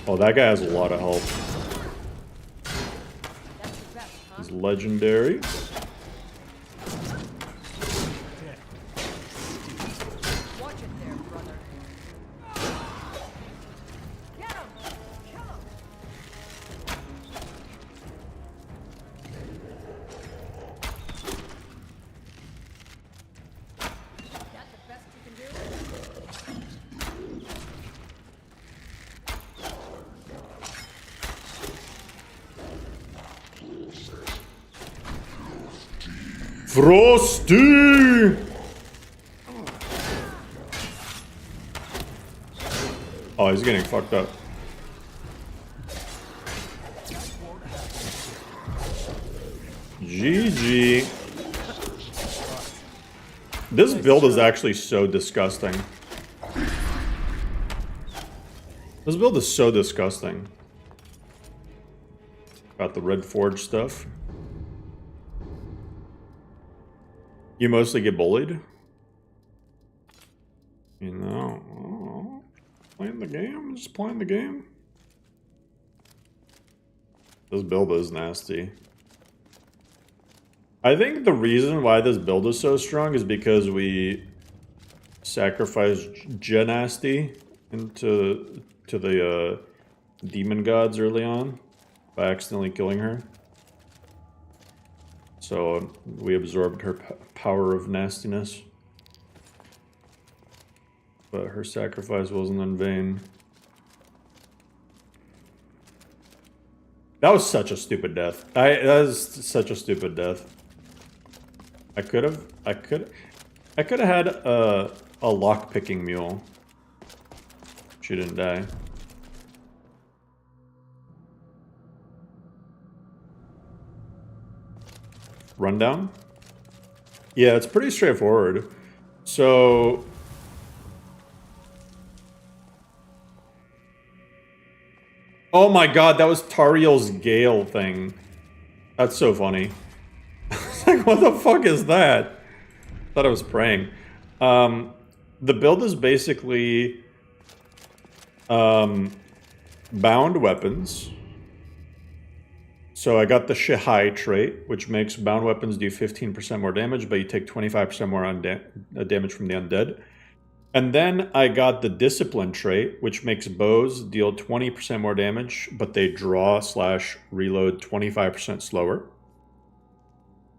Oh, that guy has a lot of health. He's legendary. Frosty! Oh, he's getting fucked up. GG. This build is actually so disgusting. This build is so disgusting. Got the red forge stuff. You mostly get bullied? You know, playing the game, just playing the game. This build is nasty. I think the reason why this build is so strong is because we sacrificed Genasty into the demon gods early on by accidentally killing her. So we absorbed her power of nastiness. But her sacrifice wasn't in vain. That was such a stupid death. That is such a stupid death. I could have had a lock-picking mule. She didn't die. Rundown? Yeah, it's pretty straightforward. So... Oh my god, that was Tariel's Gale thing. That's so funny. It's like, what the fuck is that? I thought I was praying. The build is basically... bound weapons. So I got the Shihai trait, which makes bound weapons do 15% more damage, but you take 25% more damage from the undead. And then I got the Discipline trait, which makes bows deal 20% more damage, but they draw/reload 25% slower.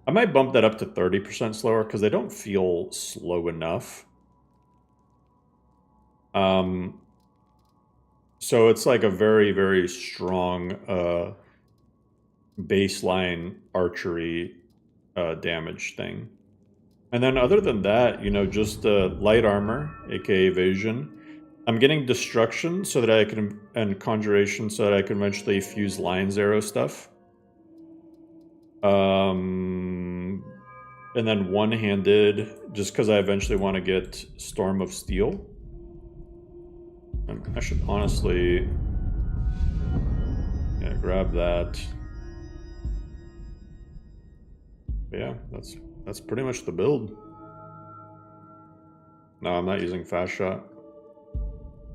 I might bump that up to 30% slower, because they don't feel slow enough. So it's like a very, very strong... baseline archery damage thing. And then other than that, you know, just light armor, aka evasion. I'm getting destruction so that I can, and conjuration so that I can eventually fuse lion's arrow stuff. And then one-handed, just because I eventually want to get Storm of Steel. And I should honestly grab that. Yeah, that's pretty much the build. No, I'm not using fast shot.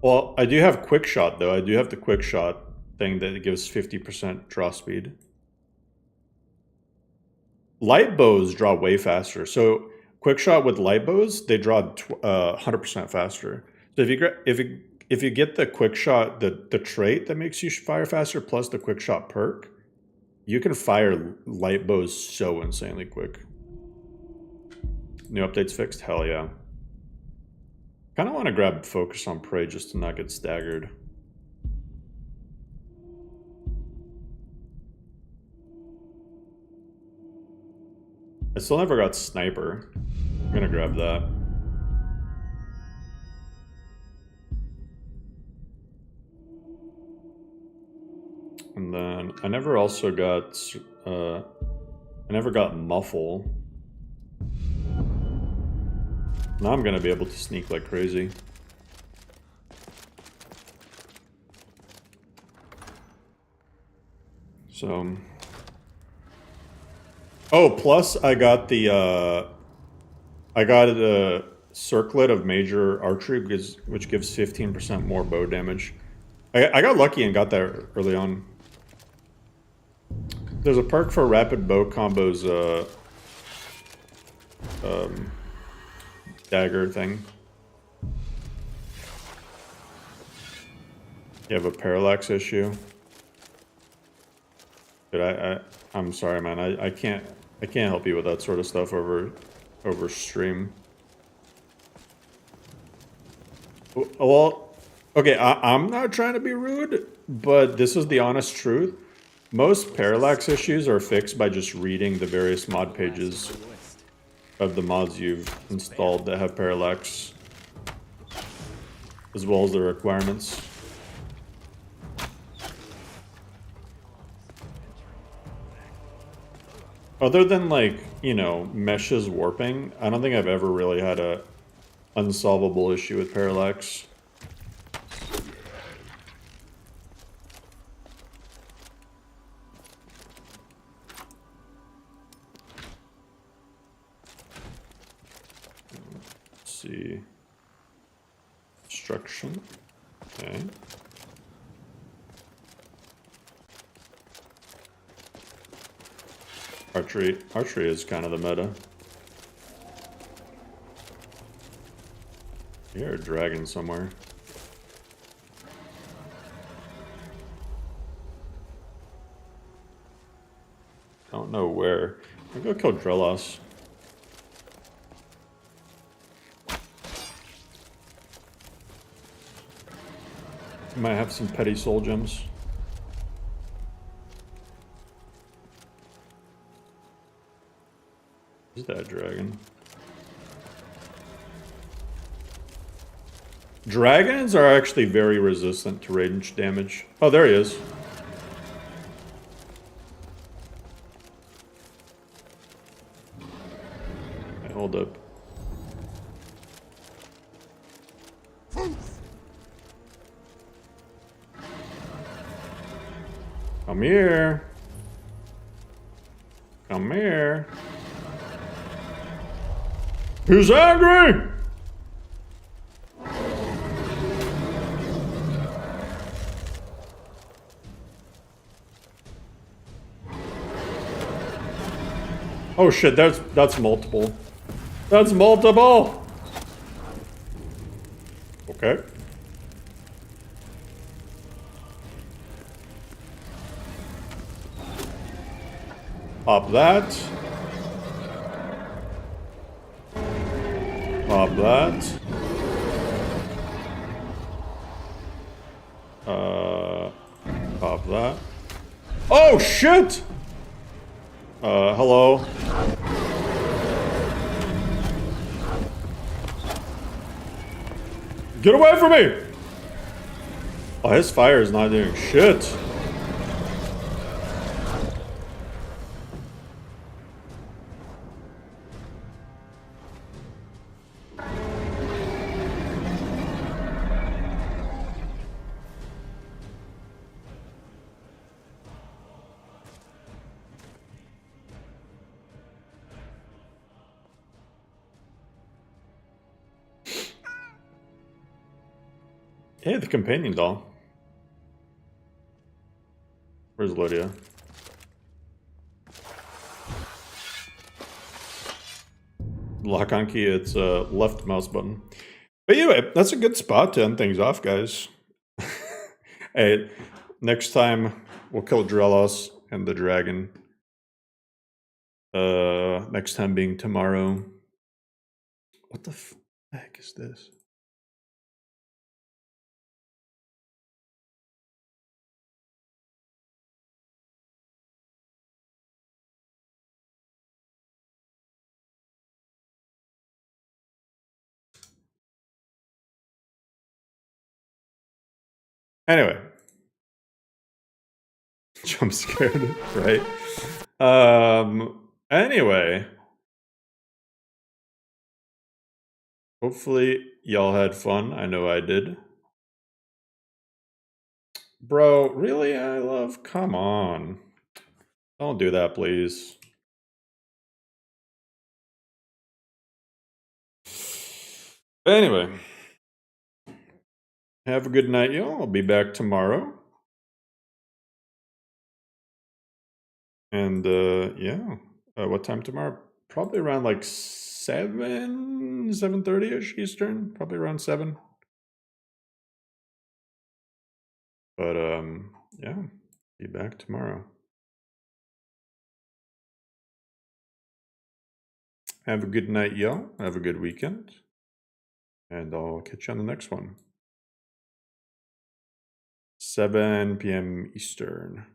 Well, I do have quick shot though. I do have the quick shot. thing that gives 50% draw speed. Light bows draw way faster. So quick shot with light bows, they draw 100% faster. So if you get the quick shot, the trait that makes you fire faster plus the quick shot perk, you can fire light bows so insanely quick. New updates fixed? Hell yeah. Kind of want to grab focus on prey just to not get staggered. I still never got sniper. I'm gonna grab that. And then I never also got I never got muffle. Now I'm gonna be able to sneak like crazy. So oh, plus I got the circlet of major archery which gives 15% more bow damage. I got lucky and got that early on. There's a perk for rapid bow combos dagger thing. You have a parallax issue. But I'm sorry, man. I can't help you with that sort of stuff over stream. Well, okay, I'm not trying to be rude, but this is the honest truth. Most parallax issues are fixed by just reading the various mod pages of the mods you've installed that have parallax, as well as the requirements. Other than, like, you know, meshes warping, I don't think I've ever really had a unsolvable issue with parallax. Let's see. Destruction. Okay. Archery is kind of the meta. You're a dragon somewhere. I don't know where. I'll go kill Drelos. Might have some petty soul gems. Who's that dragon? Dragons are actually very resistant to range damage. Oh, there he is. Okay, hold up. Come here. Come here. Who's angry? Oh shit, that's multiple. That's multiple! Okay. Pop that. Pop that. Pop that. Oh shit! Hello? Get away from me! Oh, his fire is not doing shit. Hey, the companion doll. Where's Lydia? Lock on key, it's left mouse button. But anyway, that's a good spot to end things off, guys. Hey, next time we'll kill Drelos and the dragon. Next time being tomorrow. What the heck is this? Anyway. Jump scared, right? Anyway. Hopefully y'all had fun. I know I did. Bro, really? I love? Come on. Don't do that, please. Anyway. Have a good night, y'all. I'll be back tomorrow. And, yeah. What time tomorrow? Probably around like 7:30-ish Eastern. Probably around 7. But, yeah. Be back tomorrow. Have a good night, y'all. Have a good weekend. And I'll catch you on the next one. 7 p.m. Eastern.